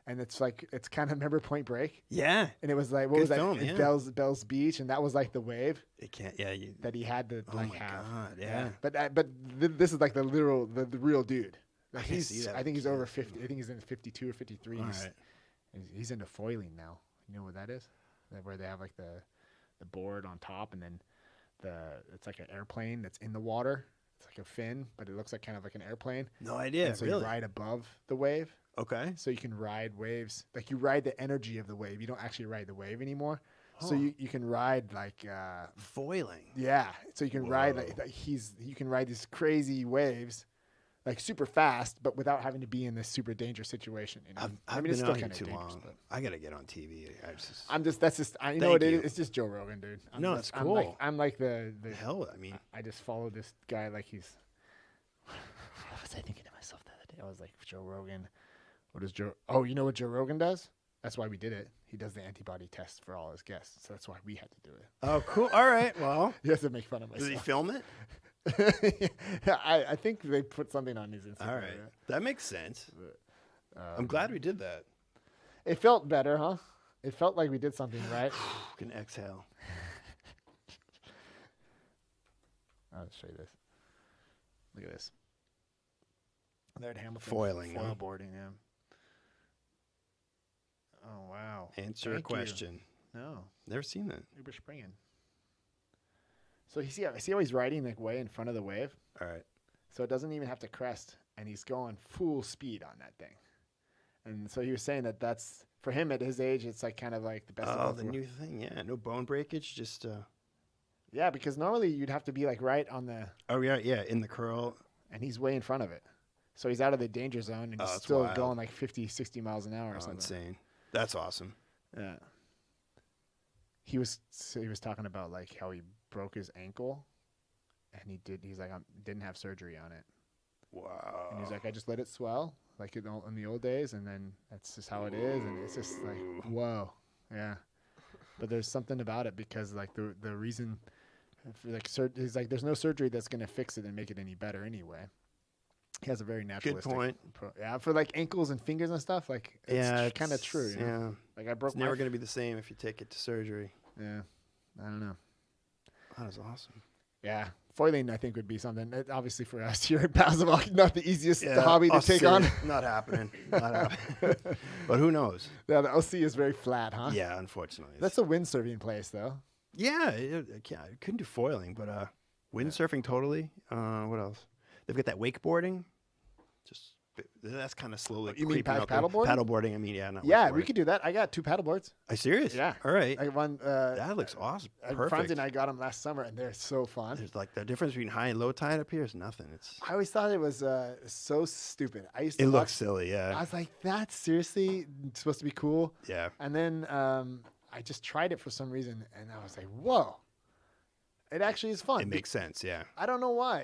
and it's kind of remember Point Break, Yeah. and it was like what Good was that film, in yeah. Bell's Beach, and that was like the wave It can't. Yeah. You, that he had to oh like my have. God. Yeah. But this is like the real dude. Like I can see that I think he's kid. over 50. I think he's in 52 or 53. All He's, right. he's into foiling now. You know what that is? Where they have like the board on top, and then it's like an airplane that's in the water. It's like a fin, but it looks like kind of like an airplane. No idea. And so Really? you ride above the wave, Okay. so you can ride waves. Like you ride the energy of the wave. You don't actually ride the wave anymore. So Huh. you can ride like Foiling. yeah. So you can ride Whoa. you can ride these crazy waves, like super fast, but without having to be in this super dangerous situation. You know? I've it's been still out here kinda too dangerous, long. but I gotta get on TV. you know what it Thank is? you. It's just Joe Rogan, dude. No, it's I'm like, cool. I'm like the Hell, I mean, I just follow this guy like he's. What was I thinking to myself the other day? I was like, Joe Rogan. What does Joe? Oh, you know what Joe Rogan does? That's why we did it. He does the antibody test for all his guests, so that's why we had to do it. oh, cool. All right. Well, He has to make fun of does he myself. film it? I think they put something on his Instagram. All right. yeah. That makes sense. I'm glad we did that. It felt better, huh? It felt like we did something right. Can exhale. I'll show you this. Look at this. Laird Hamilton. Foiling, huh? Foil boarding, yeah. Oh, wow. Answer a Thank you. question. No. Never seen that. Überspringen. So see how he's riding like way in front of the wave? All right. So it doesn't even have to crest, and he's going full speed on that thing. And so he was saying that's, for him at his age, it's like kind of like the best of Oh, both the worlds. new thing. Yeah. No bone breakage. Just. Yeah, because normally you'd have to be like right on the, Oh yeah, yeah. In the curl. and he's way in front of it. So he's out of the danger zone, and Oh, he's that's still wild. going like 50, 60 miles an hour or Oh, something. insane. That's awesome. Yeah. He was talking about like how he broke his ankle, and he's like, didn't have surgery on it. Wow. And he's like, I just let it swell like in the old days, and then that's just how it is. And it's just like, whoa, yeah. But there's something about it because like the reason, like he's like, there's no surgery that's gonna fix it and make it any better anyway. He has a very naturalistic. point. Yeah, for like ankles and fingers and stuff. Like, it's kind of it's- true. You know? Yeah, Like I broke. it's never going to be the same if you take it to surgery. Yeah, I don't know. That is awesome. Yeah, foiling I think would be something. Obviously for us here at Basketball, not the easiest Yeah, hobby to take on. Not happening. Not happening. But who knows? Yeah, the OC is very flat, huh? Yeah, unfortunately. That's a windsurfing place, though. Yeah, I couldn't do foiling, but windsurfing totally. What else? They've got that wakeboarding. Just that's kind of slowly. You mean creeping up there. paddleboarding? Paddleboarding. I mean, yeah, not Yeah, wakeboarding. we could do that. I got 2 paddle boards. Are you serious? Yeah. All right. I won. That looks awesome. Perfect. Franz and I got them last summer, and they're so fun. There's like the difference between high and low tide up here is nothing. I always thought it was so stupid. I used to. It watch- looks silly. I Yeah. was like, that's seriously supposed to be cool. Yeah. And then I just tried it for some reason, and I was like, whoa. It actually is fun. It makes sense. Yeah. I don't know why.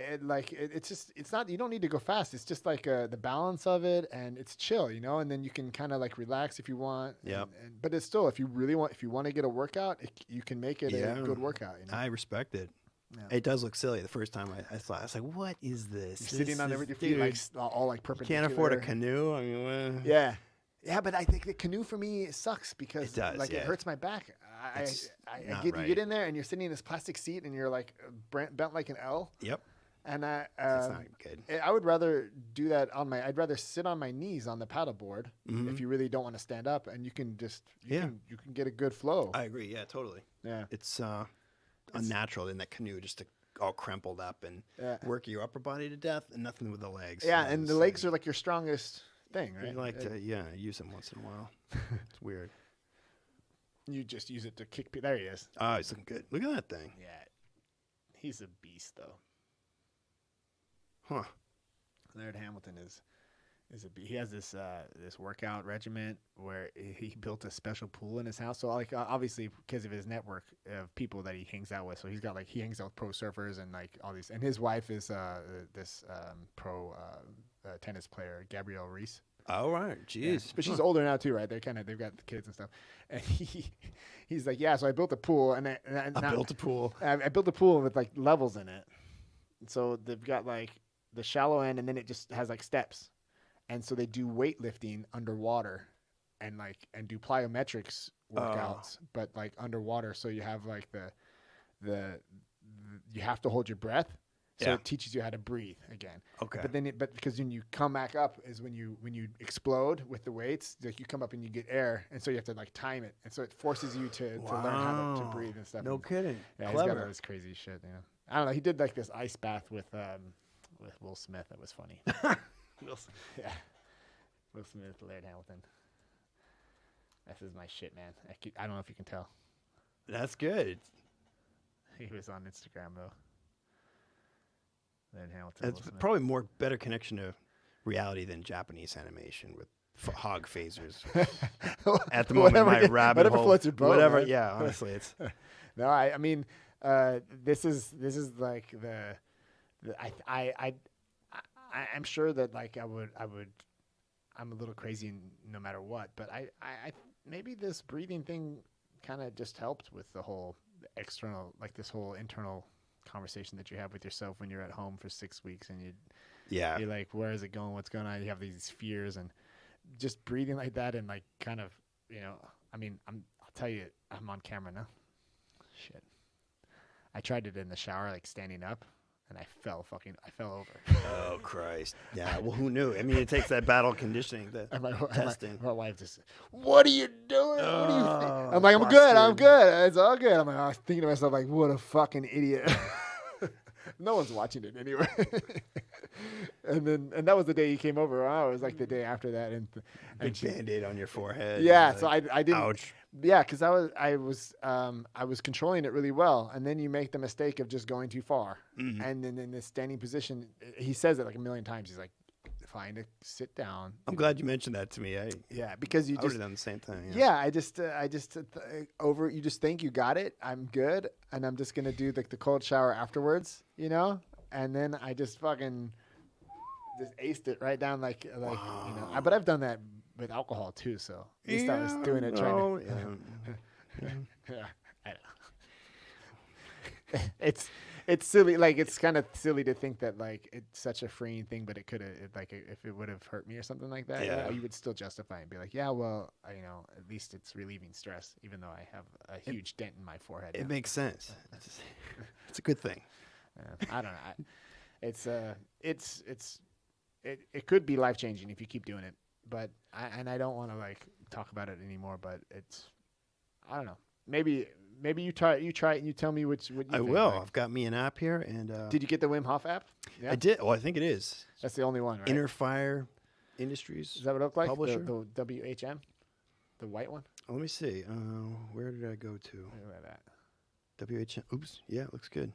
It's just, it's not, you don't need to go fast. It's just like the balance of it, and it's chill, you know, and then you can kind of like relax if you want. Yep. But it's still, if you want to get a workout, you can make it a good workout, you know. I respect it. Yeah. It does look silly. The first time I saw it, I was like, what is this? You're sitting on This your is- feet, dude, like all like perpendicular. can't afford a canoe. I mean, Yeah. Yeah, but I think the canoe for me sucks because It does, like yeah. it hurts my back. It's not You right. get in there and you're sitting in this plastic seat and you're like bent like an L. Yep. And It's not good. I would rather do that I'd rather sit on my knees on the paddleboard Mhm. if you really don't want to stand up, and you can just Yeah. you can get a good flow. I agree. Yeah, totally. Yeah. It's unnatural in that canoe just to all crumpled up and Yeah. work your upper body to death and nothing with the legs. Yeah, and the legs are like your strongest thing, right? You like to use them once in a while. It's weird. You just use it to kick. There he is. Oh, he's looking good. Look at that thing. Yeah, he's a beast though. Huh. Laird Hamilton is he has this this workout regiment where he built a special pool in his house. So like obviously because of his network of people that he hangs out with, so he hangs out with pro surfers and like all these. And his wife is this pro tennis player, Gabrielle Reese. All right. Jeez. But she's older now too, right? They've got the kids and stuff. And he's like, yeah. So I built a pool, and I built a pool. I built a pool with like levels in it. So they've got like the shallow end, and then it just has like steps. And so they do weightlifting underwater, and do plyometrics workouts, but like underwater. So you have like the you have to hold your breath. So Yeah. it teaches you how to breathe again. Okay. But because when you come back up is when you explode with the weights, like you come up and you get air, and so you have to like time it, and so it forces you to learn how to Wow. breathe and stuff. No And, kidding. yeah, he's got all Clever. this crazy shit. You know, I don't know. He did like this ice bath with Will Smith. That was funny. Yeah, Will Smith, Laird Hamilton. This is my shit, man. I don't know if you can tell. That's good. He was on Instagram though. Laird Hamilton. That's Will Smith. probably more better connection to reality than Japanese animation with hog phasers. At the moment, my rabbit whatever hole. floats your boat. Whatever. man. Yeah. Honestly, it's No, I mean, this is like I'm sure that like I'm a little crazy no matter what, but I maybe this breathing thing kind of just helped with the whole external, like this whole internal conversation that you have with yourself when you're at home for 6 weeks and yeah. you're like, where is it going? What's going on? You have these fears, and just breathing like that and like kind of, you know, I mean, I'll tell you, I'm on camera now. Shit. I tried it in the shower, like standing up, and I fell over. Oh Christ. Yeah. Well, who knew? I mean, it takes that battle conditioning, the And testing. my wife just, what are you doing? What do you think? Oh, I'm like, I'm good. I'm busted. good. It's all good. I'm like, I was thinking to myself, like, what a fucking idiot. No one's watching it anyway. and that was the day you came over. Oh, it was like the day after that. And Big Band-Aid on your forehead. yeah, and, so like, I didn't. Ouch. Yeah, because I was controlling it really well, and then you make the mistake of just going too far, Mhm. and then in this standing position, he says it like a million times. He's like, "Find a sit down." I'm glad you mentioned that to me. Yeah, because you I would just have done the same thing. yeah, I just you just think you got it. I'm good, and I'm just gonna do the cold shower afterwards, you know, and then I just fucking just aced it right down like you know. But I've done that with alcohol too, so at least I was doing it trying to. Yeah. Yeah, I don't know. it's silly. Like it's kind of silly to think that like it's such a freeing thing, but it could have like if it would have hurt me or something like that. Yeah. You would still justify it and be like, yeah, well, at least it's relieving stress, even though I have a huge dent in my forehead. It now. makes sense. It's a good thing. I don't know. It could be life changing if you keep doing it, but I don't want to like talk about it anymore. But I don't know. Maybe you try it and you tell me what you think. I will. Like, I've got me an app here, and did you get the Wim Hof app? Yeah. I did. Well, I think it is. That's the only one, right? Inner Fire Industries. Is that what it looked like? Publisher? The WHM, the white one. Let me see. Where did I go to? Look at that. WHM. Oops. Yeah, it looks good.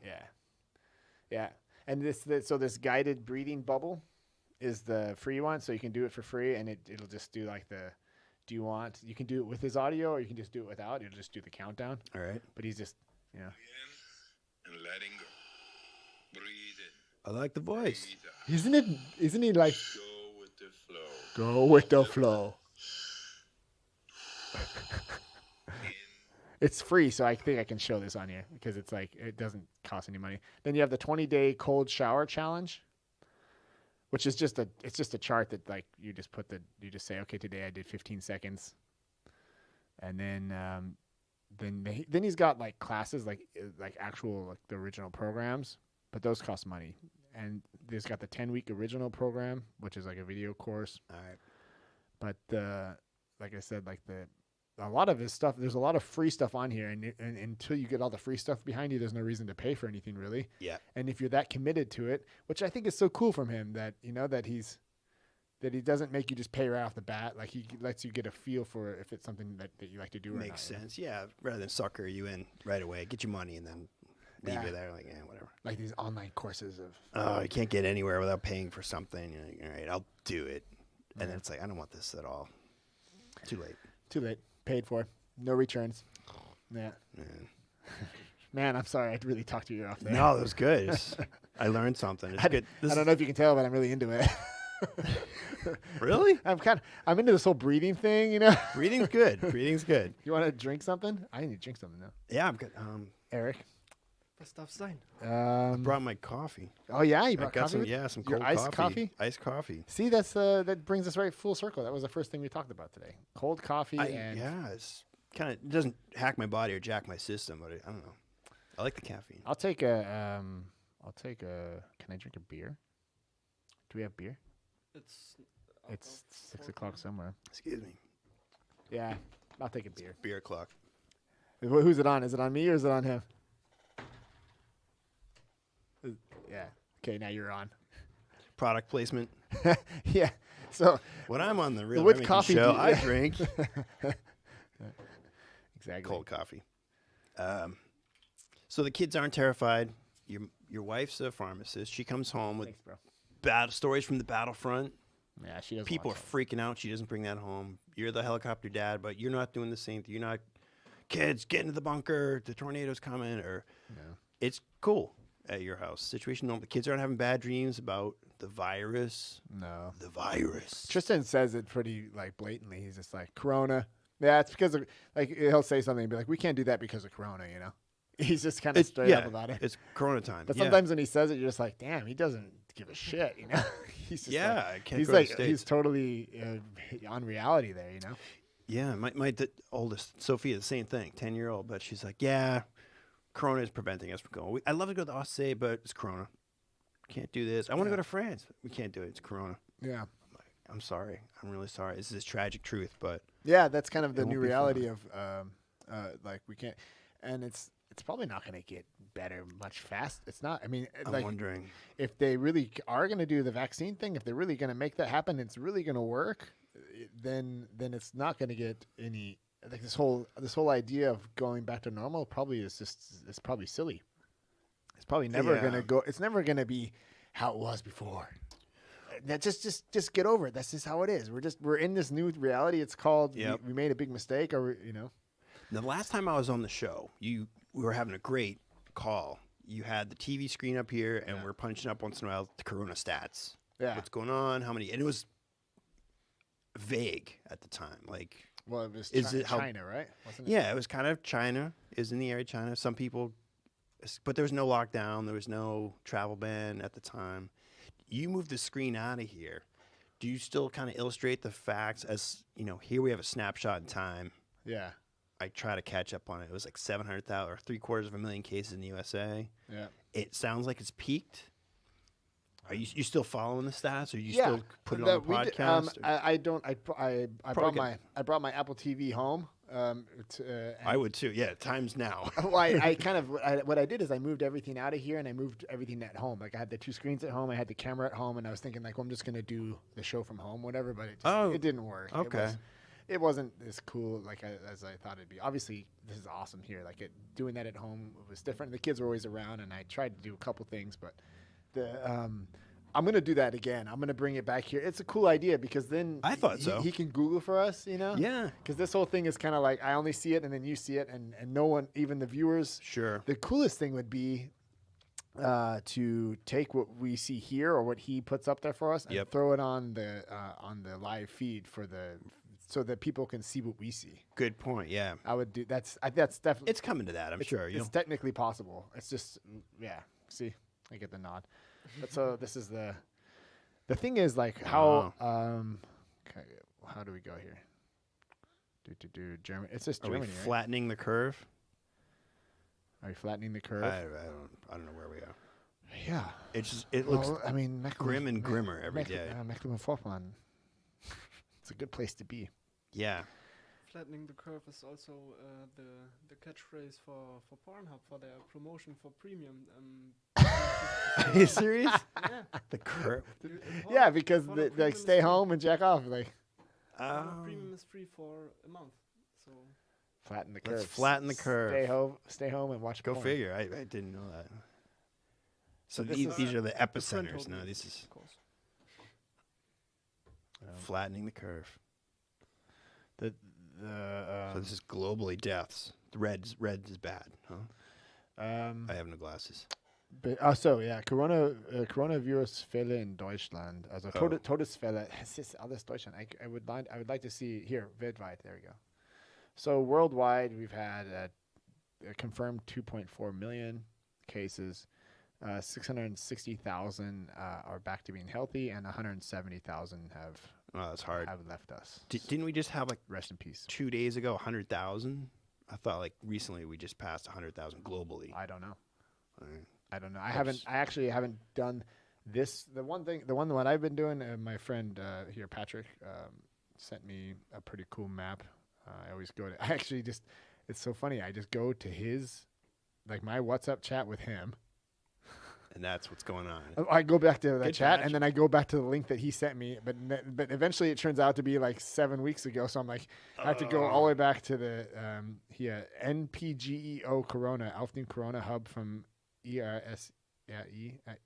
Yeah. And this guided breathing bubble is the free one, so you can do it for free, and it'll just do like you can do it with his audio, or you can just do it without. It'll just do the countdown. All right. But he's just, In and letting go. Breathe in. I like the voice. Breathe out. Isn't he like Go with the flow. go with the flow? It's free, so I think I can show this on here because it's like it doesn't cost any money. Then you have the 20-day cold shower challenge, which is just a chart that like you just say, okay, today I did 15 seconds, and then he's got like classes like actual like the original programs, but those cost money. And there's got the 10-week original program, which is like a video course. All right. But like I said, like a lot of his stuff, there's a lot of free stuff on here, and until you get all the free stuff behind you, there's no reason to pay for anything really. Yeah. And if you're that committed to it, which I think is so cool from him, that that he doesn't make you just pay right off the bat. Like he lets you get a feel for if it's something that you like to do or not. Makes sense. Yeah. Rather than sucker you in right away, get your money and then leave you there like, whatever. Like these online courses of. Oh, you can't get anywhere without paying for something. You're like, all right, I'll do it. And then it's like, I don't want this at all. Too late. Too late. Paid for. No returns. Yeah. Man, I'm sorry. I really talked your ear off there. No, that was good. I learned something. It's good. I don't know if you can tell, but I'm really into it. Really? I'm into this whole breathing thing, you know? Breathing's good. Breathing's good. You want to drink something? I need to drink something now. Yeah, I'm good. Eric? Was darf sein? I brought my coffee. Oh, yeah? You I brought got coffee? some Your cold iced coffee? Iced coffee. See, that brings us right full circle. That was the first thing we talked about today. Cold coffee and... Yeah, it's kind of, it doesn't hack my body or jack my system, but I don't know. I like the caffeine. I'll take a, can I drink a beer? Do we have beer? It's 6 o'clock somewhere. Excuse me. Yeah, I'll take a beer. Beer o'clock. Who's it on? Is it on me or is it on him? Yeah. Okay, now you're on. Product placement. Yeah. So when I'm on the real with Remington coffee, show, I drink exactly cold coffee. So the kids aren't terrified. Your wife's a pharmacist. She comes home with stories from the battlefront. Yeah, she doesn't. People are freaking out. She doesn't bring that home. You're the helicopter dad, but you're not doing the same thing. You're not, kids, get into the bunker. The tornado's coming. Or it's cool at your house. Situation normal. The kids aren't having bad dreams about the virus. No. The virus. Tristan says it pretty like blatantly. He's just like, Corona. Yeah, it's because of, like, he'll say something and be like, we can't do that because of Corona, you know? He's just kind of straight up about it. It's Corona time. But sometimes when he says it, you're just like, damn, he doesn't give a shit, you know? He's just I can't he's go to like, the States. he's totally on reality there, you know? Yeah, my oldest, Sophia, the same thing, 10-year-old, but she's like, yeah, Corona is preventing us from going. I love to go to the Australia, but it's Corona. Can't do this. I want to go to France. We can't do it. It's Corona. Yeah. I'm sorry. I'm really sorry. This is tragic truth, but yeah, that's kind of the won't new be reality of like we can't, and it's probably not going to get better much fast. It's not. I mean, I'm wondering if they really are going to do the vaccine thing. If they're really going to make that happen, it's really going to work. Then it's not going to get any. Like this whole idea of going back to normal probably is just it's probably silly. It's probably never going to go. It's never going to be how it was before. That just get over it. That's just how it is. We're in this new reality. It's called we made a big mistake, or you know. The last time I was on the show, we were having a great call. You had the TV screen up here, and we're punching up once in a while the Corona stats. Yeah, what's going on? How many? And it was vague at the time. Like, well, it was China, right? Wasn't it? Yeah, it was kind of China is in the area. China. Some people but there was no lockdown. There was no travel ban at the time. You moved the screen out of here. Do you still kind of illustrate the facts as, here we have a snapshot in time. Yeah. I try to catch up on it. It was like 700,000 or 750,000 cases in the USA. Yeah. It sounds like it's peaked. Are you still following the stats, or you still put it on the podcast? I don't. I brought my Apple TV home. I would too. Yeah, time's now. Well, I kind of what I did is I moved everything out of here and I moved everything at home. Like I had the 2 screens at home, I had the camera at home, and I was thinking like, well, I'm just gonna do the show from home, whatever. But it didn't work. Okay. It wasn't as cool as I thought it'd be. Obviously, this is awesome here. Like doing that at home was different. The kids were always around, and I tried to do a couple things, but I'm gonna do that again. I'm gonna bring it back here. It's a cool idea because then I thought so. He can Google for us, Yeah. Because this whole thing is kind of like I only see it and then you see it, and no one, even the viewers. Sure. The coolest thing would be to take what we see here or what he puts up there for us and throw it on the live feed so that people can see what we see. Good point. Yeah. I would do that's definitely. It's coming to that. I'm sure. It's technically possible. It's just See, I get the nod. But so this is the thing is like how okay, how do we go here? Do Germany? It's just Germany. Are we flattening the curve? Are we flattening the curve? I don't know where we are. Yeah. It looks grim and grimmer every day. Mecklenburg-Vorpommern. It's a good place to be. Yeah. Flattening the curve is also the catchphrase for Pornhub for their promotion for premium. Are you serious? Yeah. The curve. Yeah, because they like stay home and jack off. Like premium is free for a month. So flatten the curve. Let's flatten the curve. Stay home and watch. Go porn. figure. I didn't know that. So these are the epicenters. No, this is of course. flattening the curve. So this is globally deaths. The red is bad, huh? I have no glasses. Coronavirus-Fälle in Deutschland. Also Todesfälle. Es ist alles Deutschland. I would like to see here weltweit. There we go. So worldwide, we've had confirmed 2.4 million cases. 660,000 are back to being healthy, and 170,000 that's hard. have left us. Didn't we just have Rest in peace. 2 days ago 100,000? I thought like recently we just passed 100,000 globally. I don't know. Right. I don't know. I actually haven't done this. The one that I've been doing, my friend here, Patrick, sent me a pretty cool map. I always go to, it's so funny. I just go to his, like my WhatsApp chat with him. And that's what's going on. I go back to that Good chat, catch. and then I go back to the link that he sent me. But eventually it turns out to be like 7 weeks ago. So I'm like, I have to go all the way back to the NPGEO Corona, auf dem Corona Hub from ERS. Yeah,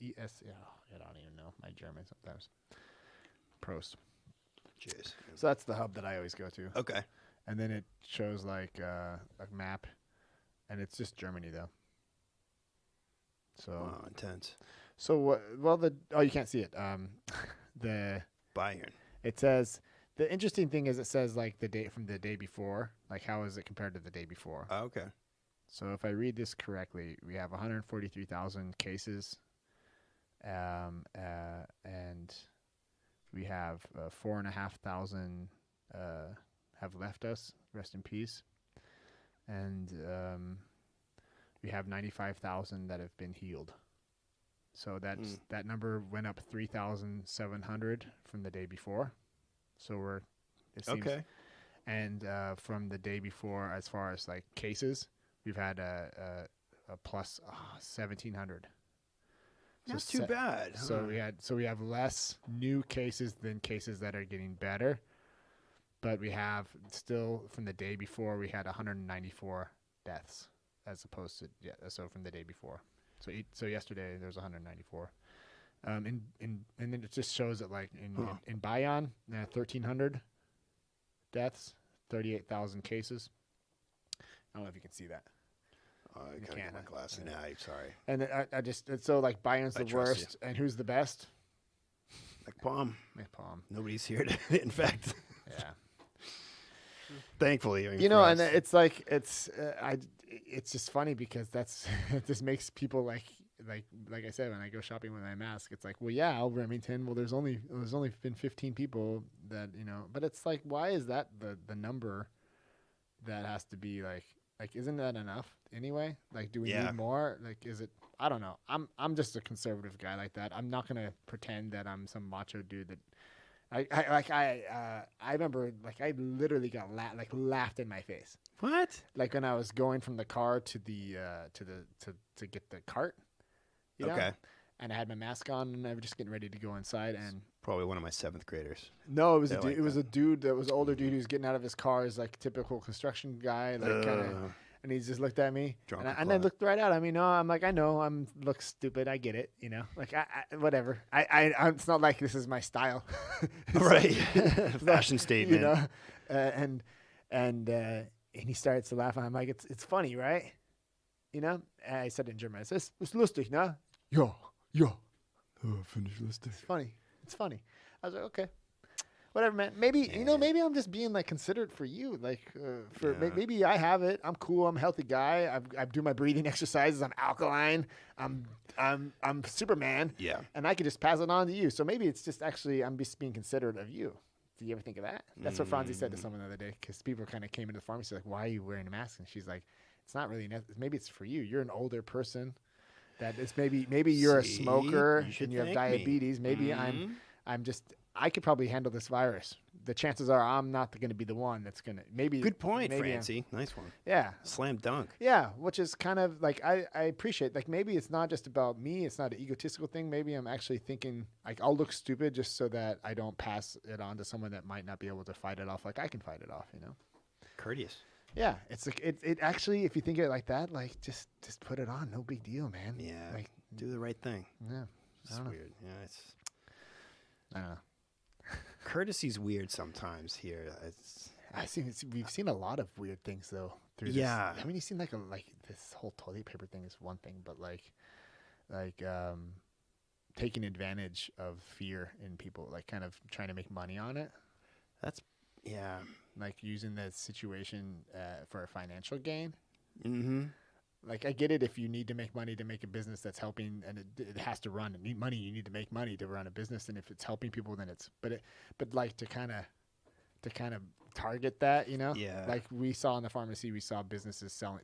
ES. Yeah, I don't even know my German sometimes. Prost. Cheers. So that's the hub that I always go to. Okay. And then it shows like a map, and it's just Germany though. So Wow, intense. So what? Well, you can't see it. The Bayern. It says the interesting thing is it says like the date from the day before. Like how is it compared to the day before? Oh, okay. So if I read this correctly, we have 143,000 cases, and we have 4,500 have left us. Rest in peace. And we have 95,000 that have been healed. So that number went up 3,700 from the day before. So it seems, okay. And from the day before, as far as like cases, we've had a plus 1,700. Not too bad. So we have less new cases than cases that are getting better. But we have still from the day before we had 194 deaths as opposed to so from the day before. So yesterday there was 194. And then it just shows that like in Bayern 1,300 deaths, 38,000 cases. I don't know if you can see that. Oh, I gotta get my glasses now. I'm sorry. And it's so like Bayern's the worst, and who's the best? Like Palm. Palm. Nobody's here to infect. Yeah. Thankfully, I mean, and it's like it's just funny because it just makes people like I said, when I go shopping with my mask, it's like, well, yeah, Remington. Well, there's only been 15 people that, but it's like, why is that the number that has to be like, isn't that enough anyway? Like, do we need more? Like, is it, I don't know. I'm just a conservative guy like that. I'm not going to pretend that I'm some macho dude that I remember, like, I literally got laughed in my face. What? Like when I was going from the car to the to get the cart. You know? Okay. And I had my mask on, and I was just getting ready to go inside. And Probably one of my 7th graders. no, it was They're like it was a dude that was an older dude who was getting out of his car, is like typical construction guy, like kind of. And he just looked at me, Drunk and I looked right at him. I'm like, I know I'm look stupid. I get it, Like I whatever. It's not like this is my style, Right? Fashion statement. And he starts to laugh. And I'm like, it's funny, right? And I said it in German. I said, it's lustig, ne? Ja. Oh, finish lustig. It's funny. I was like, okay. Whatever, man. Maybe maybe I'm just being like considerate for you. Like, maybe I have it. I'm cool. I'm a healthy guy. I do my breathing exercises. I'm alkaline. I'm Superman. Yeah. And I could just pass it on to you. So maybe it's just actually I'm just being considerate of you. Did you ever think of that? That's what Franzi said to someone the other day, because people kind of came into the pharmacy like, "Why are you wearing a mask?" And she's like, "It's not really. Maybe it's for you. You're an older person. That is maybe you're a smoker and you have diabetes. Maybe I'm just." I could probably handle this virus. The chances are I'm not going to be the one that's going to maybe. Good point, Francie. Nice one. Yeah. Slam dunk. Yeah, which is kind of like I appreciate. Like maybe it's not just about me. It's not an egotistical thing. Maybe I'm actually thinking like I'll look stupid just so that I don't pass it on to someone that might not be able to fight it off like I can fight it off. Courteous. Yeah, it's like it actually, if you think of it like that, like just put it on. No big deal, man. Yeah. Like Do the right thing. yeah. It's weird. Yeah. I don't know. Courtesy's weird sometimes here. We've seen a lot of weird things though through this. Yeah. I mean, you've seen like this whole toilet paper thing is one thing, but like taking advantage of fear in people, like kind of trying to make money on it. Yeah. Like using the situation for a financial gain. Mm-hmm. Like I get it if you need to make money to make a business that's helping, and it has to run and need money. You need to make money to run a business, and if it's helping people, then it's. But like to kind of target that, Yeah. Like we saw in the pharmacy, we saw businesses selling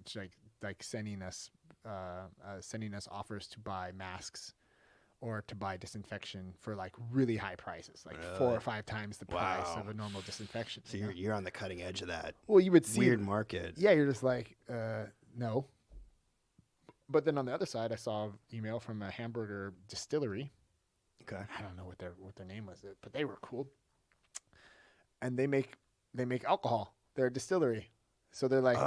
like sending us offers to buy masks or to buy disinfection for like really high prices, like 4 or 5 times the price of a normal disinfection. So you're on the cutting edge of that. Well, you would see weird market. Yeah, you're just like no. But then on the other side, I saw an email from a hamburger distillery. Okay. I don't know what their name was, but they were cool. And they make alcohol. They're a distillery. So they're like,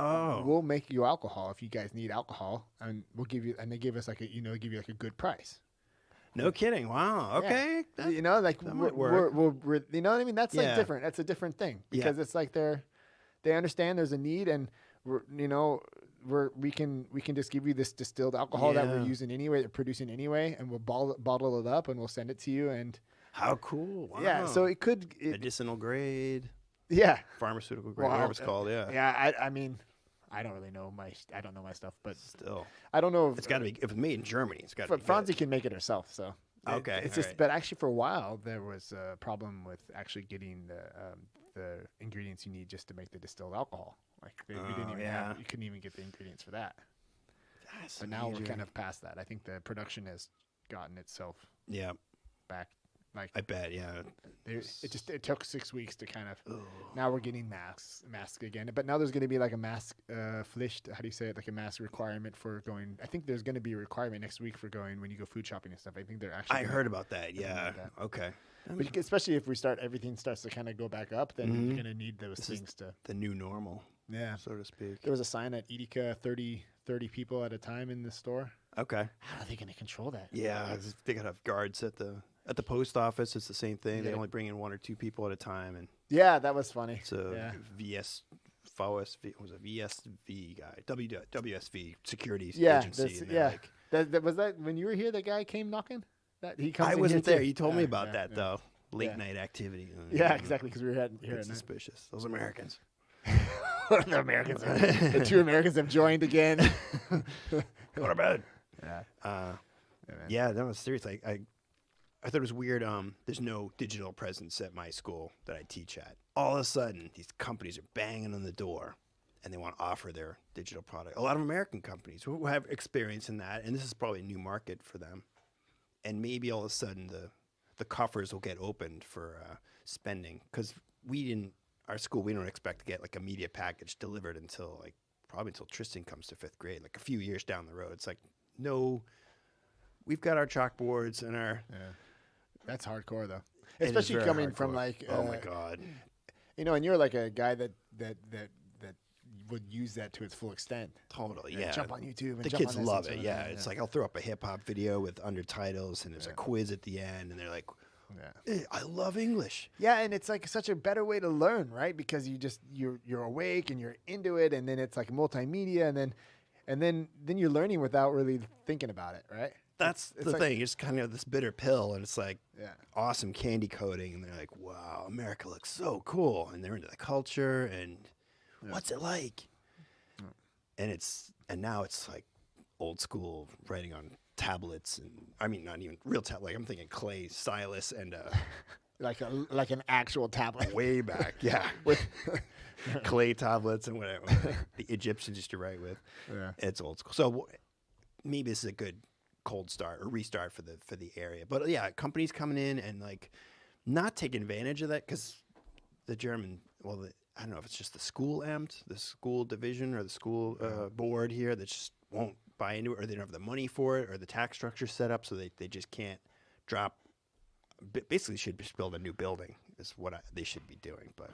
we'll make you alcohol if you guys need alcohol, and we'll give you. And they give us like give you like a good price. No kidding. Wow. Okay. Yeah. Like that might work. we're you know what I mean? That's like different. That's a different thing because it's like they understand there's a need, and we can just give you this distilled alcohol that we're using anyway, producing anyway, and we'll bottle it up and we'll send it to you. And how cool! Wow. Yeah, so it could medicinal grade. Yeah, pharmaceutical grade, whatever it's called. Yeah. Yeah, I mean, I don't really know I don't know my stuff, but still, I don't know if it's got to be. If it's made in Germany, it's got to be. Franzi can make it herself, so okay. It's just, right. But actually, for a while, there was a problem with actually getting the ingredients you need just to make the distilled alcohol. Like we didn't even have, you couldn't even get the ingredients for that. But now we're kind of past that. I think the production has gotten itself back. Like I bet, it took 6 weeks to kind of. Now we're getting masks again, but now there's going to be like a mask Pflicht. How do you say it? Like a mask requirement for going. I think there's going to be a requirement next week for going when you go food shopping and stuff. I think they're actually. I heard about that. Yeah. Okay. But especially if everything starts to kind of go back up, then you're going to need those things to. The new normal. Yeah, so to speak. There was a sign at Edeka, 30 people at a time in the store. Okay. How are they going to control that? Yeah, they got to have guards at the post office. It's the same thing. Yeah. They only bring in 1 or 2 people at a time, and that was funny. So VSV was a VSV guy, WSV Securities Agency. Was that when you were here? The guy came knocking. I wasn't there. You told me about that though. Late night activity. Yeah, exactly. Because we were here at night. Suspicious. Those Americans. the Americans, the two Americans have joined again. Go to bed. Yeah. Uh, Yeah, man. yeah, no, seriously. I thought it was weird. There's no digital presence at my school that I teach at. All of a sudden, these companies are banging on the door, and they want to offer their digital product. A lot of American companies who have experience in that, and this is probably a new market for them. And maybe all of a sudden, the coffers will get opened for spending, because our school, we don't expect to get like a media package delivered until probably until Tristan comes to 5th grade, like a few years down the road. It's like, no, we've got our chalkboards and our. Yeah. That's hardcore though, It is especially very coming from hardcore. like. Oh my God. You know, and you're like a guy that would use that to its full extent. Totally, And yeah. jump on YouTube. And The jump kids on this love and it. so- Yeah, it's like I'll throw up a hip hop video with undertitles, and there's a quiz at the end, and they're like, I love English. Yeah, and it's like such a better way to learn, right? Because you're awake and you're into it, and then it's like multimedia, and then you're learning without really thinking about it, right? That's It's the like- thing. It's kind of this bitter pill, and it's like Yeah. awesome candy coating, and they're like, wow, America looks so cool, and they're into the culture, and what's it like? And now it's like old school writing on tablets, and I mean not even real tablet. Like I'm thinking clay stylus and Like an actual tablet. way back, yeah, with clay tablets and whatever the Egyptians used to write with. Yeah. It's old school. So maybe this is a good cold start or restart for the area. But yeah, companies coming in and like not taking advantage of that, because the German, I don't know if it's just the school amt, the school division, or the school board here that just won't buy into it, or they don't have the money for it, or the tax structure set up so they just can't drop. Basically, should just build a new building is what they should be doing. But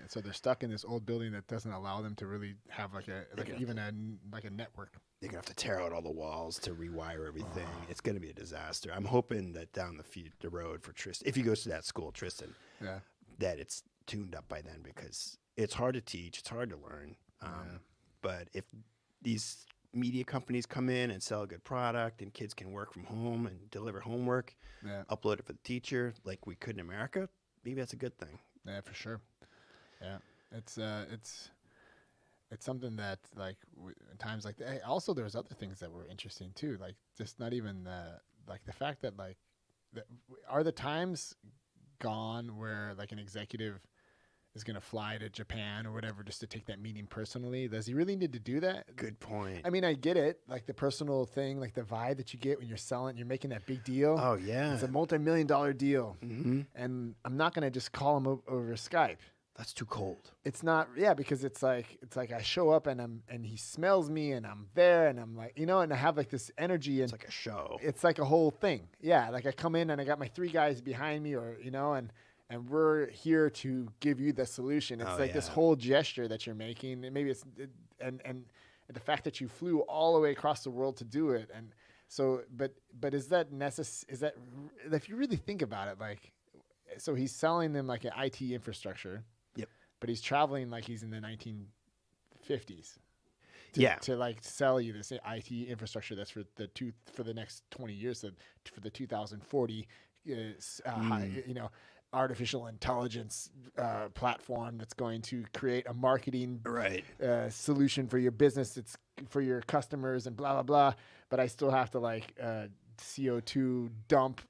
So they're stuck in this old building that doesn't allow them to really have like a network. they're gonna have to tear out all the walls to rewire everything. It's gonna be a disaster. I'm hoping that down the road for Tristan, if he goes to that school, Tristan, that it's tuned up by then, because it's hard to teach, it's hard to learn. But if these media companies come in and sell a good product, and kids can work from home and deliver homework, upload it for the teacher like we could in America, maybe that's a good thing. Yeah, for sure. Yeah, it's something that like in times like that. Also, there's other things that were interesting too. Like just not even like the fact that are the times gone where like an executive is going to fly to Japan or whatever just to take that meeting personally? Does he really need to do that? Good point. I mean, I get it, like the personal thing, like the vibe that you get when you're selling, you're making that big deal. Oh yeah, It's a multi-million-dollar deal, mm-hmm. and I'm not going to just call him over Skype. That's too cold. It's not, because it's like I show up and he smells me and I'm there and I'm like, and I have like this energy, and It's like a show. it's like a whole thing. Yeah, like I come in and I got my 3 guys behind me, or and we're here to give you the solution. It's this whole gesture that you're making, and maybe and the fact that you flew all the way across the world to do it, and so but is that necessary? Is that, if you really think about it, like, so he's selling them like an IT infrastructure. Yep. But he's traveling like he's in the 1950s. To like sell you this IT infrastructure that's for the next 20 years, for the 2040, artificial intelligence platform that's going to create a marketing solution for your business. It's for your customers and blah blah blah. But I still have to like CO2 dump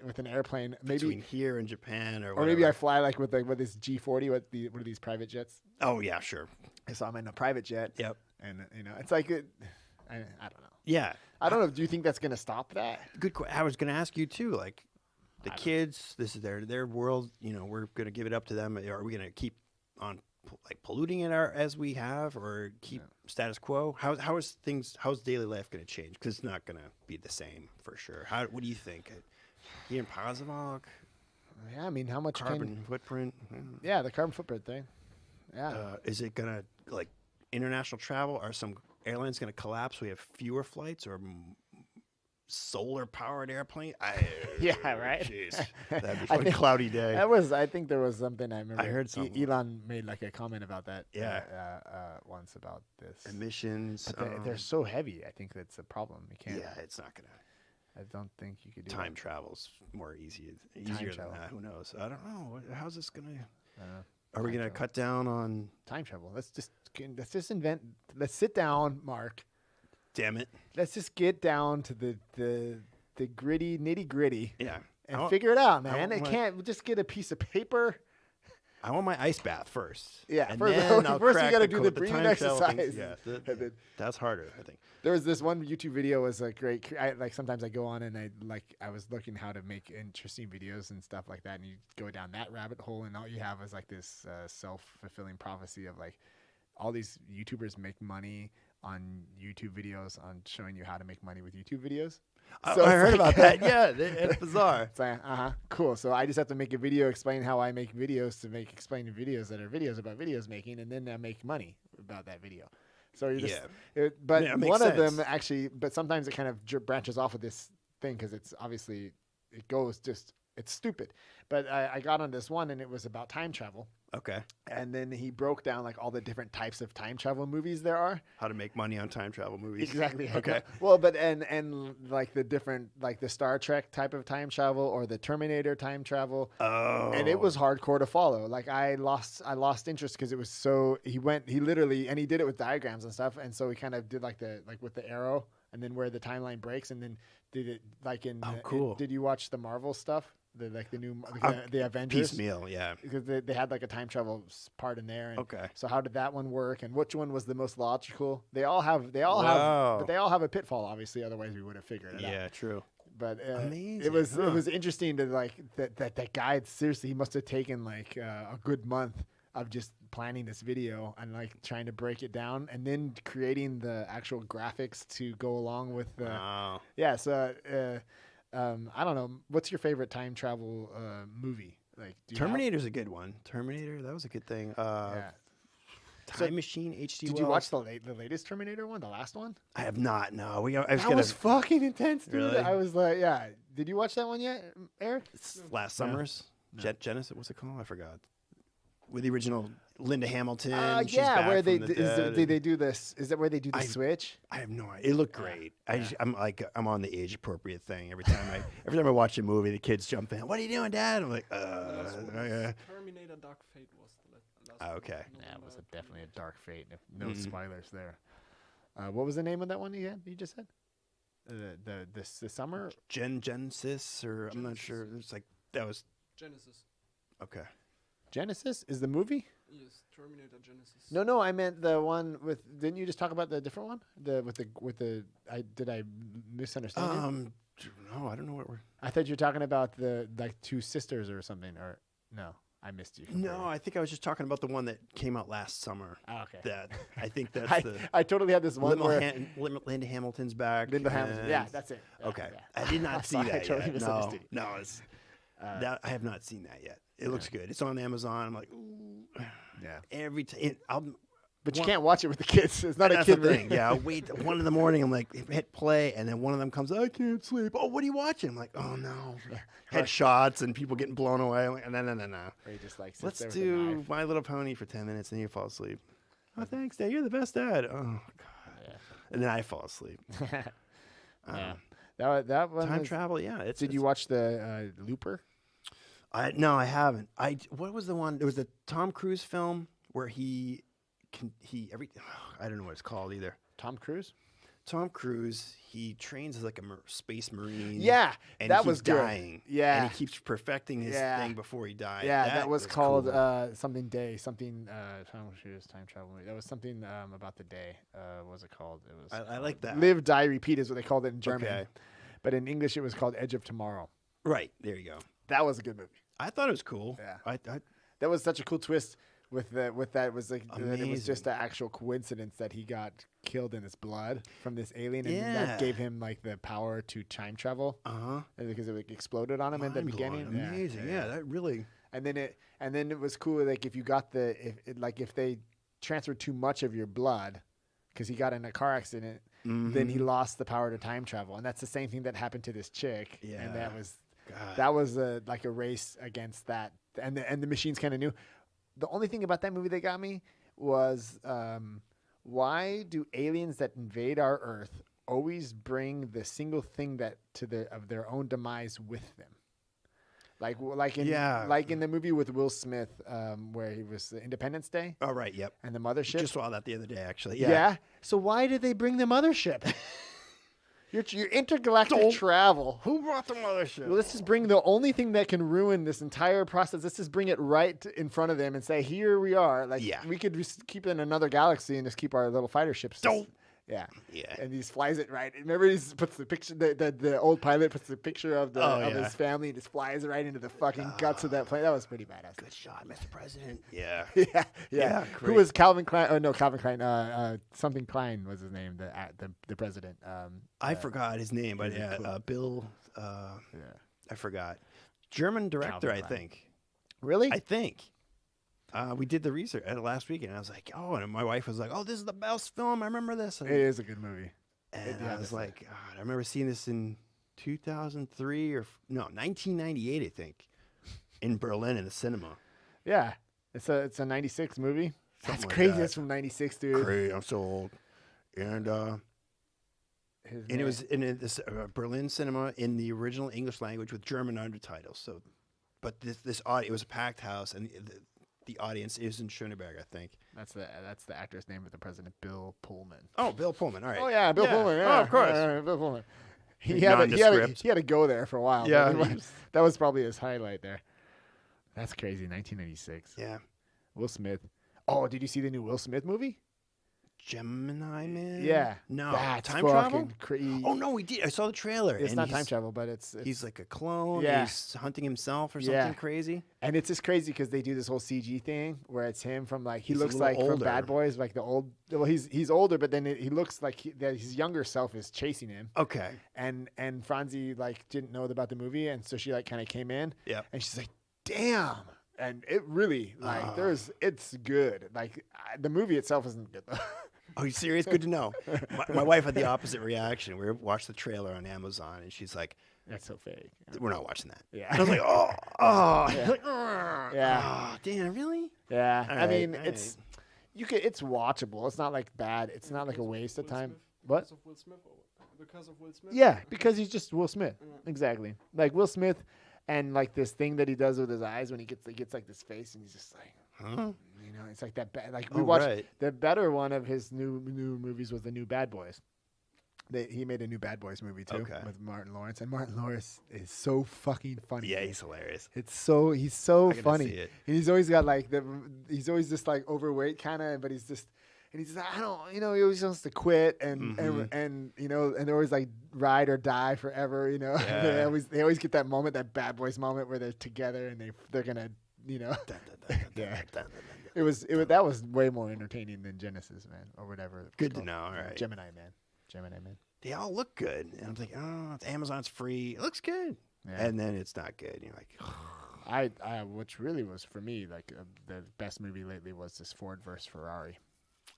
with an airplane, maybe between here and Japan, or maybe I fly like with this G40. What are these private jets? Oh yeah, sure. So I'm in a private jet. Yep. And it's like I don't know. Yeah. I don't know. Do you think that's going to stop that? Good. I was going to ask you too. Like, the kids, this is their world. We're going to give it up to them. Are we going to keep on polluting it as we have, or keep status quo? How's daily life going to change? Because it's not going to be the same for sure. What do you think? Here in Pasewalk? Yeah, I mean, how much carbon footprint? Yeah, the carbon footprint thing. Yeah. Is it going to international travel? Are some airlines going to collapse? We have fewer flights, or solar powered airplane? Yeah, right. Jeez, that'd be fun. Cloudy day. I think there was something I remember. I heard something. Elon made like a comment about that. Yeah. Once about this Emissions. But they're so heavy. I think that's a problem. You can't. Yeah, it's not gonna. I don't think you could do time travel's more easier than travel. that. Who knows? I don't know. How's this gonna? Are we Time gonna travel. cut down on? Time travel. Let's just invent. Let's sit down, Mark. Damn it! Let's just get down to the gritty nitty gritty Yeah, and I want- figure it out, I man. want It my- can't just get a piece of paper. I want my ice bath first. Yeah, and first- then I'll first we crack gotta do code, the breathing time travel thing. exercise. Yeah, And then- that's harder, I think. There was this one YouTube video was like great. Like sometimes I go on and I was looking how to make interesting videos and stuff like that, and you go down that rabbit hole, and all you have is like this self-fulfilling prophecy of like all these YouTubers make money on YouTube videos on showing you how to make money with YouTube videos. I it's heard like- about that. Yeah, it's bizarre. It's like, cool. So I just have to make a video explaining how I make videos to make explaining videos that are videos about videos making, and then I make money about that video. So you're just, but Yeah, it makes one of them sense. actually, but sometimes it kind of branches off of this thing because it's obviously, it goes just, it's stupid. But I got on this one and it was about time travel. Okay, And then he broke down like all the different types of time travel movies there are. how to make money on time travel movies? Exactly. Okay. Well, but and like the different like the Star Trek type of time travel or the Terminator time travel. Oh, And it was hardcore to follow. Like I lost interest because it was so he literally and he did it with diagrams and stuff. And so he kind of did like with the arrow and then where the timeline breaks and then did it like in cool. did you watch the Marvel stuff? The new Uh, the Avengers piecemeal. Yeah. because they had like a time travel part in there. And Okay. So how did that one work, and which one was the most logical? They all have, Wow. but they all have a pitfall. Obviously, otherwise we would have figured it out. Yeah. True. But Amazing, it was huh? interesting to like that guy. Seriously, he must have taken like a good month of just planning this video and like trying to break it down, and then creating the actual graphics to go along with the. Wow. Yeah. So. I don't know. What's your favorite time travel movie? Like do you have- Terminator's a good one. Terminator, that was a good thing. Yeah. Time Machine, H.G. Did Wells. you watch the latest Terminator one, the last one? I have not. No, I was That gonna. was fucking intense, dude. Really? I was like, yeah. Did you watch that one yet, Eric? It's last summer's Genesis. What's it called? I forgot. With the original Linda Hamilton. she's Yeah. back Where they from the did dead. they do this? Is that where they do the I- switch? I have no idea. It looked great. I'm on the age appropriate thing every time I watch a movie. The kids jump in. What are you doing, Dad? I'm like, Last one was yeah. Terminator Dark Fate was the last one. Okay. Yeah, it was definitely a dark fate. No spoilers there. What was the name of that one again? You just said the summer. Genesis, or I'm not sure. It's like that was Genesis. okay. Genesis is the movie. Yes, Terminator Genesis. No, I meant the one with. Didn't you just talk about the different one? With the. Did I misunderstand you? No, I don't know what we're. I thought you were talking about the like two sisters or something. Or no, I missed you. No, I think I was just talking about the one that came out last summer. Oh, okay. That I think that's I, the. I totally had this one where Linda Hamilton's back. Linda Hamilton. Yeah, and- that's it. Yeah, Okay, yeah. I did not see Sorry, I that totally yet. No, misunderstood you. no, it's that I have not seen that yet. It looks good. It's on Amazon. I'm like, ooh. Yeah. Every time, But you One- can't watch it with the kids. It's not a that's kid the movie. thing. Yeah, I'll wait till 1 a.m. I'm like, hit play, and then one of them comes. I can't sleep. Oh, what are you watching? I'm like, oh no, headshots and people getting blown away. I'm like, no. Or he just like sits Let's there with a do knife. My Little Pony for 10 minutes, and you fall asleep. Oh, thanks, Dad. You're the best dad. Oh God. Yeah. And then I fall asleep. Yeah. That one. Time was- travel, yeah. It's, Did you watch the Looper? No, I haven't. What was the one? There was a Tom Cruise film where I don't know what it's called either. Tom Cruise. Tom Cruise, he trains as like a space marine. Yeah, and that he was keeps good. dying. Yeah. and he keeps perfecting his Yeah. thing before he dies. Yeah, that was called cool. something day, something Tom Cruise time travel movie. That was something about the day. What was it called? It was I like that. Live, Die, Repeat is what they called it in German. Okay. But in English it was called Edge of Tomorrow. Right there, you go. That was a good movie. I thought it was cool. Yeah. I That was such a cool twist with that. It was like that it was just Amazing. an actual coincidence that he got killed in his blood from this alien, and Yeah. that gave him like the power to time travel because it exploded on him in the beginning. Yeah. Amazing. Yeah, that really. And then it was cool. Like if you got if they transferred too much of your blood, because he got in a car accident, then he lost the power to time travel, and that's the same thing that happened to this chick. Yeah. And that was God. like a race against that, and the machines kind of knew. The only thing about that movie that got me was why do aliens that invade our Earth always bring the single thing that of their own demise with them? like Yeah. in the movie with Will Smith, where he was Independence Day Oh, right. Yep. and the mothership. Just saw that the other day, actually. Yeah. So why did they bring the mothership? Your intergalactic travel. Who brought the mothership? Let's just bring the only thing that can ruin this entire process. Let's just bring it right in front of them and say, "Here we are." Like we could just keep it in another galaxy and just keep our little fighter ships. Yeah. And he just flies it right. Remember, he just puts the picture. The old pilot puts the picture of his family and just flies right into the fucking guts of that plane. That was pretty badass. Good shot, Mr. President. Yeah. Yeah. Who great. was Calvin Klein? Oh no, Calvin Klein. Something Klein was his name. The president. I forgot his name, but Bill. I forgot. German director, Calvin I Klein. think. Really? I think. We did the research last weekend. And I was like, oh, and my wife was like, oh, this is the best film. I remember this. It is a good movie. And I was like, God, I remember seeing this in 2003 or 1998, I think, in Berlin in the cinema. Yeah, it's a '96 movie. Something That's like crazy. that. That's from '96, dude. Great, I'm so old. And it was in this Berlin cinema in the original English language with German undertitles. So, but this audio, it was a packed house, and the audience is in Schöneberg, I think. That's the actor's name of the president, Bill Pullman. Oh, Bill Pullman. All right. Oh yeah, Bill Pullman. Yeah. Oh, of course. Bill Pullman. He Nondescript. had to go there for a while. Yeah, but he was- that was probably his highlight there. That's crazy. 1996. Yeah. Will Smith. Oh, did you see the new Will Smith movie? Gemini Man? Yeah. No. That's Time travel? fucking crazy. Oh, no, we did. I saw the trailer. It's and not time travel, but it's He's like a clone. Yeah. He's hunting himself or something Yeah. crazy. And it's just crazy because they do this whole CG thing where it's him from like he He's a looks little like from older. Bad Boys, like the old. Well, he's older, but then he looks like that his younger self is chasing him. Okay. And Franzi like didn't know about the movie, and so she like kind of came in. Yeah. And she's like, "Damn!" And it really like it's good. Like the movie itself isn't good though. Oh, you serious? Good to know. My wife had the opposite reaction. We watched the trailer on Amazon, and she's like, That's so fake. we're not watching that. Yeah. And I was like, Yeah. oh, damn, really? Yeah. All I right, mean, all it's it's watchable. It's not like bad. It's not like a waste of time. What? Because of Will Smith? Because of Will Smith? Yeah, because he's just Will Smith. Exactly. Like Will Smith and like this thing that he does with his eyes when he gets like this face and he's just like, Huh? you know, it's like that. Like we Oh, watched right. the better one of his new movies was the new Bad Boys. He made a new Bad Boys movie too Okay. with Martin Lawrence, and Martin Lawrence is so fucking funny. Yeah, he's hilarious. He's so I gotta funny, see it. and he's always got like he's always just like overweight kind of, but he's just. And he's just, I don't, you know, he always wants to quit and you know, and they're always like ride or die forever, you know. Yeah. they always get that moment, that Bad Boys moment where they're together and they're gonna, you know. Yeah. That was way more entertaining than Genesis, man, or whatever. it was Good to called. know, all right. Gemini Man. They all look good. And I'm like, oh, it's Amazon's free. It looks good. Yeah. And then it's not good. You're like, I which really was for me like the best movie lately was this Ford versus Ferrari.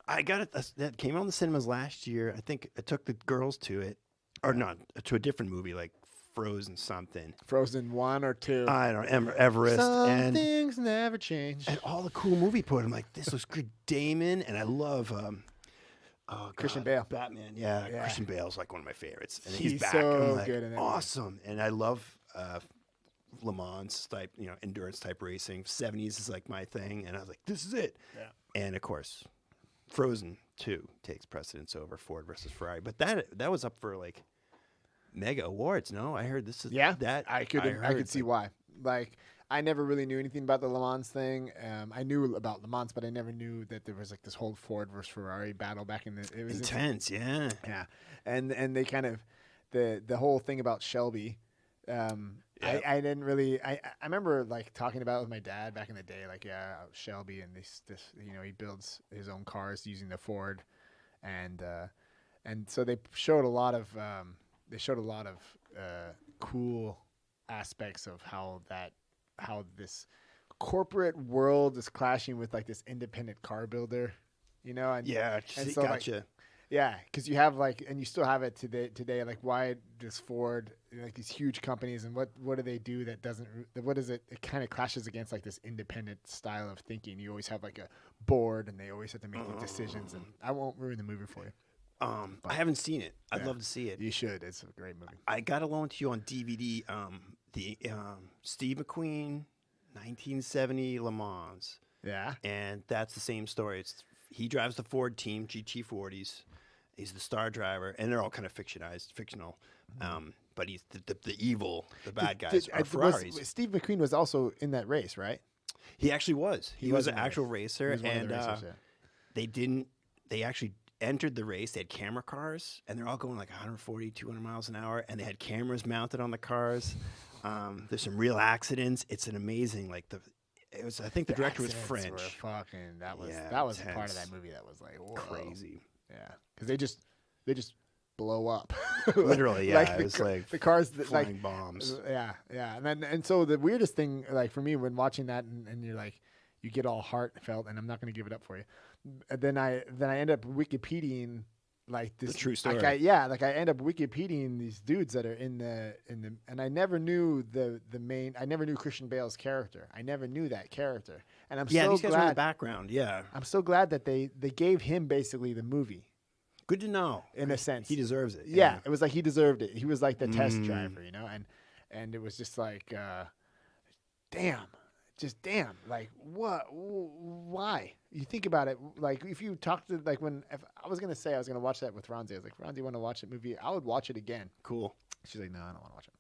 I got it. That came out in the cinemas last year. I think I took the girls to it, or not to a different movie like Frozen something. Frozen 1 or 2. I don't know, Everest, Some and things never change. all the cool movie put. I'm like, this looks good. Damon, and I love Christian God, Bale. Batman. Yeah, Yeah. Christian Bale's like one of my favorites, and He's he's back. so I'm like, good in that movie. awesome, and I love Le Mans type, endurance type racing. 70s is like my thing, and I was like, this is it. Yeah. And of course, Frozen 2 takes precedence over Ford versus Ferrari, but that was up for like mega awards. No, I heard this is that I could see why. Like I never really knew anything about the Le Mans thing. I knew about Le Mans, but I never knew that there was like this whole Ford versus Ferrari battle back in the. It was intense, yeah. Yeah, and they kind of the whole thing about Shelby. I didn't really. I remember like talking about it with my dad back in the day. Like Shelby and this he builds his own cars using the Ford, and so they showed a lot of cool aspects of how this corporate world is clashing with like this independent car builder, and so, gotcha. Like, yeah, because you have and you still have it today. Like, why does Ford like these huge companies, and what do they do that doesn't? What is it? It kind of clashes against like this independent style of thinking. You always have like a board, and they always have to make the decisions. And I won't ruin the movie for you. I haven't seen it. I'd love to see it. You should. It's a great movie. I got to loan to you on DVD the Steve McQueen, 1970 Le Mans, Yeah. and that's the same story. He drives the Ford team, GT40s. He's the star driver, and they're all kind of fictional. But he's the evil, the bad guys are Ferraris. Steve McQueen was also in that race, right? He actually was. He was in an the actual race. racer, He was one of and the racers, yeah. they actually entered the race. They had camera cars, and they're all going like 140, 200 miles an hour, and they had cameras mounted on the cars. There's some real accidents. It's an amazing, like I think the director was accidents were French. fucking. That was Yeah, that was the part of intense. that movie that was like whoa. Crazy. Yeah, because they just blow up. Literally, yeah. It the was ca- like the cars that flying bombs. Yeah, and so the weirdest thing, like for me, when watching that, and you're like, you get all heartfelt, and I'm not going to give it up for you. Then I end up Wikipediaing like this The true story. I end up Wikipediaing these dudes that are in the, and I never knew the main. I never knew Christian Bale's character. I never knew that character, and I'm Yeah, so these guys were in the glad. background. Yeah, I'm so glad that they gave him basically the movie. good to know. In a sense. he deserves it. Yeah, it was like he deserved it. He was like the test driver, you know, and it was just like, damn, like what? Why? You think about it, like if you talk to if I was gonna say I was gonna watch that with Ronzi, I was like, Ronzi, you want to watch that movie? I would watch it again. Cool. She's like, no, I don't want to watch it.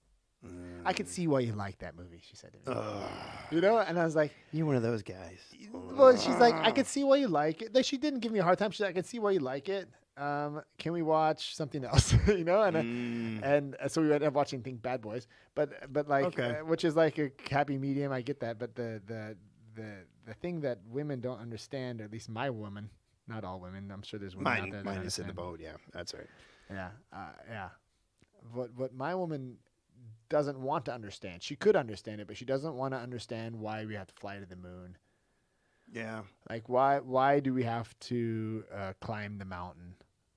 I could see why you like that movie, she said to me. You know, and I was like, You're one of those guys. well, she's like, I could see why you like it. Like, she didn't give me a hard time. She's like, I could see why you like it. Can we watch something else? You know, and so we ended up watching Bad Boys, but like, Okay. which is like a happy medium. I get that, but the thing that women don't understand, or at least my woman, not all women. I'm sure there's women out there that Mine is in the understand. boat. Yeah, that's right. Yeah, yeah. What my woman doesn't want to understand. She could understand it, but she doesn't want to understand why we have to fly to the moon. Yeah. Like why do we have to climb the mountain?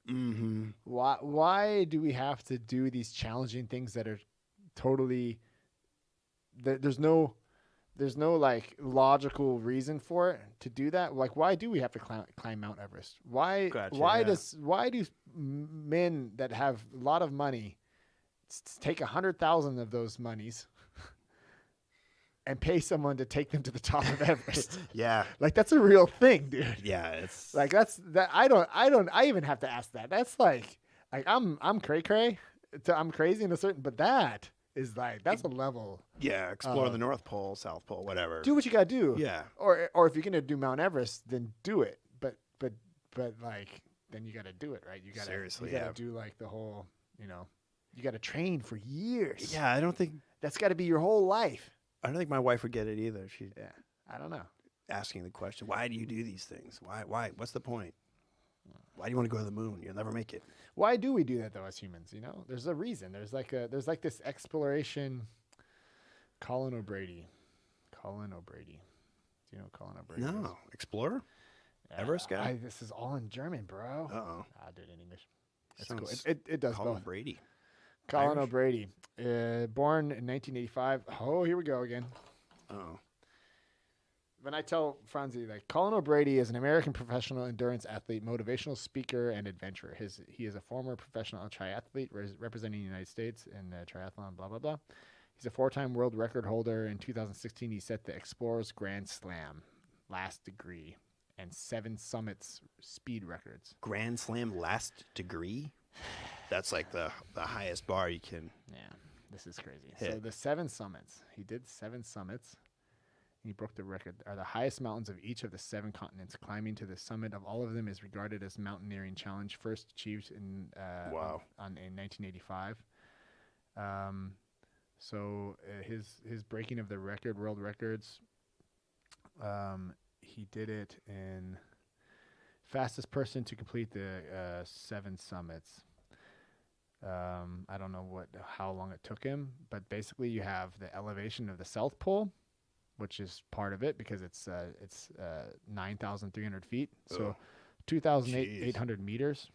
Mm-hmm. Why do we have to do these challenging things that are totally there's no like logical reason for it to do that? Like why do we have to climb Mount Everest? Why do men that have a lot of money take 100,000 of those monies and pay someone to take them to the top of Everest? Yeah. Like that's a real thing, dude. Yeah. It's Like I even have to ask that. That's like I'm cray. I'm crazy in a certain, but that is like, that's a level. yeah. Explore the North Pole, South Pole, whatever. Do what you gotta do. Yeah. Or if you're gonna do Mount Everest, then do it. But like, then you gotta do it, right? You gotta Seriously, you gotta yeah. do like the whole, you gotta train for years. Yeah. I don't think That's gotta be your whole life. my wife would get it either. She's Yeah. I don't know. asking the question, why do you do these things? Why? What's the point? Why do you want to go to the moon? You'll never make it. Why do we do that though as humans? There's a reason. There's like this exploration. Colin O'Brady. Do you know who Colin O'Brady? is? No. Explorer? Everest guy? This is all in German, bro. Uh-oh. I'll do it in English. It's Sounds cool. It does Colin both. Brady. Colin Irish? O'Brady, born in 1985. Oh, here we go again. Oh. When I tell Franzi, like, Colin O'Brady is an American professional endurance athlete, motivational speaker, and adventurer. He is a former professional triathlete representing the United States in triathlon, blah, blah, blah. He's a 4-time world record holder. In 2016, he set the Explorers Grand Slam, last degree, and 7 Summits speed records. Grand Slam last degree? That's like the highest bar you can. Yeah, this is crazy. Hit. So the 7 summits, he did 7 summits. He broke the record. Are the highest mountains of each of the 7 continents. Climbing to the summit of all of them is regarded as mountaineering challenge first achieved in Wow. in 1985. So his breaking of the record, world records. He did it in fastest person to complete the 7 summits. I don't know how long it took him, but basically you have the elevation of the South Pole, which is part of it because it's 9,300 feet, so 2,800 meters.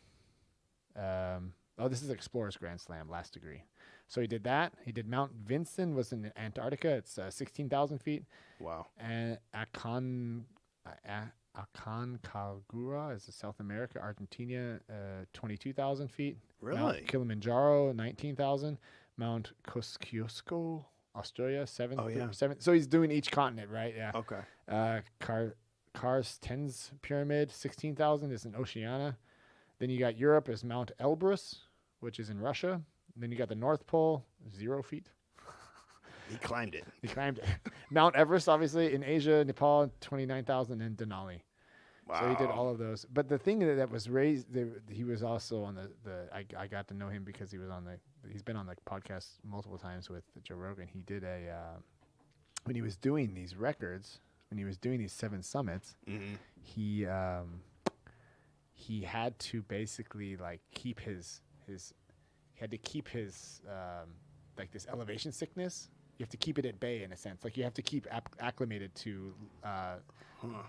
This is Explorers Grand Slam, last degree. So he did that. He did Mount Vinson, was in Antarctica. It's 16,000 feet. Wow. And Aconcagua is in South America, Argentina, 22,000 feet. Really? Mount Kilimanjaro, 19,000. Mount Kosciuszko Australia, seventh. Oh, yeah. Seventh. So he's doing each continent, right? Yeah. Okay. Karsten's Pyramid, 16,000 is in Oceania. Then you got Europe is Mount Elbrus, which is in Russia. Then you got the North Pole, 0 feet. He climbed it. He climbed it. Mount Everest, obviously, in Asia, Nepal, 29,000, and Denali. Wow. So he did all of those. But the thing that was raised, he was also on I got to know him because he's been on the podcast multiple times with Joe Rogan. He did when he was doing these records, when he was doing these 7 summits, he had to basically like keep his like this elevation sickness. You have to keep it at bay in a sense. Like you have to keep acclimated to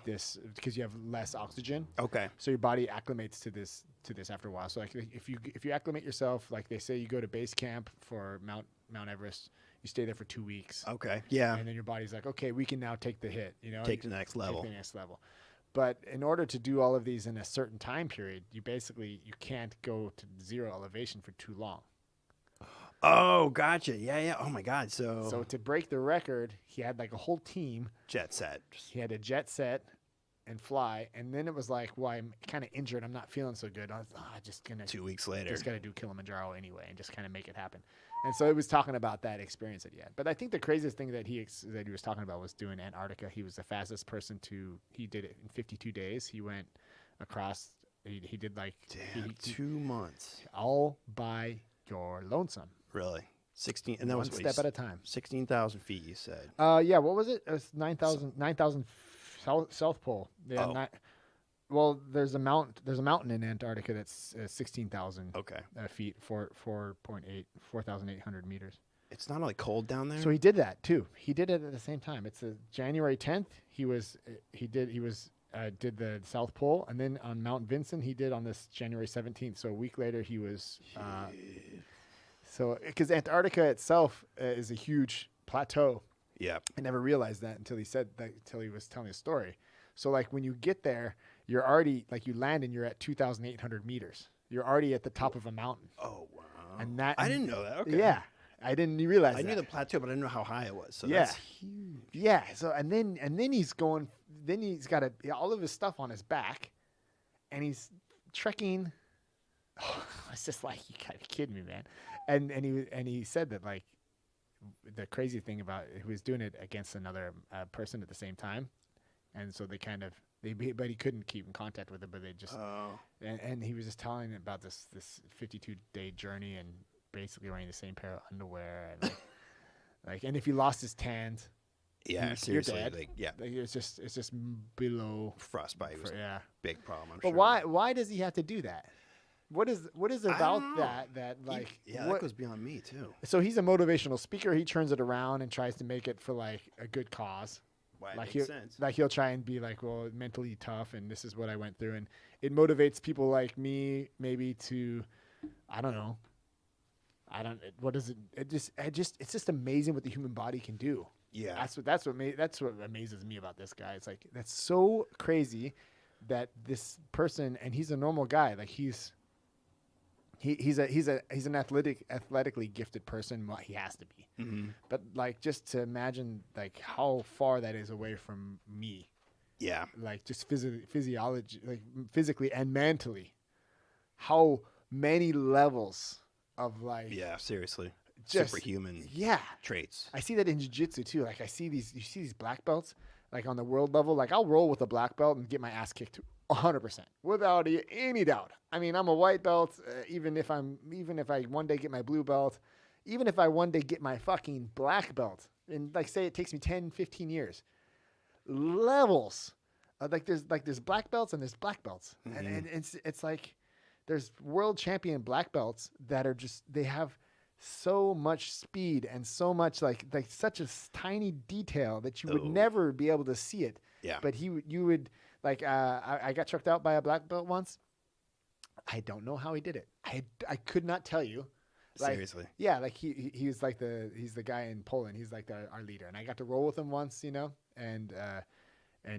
this because you have less oxygen. Okay. So your body acclimates to this after a while. So like if you acclimate yourself, like they say, you go to base camp for Mount Everest, you stay there for 2 weeks. Okay. Yeah. And then your body's like, okay, we can now take the hit. You know, Take the next level. Take the next level. But in order to do all of these in a certain time period, you can't go to 0 elevation for too long. Oh, gotcha. Yeah, yeah. Oh my God. So to break the record, he had like a whole team. jet set. He had to jet set and fly, and then it was like, well, I'm kind of injured. I'm not feeling so good. I was just gonna 2 weeks later. just gotta do Kilimanjaro anyway, and just kind of make it happen. And so it was talking about that experience that he had. But I think the craziest thing that he was talking about was doing Antarctica. He was the fastest person he did it in 52 days. He went across. He did like 2 months. all by your lonesome. Really? 16, and that One was step at a time. 16,000 feet. You said. Yeah. What was it? It was 9,000 South Pole. Yeah. Oh. There's a mountain in Antarctica that's 16,000 Okay. feet, 4,800 meters. It's not like cold down there. So he did that too. He did it at the same time. It's January 10th. He did the South Pole, and then on Mount Vincent he did on this January 17th. So a week later he was. So because Antarctica itself is a huge plateau. Yeah. I never realized that until he said that, until he was telling a story. So like when you get there, you're already like you land and you're at 2,800 meters. You're already at the top of a mountain. Oh wow. And that I didn't know that. Okay. Yeah, I didn't realize. I that. knew the plateau, but I didn't know how high it was. So Yeah. that's huge. Yeah. So and then he's going. Then he's got all of his stuff on his back, and he's trekking. Oh, it's just like, you gotta be kidding me, man. And he said that like the crazy thing about it, he was doing it against another person at the same time, and so but he couldn't keep in contact with it. But they just and he was just telling about this 52-day journey and basically wearing the same pair of underwear and like and if he lost his tans, Yeah, seriously. you're dead. Like, yeah. Like it's just below Frostbite was a big problem, I'm But sure. why does he have to do that? What is about don't know. that like that goes beyond me too. So he's a motivational speaker. He turns it around and tries to make it for like a good cause. Why Like it makes sense. Like he'll try and be like, well, mentally tough, and this is what I went through, and it motivates people like me maybe to, I don't know. What is it? It's just amazing what the human body can do. Yeah. That's what amazes me about this guy. It's like that's so crazy that this person, and he's a normal guy. Like he's an athletically gifted person. Well, he has to be. Mm-hmm. But like just to imagine like how far that is away from me. Yeah. Like just physiology, like physically and mentally, how many levels of like seriously. just Superhuman traits. I see that in jiu-jitsu too. Like you see these black belts like on the world level. Like I'll roll with a black belt and get my ass kicked 100% without any doubt. I mean, I'm a white belt. Even if I one day get my blue belt, even if I one day get my fucking black belt, and like say it takes me 10, 15 years, levels. There's black belts and there's black belts, and it's like there's world champion black belts that are just they have so much speed and so much like such a tiny detail that you would never be able to see it. Yeah. But you would like I got chucked out by a black belt once. I don't know how he did it. I could not tell you. Like, Seriously. Yeah, like he's like he's the guy in Poland. He's like our leader, and I got to roll with him once, and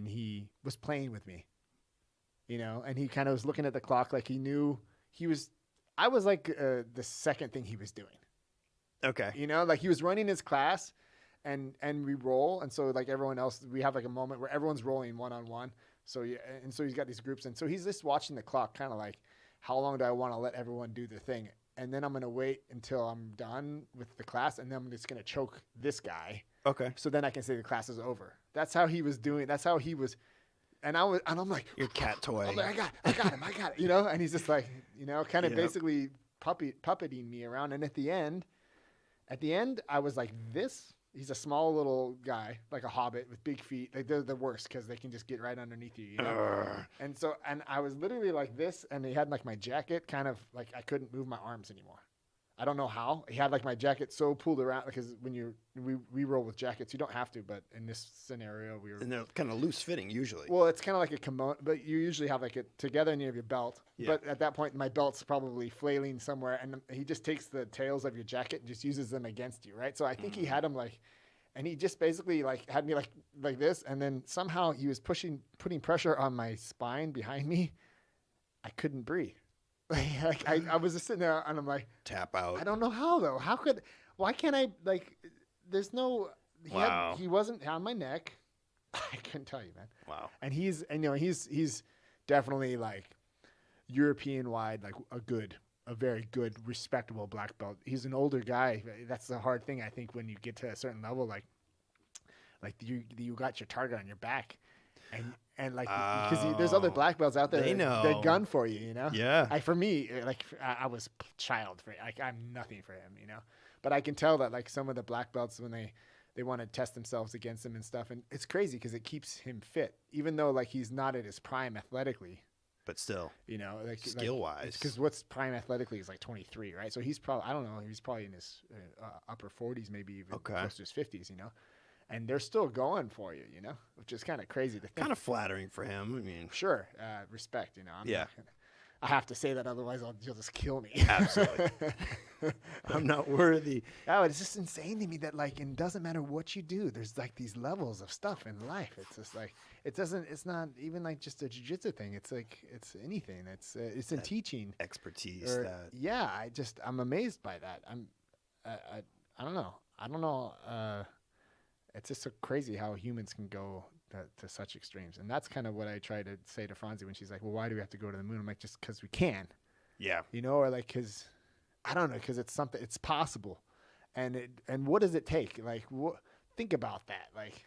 he was playing with me, and he kind of was looking at the clock like he knew I was like the second thing he was doing. Okay. Like he was running his class, and we roll. And so like everyone else, we have like a moment where everyone's rolling one-on-one. So yeah, and so he's got these groups, and so he's just watching the clock, kind of like, how long do I want to let everyone do their thing? And then I'm going to wait until I'm done with the class, and then I'm just going to choke this guy. Okay. So then I can say the class is over. That's how he was doing. That's how he was. And I'm like, Your cat toy. I'm like, I got him. You know, and he's just like, you know, kind of basically puppeting me around. And at the end, I was like this. He's a small little guy, like a hobbit with big feet. Like they're the worst because they can just get right underneath you, you know? And I was literally like this, and he had like my jacket kind of like I couldn't move my arms anymore. I don't know how. He had like my jacket so pulled around because when we roll with jackets, you don't have to, but in this scenario we were. And they're kind of loose fitting usually. Well, it's kind of like a kimono, but you usually have like it together and you have your belt. Yeah. But at that point, my belt's probably flailing somewhere, and he just takes the tails of your jacket and just uses them against you, right? So I think he had them like, and he just basically like had me like this, and then somehow he was putting pressure on my spine behind me. I couldn't breathe. Like I was just sitting there, and I'm like, tap out. I don't know how though. Why can't I like? There's no. He wasn't on my neck. I couldn't tell you, man. Wow. And he's definitely like European wide, like a very good, respectable black belt. He's an older guy. That's the hard thing, I think, when you get to a certain level, like you got your target on your back. And like, because there's other black belts out there that gun for you, you know? Yeah. For me, like, I was child for like, I'm nothing for him, you know? But I can tell that like some of the black belts, when they want to test themselves against him and stuff, and it's crazy because it keeps him fit, even though like he's not at his prime athletically. But still, you know, like skill wise, because what's prime athletically is like 23, right? So he's probably, I don't know, he's probably in his upper 40s, maybe even close to his 50s, you know? And they're still going for you, you know, which is kind of crazy to think. Kind of flattering for him. I mean, sure, respect, you know. I have to say that, otherwise you'll just kill me. Absolutely. I'm not worthy. Oh, it's just insane to me that like, it doesn't matter what you do. There's like these levels of stuff in life. It's just like, it's not even like just a jiu-jitsu thing. It's like, it's anything. It's in teaching. Expertise. Yeah, I'm amazed by that. I don't know. It's just so crazy how humans can go to such extremes. And that's kind of what I try to say to Franzi when she's like, well, why do we have to go to the moon? I'm like, just because we can. Yeah. You know, or like, because, I don't know, because it's something, it's possible. And what does it take? Like, think about that. Like,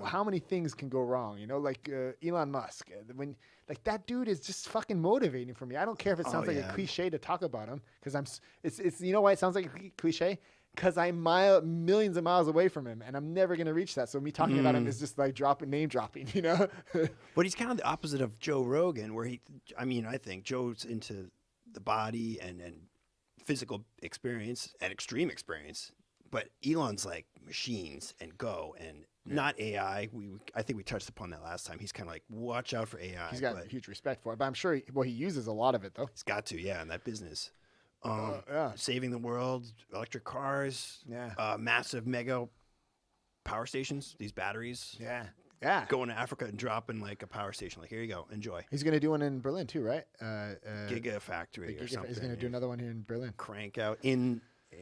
how many things can go wrong? You know, like Elon Musk. When like that dude is just fucking motivating for me. I don't care if it sounds like a cliche to talk about him, because it's you know why it sounds like a cliche? Because I'm millions of miles away from him, and I'm never going to reach that. So me talking about him is just like name dropping, you know? But he's kind of the opposite of Joe Rogan, where I think Joe's into the body and physical experience and extreme experience. But Elon's like machines and go and not AI. I think we touched upon that last time. He's kind of like, watch out for AI. He's got huge respect for it, but I'm sure he uses a lot of it, though. He's got to, in that business. Saving the world, electric cars, massive mega power stations, these batteries. Yeah. Going to Africa and dropping like a power station. Like, here you go, enjoy. He's going to do one in Berlin too, right? Gigafactory or something. He's going to do another one here in Berlin. Crank out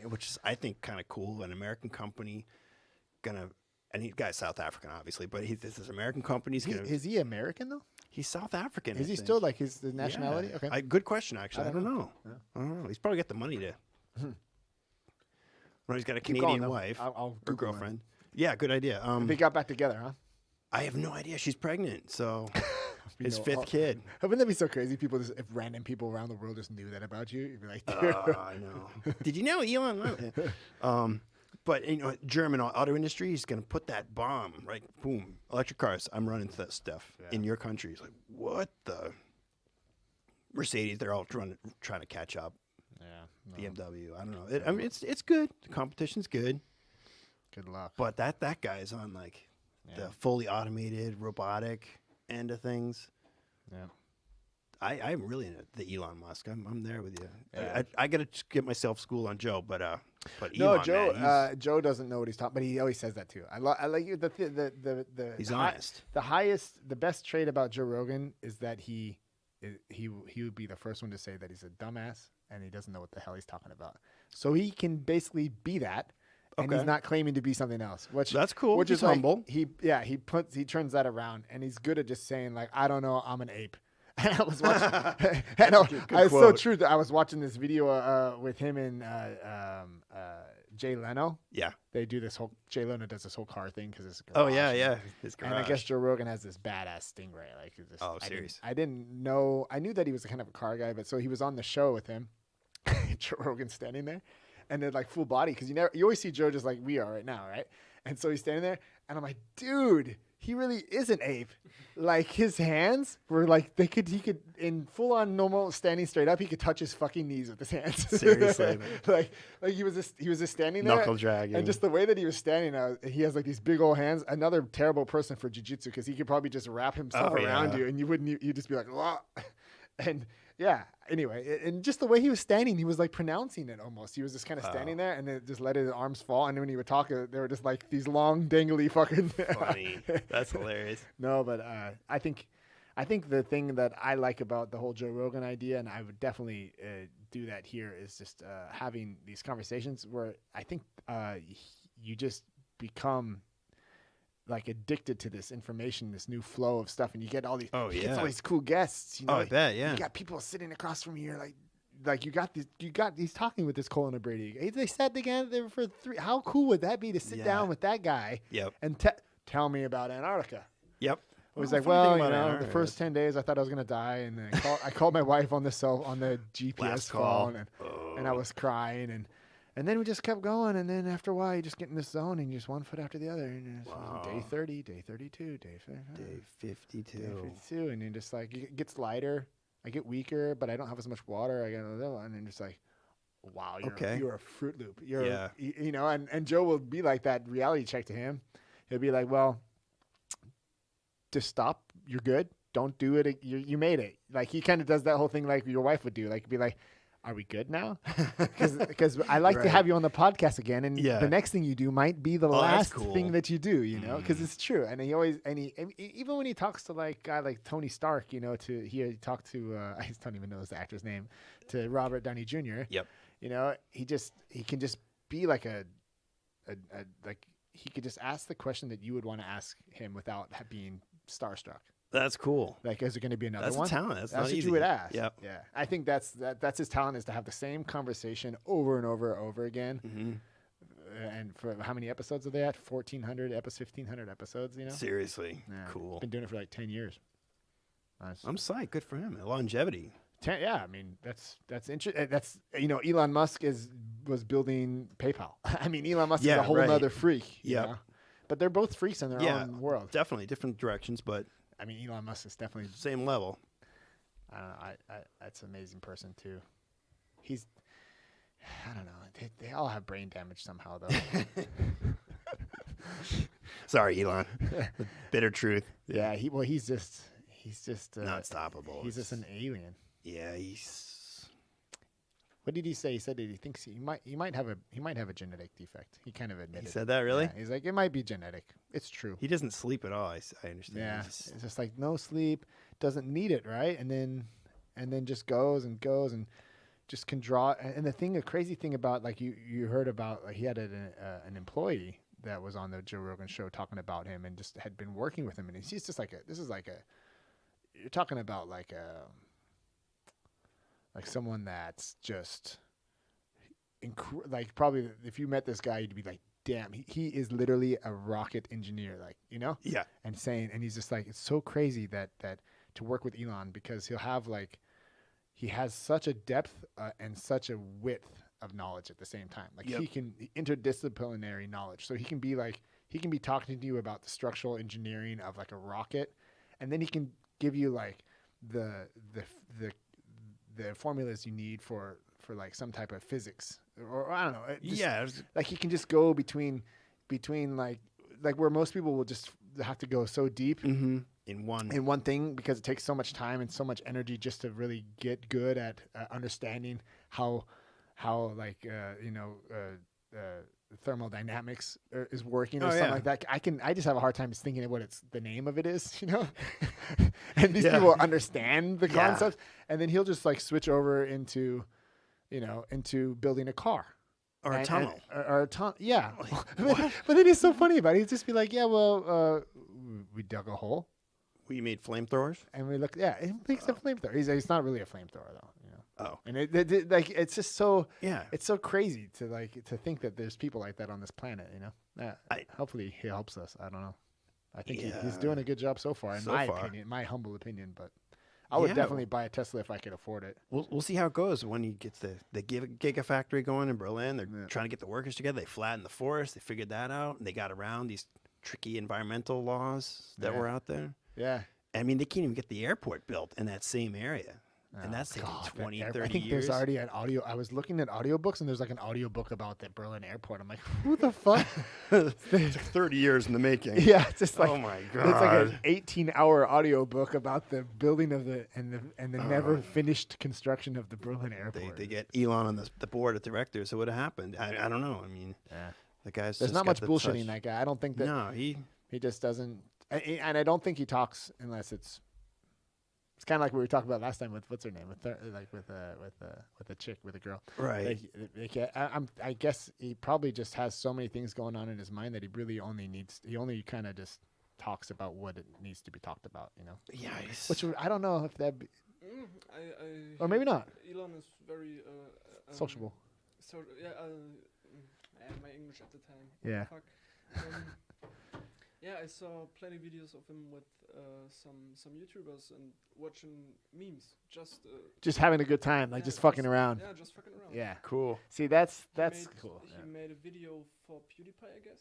which is, I think, kind of cool. An American company and he's got South African, obviously, but this American company's going to. Is he American though? He's South African. Is he still like his nationality? Yeah. Okay. Good question, actually. I don't know. Yeah. I don't know. He's probably got the money to. Well, he's got a Canadian wife or girlfriend. Yeah, good idea. They got back together, huh? I have no idea. She's pregnant, so his fifth kid. Wouldn't that be so crazy? If random people around the world just knew that about you, you'd be like, I know. Did you know Elon? But German auto industry is going to put that bomb, right? Boom, electric cars. I'm running that stuff in your country. It's like, what the? Mercedes, they're all trying to catch up. Yeah. BMW, I don't know. I mean, it's good. The competition's good. Good luck. But that guy is on like the fully automated robotic end of things. Yeah. I'm really into the Elon Musk. I'm there with you. Yeah. I got to get myself schooled on Joe, but Elon, Joe. man, Joe doesn't know what he's talking, but he always says that too. I like you. He's honest. The best trait about Joe Rogan is that he would be the first one to say that he's a dumbass and he doesn't know what the hell he's talking about. So he can basically be that. and he's not claiming to be something else. Which That's cool. Which He's is like, humble. he turns that around, and he's good at just saying like, I don't know, I'm an ape. And I was watching. It's so true that I was watching this video with him and Jay Leno. Yeah. They do this whole. Jay Leno does this whole car thing because it's. Oh yeah. His garage. And I guess Joe Rogan has this badass Stingray. Like this. Oh, serious? I didn't know. I knew that he was kind of a car guy, but so he was on the show with him. Joe Rogan standing there, and then like full body because you always see Joe just like we are right now, right? And so he's standing there, and I'm like, dude. He really is an ape. Like his hands were like he could in full on normal standing straight up, he could touch his fucking knees with his hands. Seriously, man. like he was just standing there, knuckle dragging, and just the way that he was standing, he has like these big old hands. Another terrible person for jiu-jitsu because he could probably just wrap himself around you, and you'd just be like, wah. And yeah. Anyway, and just the way he was standing, he was like pronouncing it almost. He was just kind of standing there and then just let his arms fall. And then when he would talk, they were just like these long, dangly fucking. Funny. That's hilarious. No, but I think the thing that I like about the whole Joe Rogan idea, and I would definitely do that here, is just having these conversations where I think you just become like addicted to this information, this new flow of stuff, and you get all these, all these cool guests. You know, I bet, yeah. You got people sitting across from you, like he's talking with this Colin O'Brady. They sat together for 3. How cool would that be to sit down with that guy? Yep. And tell me about Antarctica. Yep. It was like, well, the first 10 days I thought I was gonna die, and then I called my wife on the GPS phone, and I was crying, and then we just kept going, and then after a while, you just get in this zone, and you just one foot after the other. And day 30, day 32, day 52. Day 52, and then just like it gets lighter. I get weaker, but I don't have as much water. I got another one, and just like, wow, you're a Fruit Loop. You know, and Joe will be like that reality check to him. He'll be like, well, just stop. You're good. Don't do it. You made it. Like he kind of does that whole thing like your wife would do. Like be like, are we good now? Because I like to have you on the podcast again, and the next thing you do might be the last thing that you do, you know, because it's true. And he always, even when he talks to like guy like Tony Stark, you know, he talked to I just don't even know his actor's name, to Robert Downey Jr. Yep. You know, he can just be like like he could just ask the question that you would want to ask him without being starstruck. That's cool. Like, is there going to be another one? That's a talent. That's not what easy. you would ask. Yep. Yeah. I think that's his talent, is to have the same conversation over and over and over again. Mm-hmm. And for how many episodes are they at? 1,400 episodes, you know? Seriously. Yeah. Cool. Been doing it for like 10 years. I'm psyched. Good for him. Longevity. Yeah. I mean, that's interesting. That's, you know, Elon Musk was building PayPal. I mean, Elon Musk is a whole other freak. Yeah. But they're both freaks in their own world. Definitely different directions, but I mean, Elon Musk is definitely same level. I don't know. That's an amazing person too. I don't know. They all have brain damage somehow, though. Sorry, Elon. The bitter truth. Yeah. He's just not stoppable. He's just an alien. Yeah. What did he say? He said that he thinks he might have a genetic defect. He kind of admitted. He said that, really? Yeah, he's like, it might be genetic. It's true. He doesn't sleep at all. I understand. Yeah, it's just like no sleep, doesn't need it, right? And then just goes and just can draw. And the crazy thing about, like you heard about, like he had an employee that was on the Joe Rogan show talking about him and just had been working with him, and he's just like you're talking about like someone that's just like, probably if you met this guy, you'd be like, damn, he is literally a rocket engineer, like, you know? Yeah. And he's just like, it's so crazy that to work with Elon, because he'll have like, he has such a depth and such a width of knowledge at the same time. Like he can interdisciplinary knowledge. So he can be talking to you about the structural engineering of like a rocket, and then he can give you like the formulas you need for like some type of physics, or I don't know. Like he can just go between like where most people will just have to go so deep in one thing, because it takes so much time and so much energy just to really get good at understanding how like thermodynamics is working or something like that. I just have a hard time just thinking of what the name of it is, you know. And these people understand the concepts, and then he'll just like switch over into building a car. Or a tunnel. Or a tunnel. Yeah. but then he's so funny about it. He'd just be like, yeah, well, we dug a hole. We made flamethrowers? And we look, yeah, he makes a flamethrower. He's not really a flamethrower, though. You know? Oh. And it like, it's just so, Yeah. it's so crazy to think that there's people like that on this planet, you know? Hopefully he helps us. I don't know. I think he's doing a good job so far, in my opinion, my humble opinion, but I would definitely buy a Tesla if I could afford it. We'll see how it goes when he gets the Gigafactory going in Berlin. They're trying to get the workers together. They flattened the forest. They figured that out. And they got around these tricky environmental laws that were out there. Yeah. I mean, they can't even get the airport built in that same area. And that's taking 20, 30 I think years. there's already an audio. I was looking at audiobooks, and there's like an audiobook about the Berlin airport. I'm like, who the fuck? It took 30 years in the making. Yeah, it's just like, oh my God. It's like an 18-hour audiobook about the building of the never finished construction of the Berlin airport. They get Elon on the board of directors. So what happened? I don't know. I mean, the guy's there's just not got much bullshitting that guy. I don't think that. No, he just doesn't, and I don't think he talks unless it's. It's kind of like what we were talking about last time with what's her name, with a chick, with a girl. right. I guess he probably just has so many things going on in his mind that he really only kind of just talks about what it needs to be talked about, you know. Yeah. Which I don't know if that, or maybe not. Elon is very Sociable. So my English at the time. Yeah. Fuck. Yeah, I saw plenty videos of him with some YouTubers and watching memes. Just having a good time, like just fucking around. Yeah, just fucking around. Yeah. Cool. See, that's cool. He made a video for PewDiePie, I guess.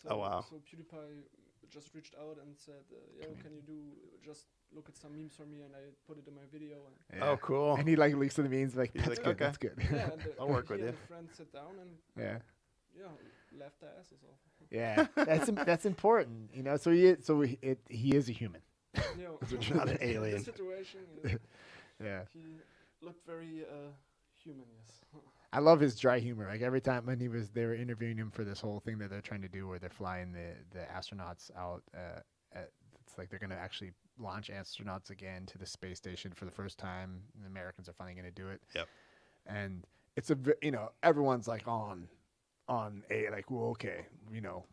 So, Oh, wow. So PewDiePie just reached out and said, "Yo, can you just look at some memes for me?" And I put it in my video. And Oh, cool. And he like looks at the memes like, He's that's like, good, okay. that's good. yeah, and I'll work with he you. and the friends sit down and Yeah. laughed their asses off. Yeah, that's important, you know. So he is a human. You know, Not an in alien. this situation, Yeah, he looked very human. Yes. I love his dry humor. Like every time when they were interviewing him for this whole thing that they're trying to do, where they're flying the astronauts out. It's like they're gonna actually launch astronauts again to the space station for the first time. And the Americans are finally gonna do it. Yep. And it's everyone's like on like, well, okay, you know,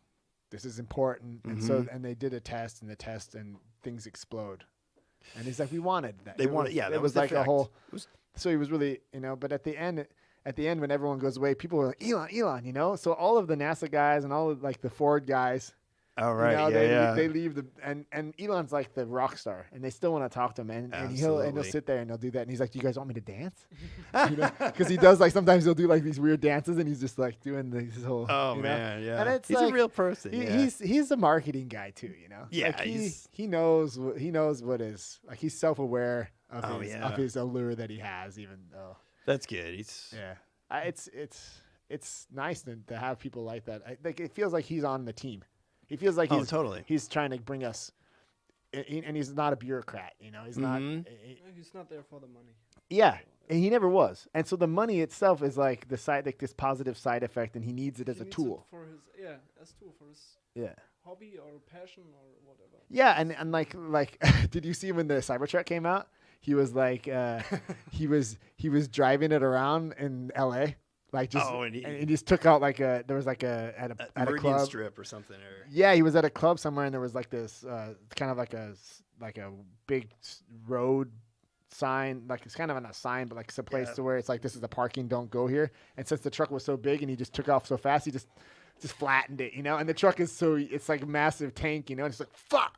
this is important. And so, and they did a test, and things explode. And he's like, we wanted that. That It was the like a effect. whole, It was- so he was really, you know, but at the end when everyone goes away, people were like, Elon, you know? So all of the NASA guys and all of like the Ford guys, Oh, right. you know, yeah, they leave and Elon's like the rock star, and they still want to talk to him, and he'll sit there and he'll do that, and he's like, "Do you guys want me to dance?" Because he does, like, sometimes he'll do like these weird dances, and he's just like doing this whole. Oh, you know? man, yeah. And it's he's like, a real person. He's a marketing guy too, you know. Yeah, like he knows what is, like, he's self-aware of his allure that he has, even though. That's good. He's It's nice to have people like that. Like, it feels like he's on the team. He feels like he's trying to bring us, and he's not a bureaucrat, you know. He's not. He's not there for the money. Yeah, and he never was. And so the money itself is like this positive side effect, and he needs it as a tool. For his as tool for his hobby or passion or whatever. Yeah, and like did you see when the Cybertruck came out? He was like he was driving it around in L.A. Like just and he just took out like there was like at a club strip or something. Yeah, he was at a club somewhere, and there was like this kind of like a big road sign, like it's kind of not a sign, but like it's a place to where it's like, this is the parking, don't go here. And since the truck was so big and he just took off so fast, he just flattened it, you know. And the truck is it's like a massive tank, you know. And it's like, fuck.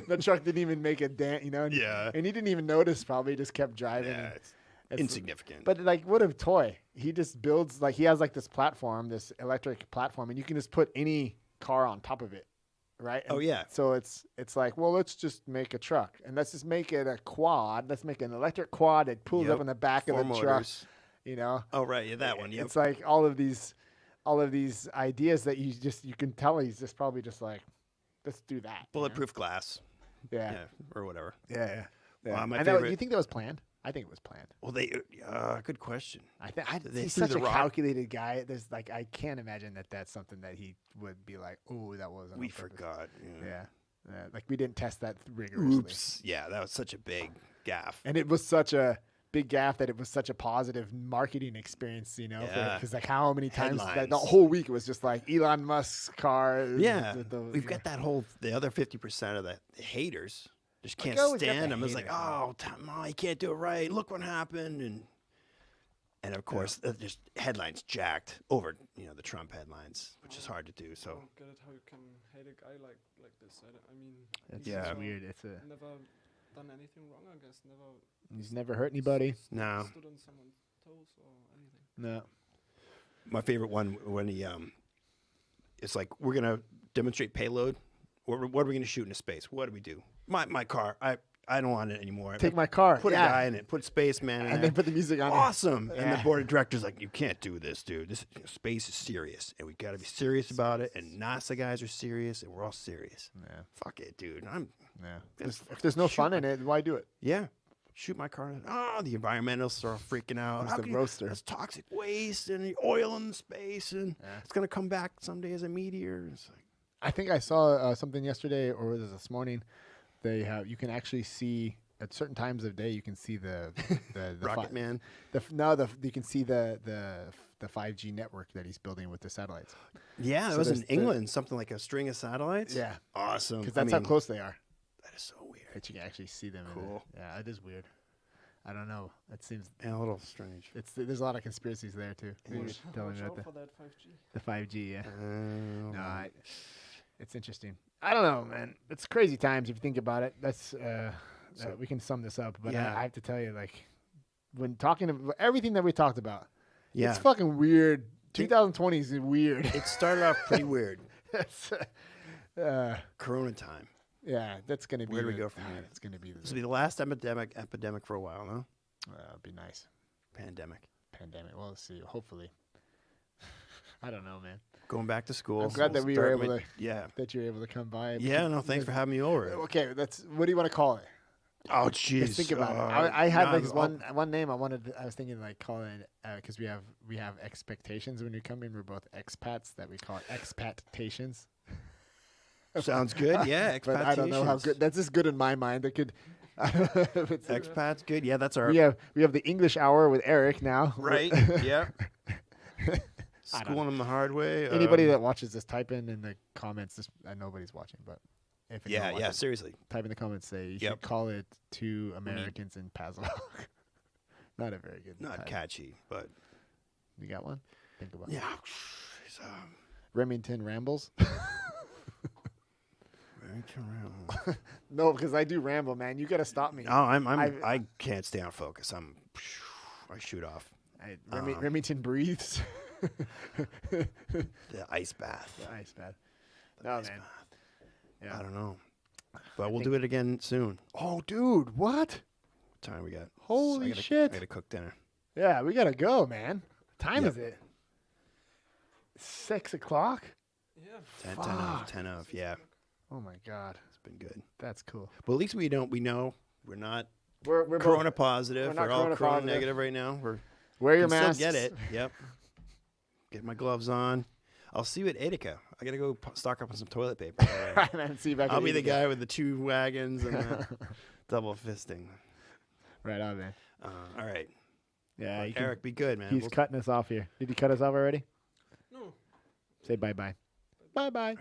The truck didn't even make a dent, you know. And he didn't even notice. Probably just kept driving. Yeah, it's insignificant. But like, what a toy! He just builds, like, he has like this platform, this electric platform, and you can just put any car on top of it, right? And so it's like, well, let's just make a truck, and let's just make it a quad. Let's make an electric quad that pulls up in the back of the truck, you know. Oh, right, yeah, that one. Yep. It's like all of these ideas that you can tell he's just probably just like, let's do that. Bulletproof glass. Yeah, or whatever. Yeah. My favorite. You think that was planned? I think it was planned. Well, good question. He's such a calculated guy. There's like, I can't imagine that that's something that he would be like, oh, that wasn't. We forgot. Yeah. Like, we didn't test that rigorously. Oops. Yeah, that was such a big gaffe. And it was such a big gaff that it was such a positive marketing experience, you know, Yeah. because like how many times the Headlines. whole week it was just like Elon Musk's car. Yeah, we've yeah. got that the other 50% of the haters just can't you always got stand the him. It's like, haters, man. oh, Tom, you can't do it right. Look what happened, and of course, just headlines jacked over, the Trump headlines, which is hard to do. I So don't get it how you can hate a guy like this. I mean, It's he's Yeah. just never- weird. Never done anything wrong, I guess. He's never hurt anybody. No. Stood on someone's toes or anything. No. my favorite one when he, it's like we're gonna demonstrate payload. What are we gonna shoot into space? What do we do? My car. I don't want it anymore. Take my car. Put yeah. a guy in it. Put Spaceman in and there. then put the music on. Awesome. And Yeah. the board of directors like, you can't do this, dude. This space is serious, and we got to be serious about it. And NASA guys are serious, and we're all serious. Yeah. Fuck it, dude. Yeah. If there's no fun in it, why do it? Yeah. Shoot my car. Oh, the environmentalists are all freaking out. Who's How the can you- roaster? That's toxic waste and the oil in space, and it's gonna come back someday as a meteor. It's like, I think I saw something yesterday, or was it this morning? You can actually see at certain times of day. You can see the Rocket Man. You can see the 5G network that he's building with the satellites. Yeah, So it was in there's the- England. Something like a string of satellites. Yeah, Awesome. because that's how close they are. That is so weird. That you can actually see them. Cool. Yeah, it is weird. I don't know. It seems And a little strange. there's a lot of conspiracies there too. You were telling me Watch about out for that 5G. the 5G. Yeah. No, It's interesting. I don't know, man. It's crazy times if you think about it. That's we can sum this up, but Yeah. I have to tell you, like, when talking about everything that we talked about, Yeah. it's fucking weird. 2020 is weird. It started off pretty weird. It's, Corona time. yeah, that's gonna be. Where do we go from here? It's gonna be. This will be the last epidemic for a while, no? It'd be nice. Pandemic. Pandemic. Well, let's see. Hopefully. I don't know, man. Going back to school. I'm glad that we were Start able my- to. Yeah. That you're able to come by. Yeah, no, thanks for having me over. Okay, what do you want to call it? Oh, jeez. Let's think about it. I had like one name. I was thinking like calling it because we have expectations when you come in. We're both expats that we call it expectations. Sounds good. Yeah, But I don't know how good. That's just good in my mind. It could. I don't know if it's Expats, good. Yeah, that's our we have the English hour with Eric now. right. Yeah. Schooling them the hard way. Anybody that watches this, type in the comments. Nobody's watching, but if anyone Yeah, yeah. watches, Seriously. type in the comments. Say you should Yep. call it Two Americans in Paslock. Not a very good. Not title. catchy, but You got one? Think about it. yeah. It's, Remington Rambles. very terrible. No, because I do ramble, man. You got to stop me. No, I can't stay on focus. I shoot off. Remington breathes. The ice bath. Nice, bad. The No, ice man. bath. Yeah. I don't know. But we'll do it again soon. Oh, dude, what? What time we got? Holy I shit. gotta cook dinner. Yeah, we got to go, man. What time Yep. is it? 6 o'clock? Yeah. 10 of. Yeah, Oh, my God. it's been good. That's cool. But at least we know we're not We're corona both, positive. we're not We're all corona corona positive. negative right now. wear your can still masks. get it. Yep. Get my gloves on. I'll see you at Edeka. I gotta go stock up on some toilet paper. And then see if I can I'll be eat the it. guy with the 2 wagons and the double fisting. Right on, man. All right. Yeah, Well, you can- Eric, be good, man. he's We'll- cutting us off here. Did he cut us off already? No. Say bye-bye. Bye-bye.